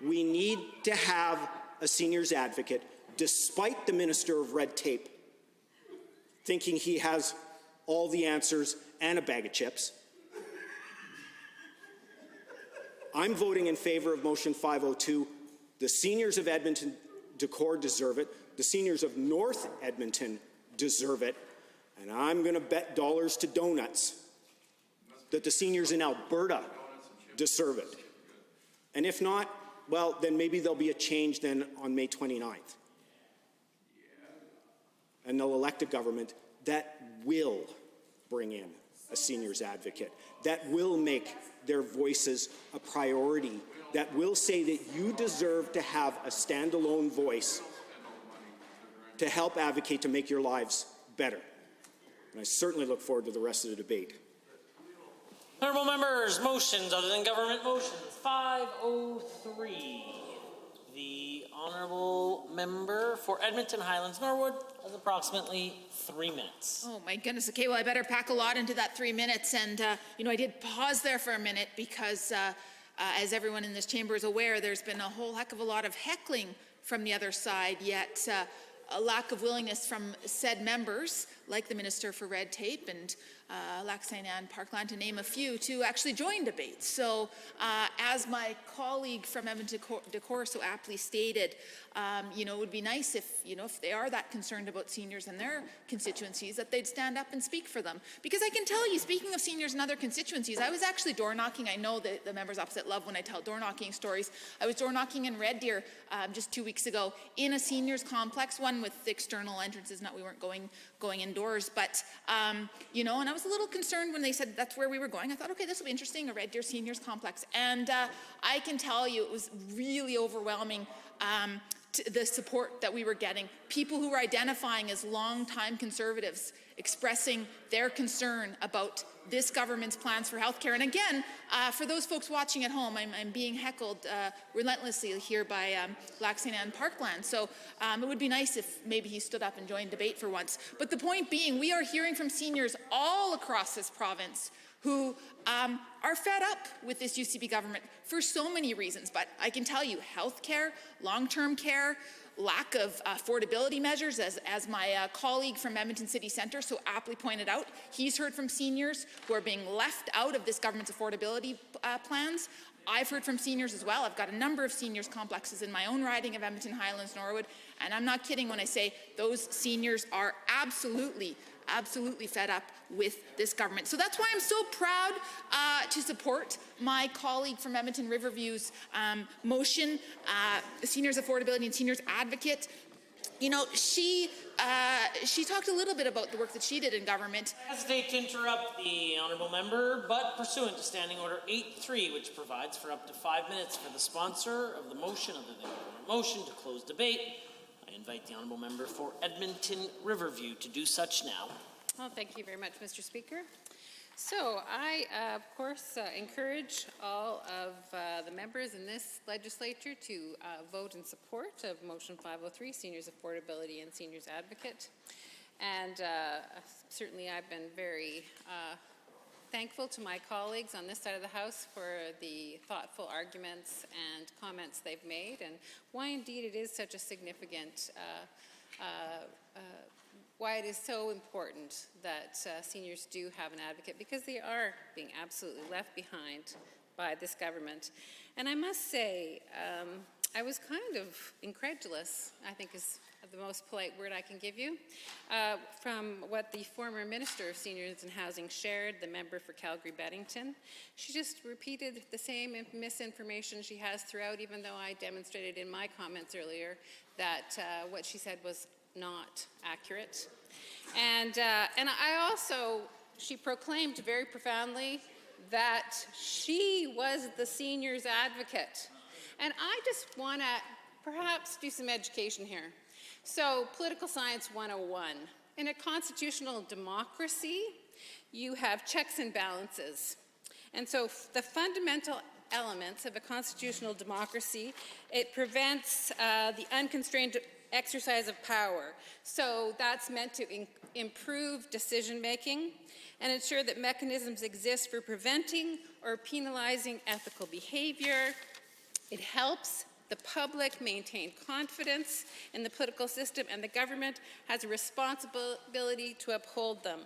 S25: we need to have a seniors advocate, despite the Minister of Red Tape thinking he has all the answers and a bag of chips. I'm voting in favor of motion 502. The seniors of Edmonton Decore deserve it. The seniors of North Edmonton deserve it. And I'm going to bet dollars to donuts that the seniors in Alberta deserve it. And if not, well, then maybe there'll be a change then on May 29th. And they'll elect a government that will bring in a seniors advocate, that will make their voices a priority, that will say that you deserve to have a standalone voice to help advocate to make your lives better. And I certainly look forward to the rest of the debate.
S1: Honourable members, motions other than government motions. 503. The honourable member for Edmonton Highlands Norwood has approximately 3 minutes.
S15: Oh my goodness. Okay, well I better pack a lot into that 3 minutes. And you know, I did pause there for a minute because as everyone in this chamber is aware, there's been a whole heck of a lot of heckling from the other side, yet a lack of willingness from said members, like the Minister for Red Tape and Lac St. Anne Parkland, to name a few, to actually join debates. So as my colleague from Edmonton Decore so aptly stated, you know, it would be nice if, you know, if they are that concerned about seniors and their constituencies, that they'd stand up and speak for them. Because I can tell you, speaking of seniors in other constituencies, I was actually door knocking. I know that the members opposite love when I tell door knocking stories. I was door knocking in Red Deer just 2 weeks ago in a seniors complex, one with external entrances, not we weren't going indoors, but you know, and I was a little concerned when they said that's where we were going. I thought, okay, this will be interesting, a Red Deer seniors complex. And I can tell you it was really overwhelming, the support that we were getting. People who were identifying as longtime conservatives expressing their concern about this government's plans for healthcare. And again, for those folks watching at home, I'm being heckled relentlessly here by Lac St. Anne Parkland. So it would be nice if maybe he stood up and joined debate for once. But the point being, we are hearing from seniors all across this province who are fed up with this UCP government for so many reasons. But I can tell you, healthcare, long-term care, lack of affordability measures, as my colleague from Edmonton City Centre so aptly pointed out. He's heard from seniors who are being left out of this government's affordability plans. I've heard from seniors as well. I've got a number of seniors complexes in my own riding of Edmonton, Highlands, Norwood, and I'm not kidding when I say those seniors are absolutely fed up with this government. So that's why I'm so proud to support my colleague from Edmonton Riverview's motion, Seniors Affordability and Seniors Advocate. You know, she talked a little bit about the work that she did in government.
S1: I hesitate to interrupt the honourable member, but pursuant to Standing Order 8.3, which provides for up to 5 minutes for the sponsor of the motion other than government motion to close debate, I invite the honourable member for Edmonton Riverview to do such now.
S17: Well, thank you very much, Mr. Speaker. So I, of course, encourage all of the members in this legislature to vote in support of Motion 503, Seniors Affordability and Seniors Advocate. And certainly I've been very thankful to my colleagues on this side of the House for the thoughtful arguments and comments they've made, and why indeed it is such a significant why it is so important that seniors do have an advocate, because they are being absolutely left behind by this government. And I must say, I was kind of incredulous, I think is the most polite word I can give you, from what the former Minister of Seniors and Housing shared, the member for Calgary-Beddington. She just repeated the same misinformation she has throughout, even though I demonstrated in my comments earlier that what she said was not accurate. And I also, she proclaimed very profoundly that she was the seniors advocate. And I just want to perhaps do some education here. So, Political Science 101. In a constitutional democracy, you have checks and balances. And so the fundamental elements of a constitutional democracy, it prevents the unconstrained exercise of power. So that's meant to improve decision-making and ensure that mechanisms exist for preventing or penalizing ethical behavior. It helps the public maintain confidence in the political system, and the government has a responsibility to uphold them.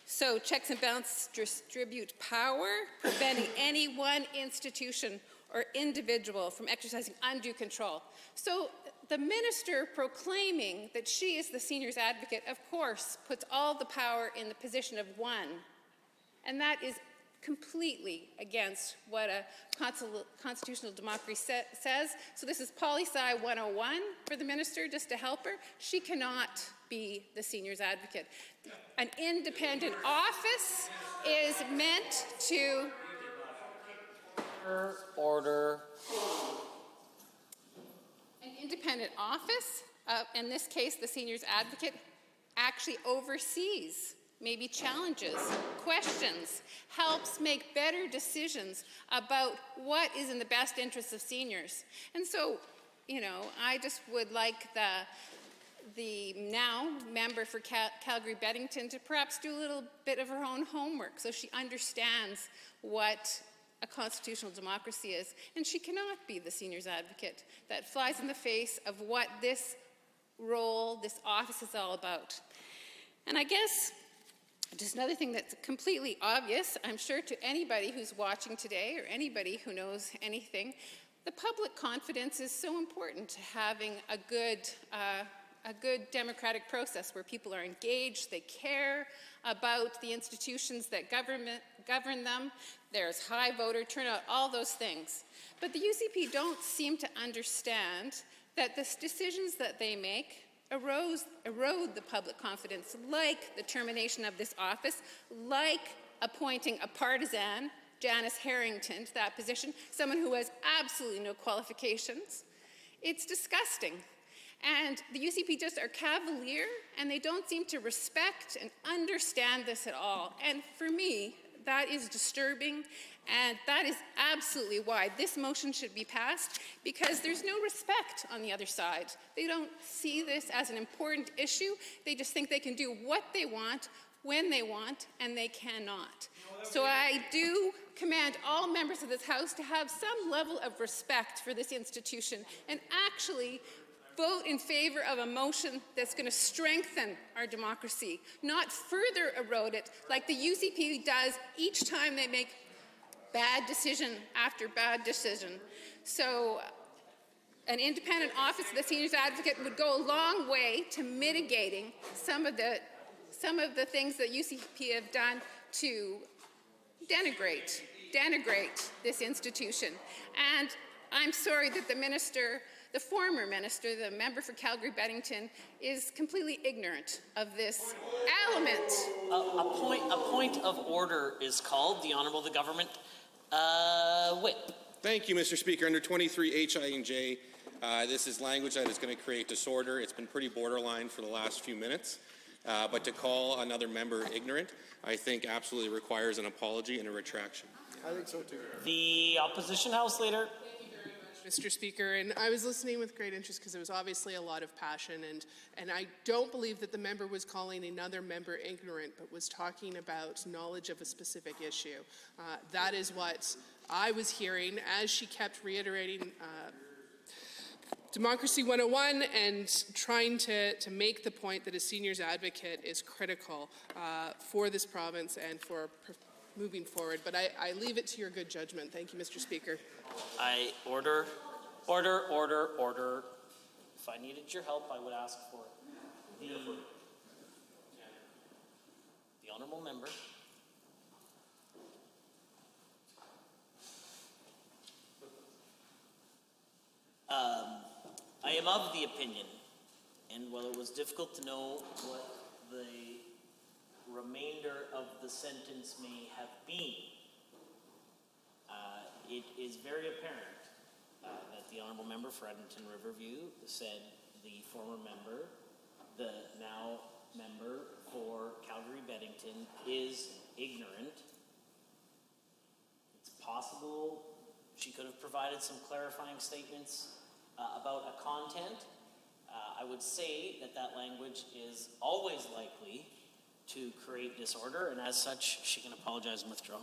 S17: So checks and balances distribute power, preventing any one institution or individual from exercising undue control. So the minister proclaiming that she is the seniors advocate, of course, puts all the power in the position of one. And that is completely against what a constitutional democracy says. So this is Poli-Sci 101 for the minister, just to help her. She cannot be the seniors advocate. An independent office is meant to...
S1: Order.
S17: An independent office, in this case the seniors advocate, actually oversees, maybe challenges, questions, helps make better decisions about what is in the best interests of seniors. And so, you know, I just would like the now member for Calgary-Beddington to perhaps do a little bit of her own homework so she understands what a constitutional democracy is. And she cannot be the seniors advocate. That flies in the face of what this role, this office is all about. And I guess just another thing that's completely obvious, I'm sure, to anybody who's watching today or anybody who knows anything, the public confidence is so important to having a good democratic process where people are engaged, they care about the institutions that govern them, there's high voter turnout, all those things. But the UCP don't seem to understand that the decisions that they make erode the public confidence, like the termination of this office, like appointing a partisan, Janice Harrington, to that position, someone who has absolutely no qualifications. It's disgusting. And the UCP just are cavalier, and they don't seem to respect and understand this at all. And for me, that is disturbing, and that is absolutely why this motion should be passed, because there's no respect on the other side. They don't see this as an important issue. They just think they can do what they want, when they want, and they cannot. So I do command all members of this House to have some level of respect for this institution and actually vote in favor of a motion that's going to strengthen our democracy, not further erode it like the UCP does each time they make bad decision after bad decision. So an independent office of the Seniors Advocate would go a long way to mitigating some of the things that UCP have done to denigrate this institution. And I'm sorry that the former minister, the member for Calgary-Beddington, is completely ignorant of this element.
S1: A point of order is called. The Honourable the Government Whip.
S16: Thank you, Mr. Speaker. Under 23 H, I, and J, this is language that is going to create disorder. It's been pretty borderline for the last few minutes. But to call another member ignorant, I think absolutely requires an apology and a retraction.
S12: I think so too.
S1: The Opposition House Leader.
S21: Mr. Speaker, and I was listening with great interest because there was obviously a lot of passion, and I don't believe that the member was calling another member ignorant, but was talking about knowledge of a specific issue. That is what I was hearing as she kept reiterating Democracy 101 and trying to make the point that a seniors advocate is critical for this province and for moving forward. But I leave it to your good judgment. Thank you, Mr. Speaker.
S1: Order. If I needed your help, I would ask for it. The Honourable Member. I am of the opinion, and while it was difficult to know what the remainder of the sentence may have been, it is very apparent that the Honourable Member for Edmonton Riverview said the former member, the now member for Calgary-Beddington, is ignorant. It's possible she could have provided some clarifying statements about a content. I would say that language is always likely to create disorder, and as such, she can apologize and withdraw.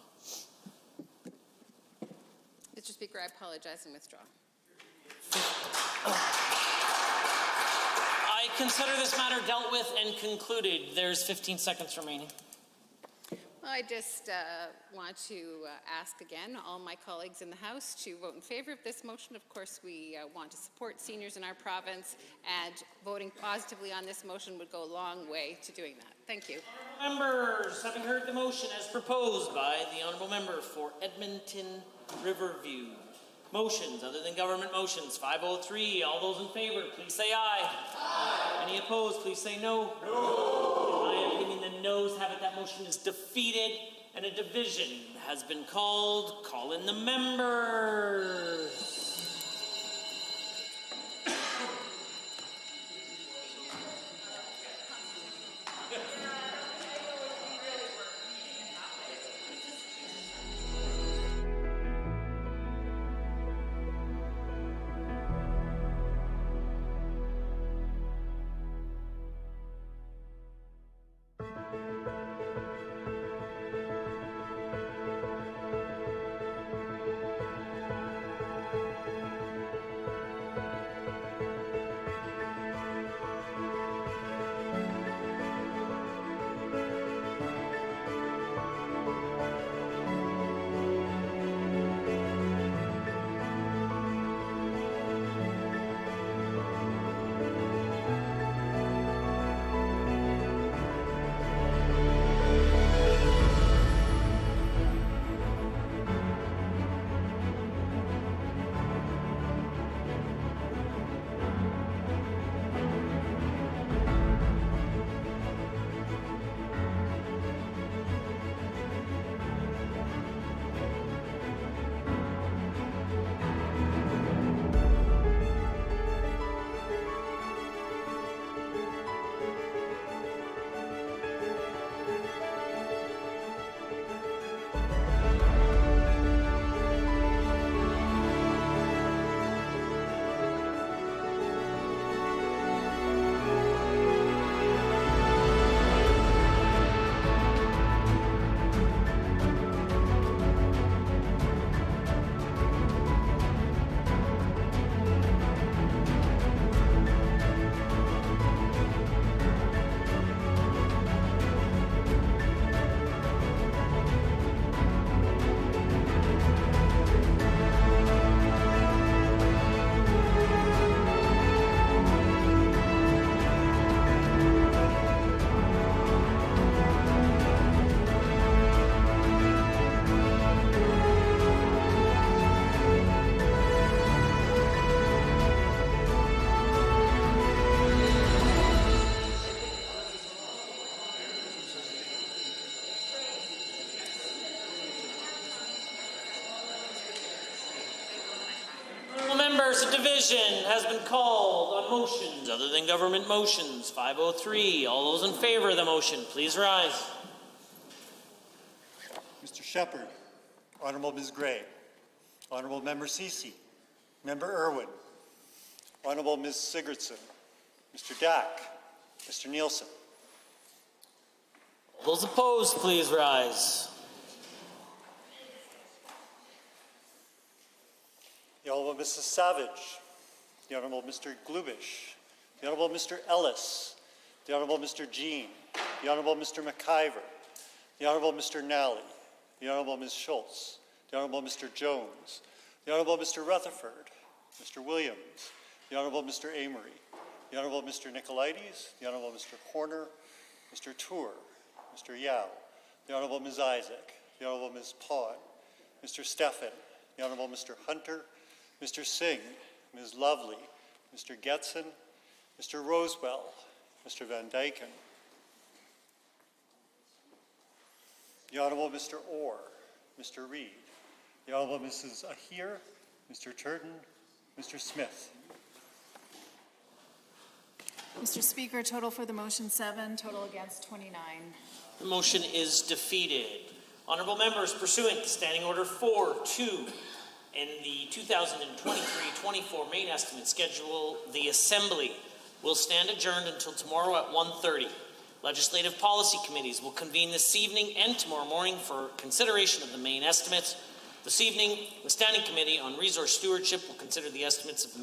S17: Mr. Speaker, I apologize and withdraw.
S1: I consider this matter dealt with and concluded. There's 15 seconds remaining.
S17: Well, I just want to ask again all my colleagues in the House to vote in favor of this motion. Of course, we want to support seniors in our province, and voting positively on this motion would go a long way to doing that. Thank you.
S1: Members, having heard the motion as proposed by the Honourable Member for Edmonton Riverview. Motions other than government motions, 503. All those in favor, please say aye. Aye. Any opposed, please say no. No. In my opinion, the noes have it. That motion is defeated, and a division has been called. Call in the members. members, a division has been called on motions other than government motions. 503. All those in favor of the motion, please rise.
S3: Mr. Shepherd, Honorable Ms. Gray, Honorable Member Ceci, Member Irwin, Honorable Ms. Sigurdsson, Mr. Dack, Mr. Nielsen.
S1: All those opposed, please rise.
S3: The Honorable Mrs. Savage, the Honorable Mr. Glubish, the Honorable Mr. Ellis, the Honorable Mr. Jean, the Honorable Mr. McIver, the Honorable Mr. Nally, the Honorable Ms. Schultz, the Honorable Mr. Jones, the Honorable Mr. Rutherford, Mr. Williams, the Honorable Mr. Amory, the Honorable Mr. Nicolaides, the Honorable Mr. Horner, Mr. Tour, Mr. Yao, the Honorable Ms. Isaac, the Honorable Ms. Pawn, Mr. Stephan, the Honorable Mr. Hunter, Mr. Singh, Ms. Lovely, Mr. Getson, Mr. Rosewell, Mr. Van Dyken, the Honorable Mr. Orr, Mr. Reed, the Honorable Mrs. Ahir, Mr. Turton, Mr. Smith.
S13: Mr. Speaker, total for the motion 7, total against 29.
S1: The motion is defeated. Honorable members, pursuant to Standing Order 4.2 and the 2023-24 main estimate schedule, the Assembly will stand adjourned until tomorrow at 1:30. Legislative policy committees will convene this evening and tomorrow morning for consideration of the main estimates. This evening, the Standing Committee on Resource Stewardship will consider the estimates of the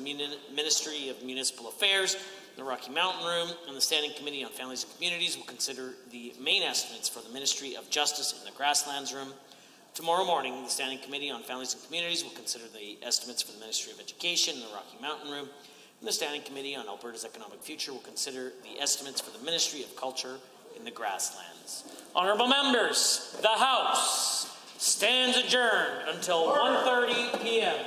S1: Ministry of Municipal Affairs, the Rocky Mountain Room, and the Standing Committee on Families and Communities will consider the main estimates for the Ministry of Justice in the Grasslands Room. Tomorrow morning, the Standing Committee on Families and Communities will consider the estimates for the Ministry of Education in the Rocky Mountain Room, and the Standing Committee on Alberta's Economic Future will consider the estimates for the Ministry of Culture in the Grasslands. Honorable members, the House stands adjourned until 1:30 p.m.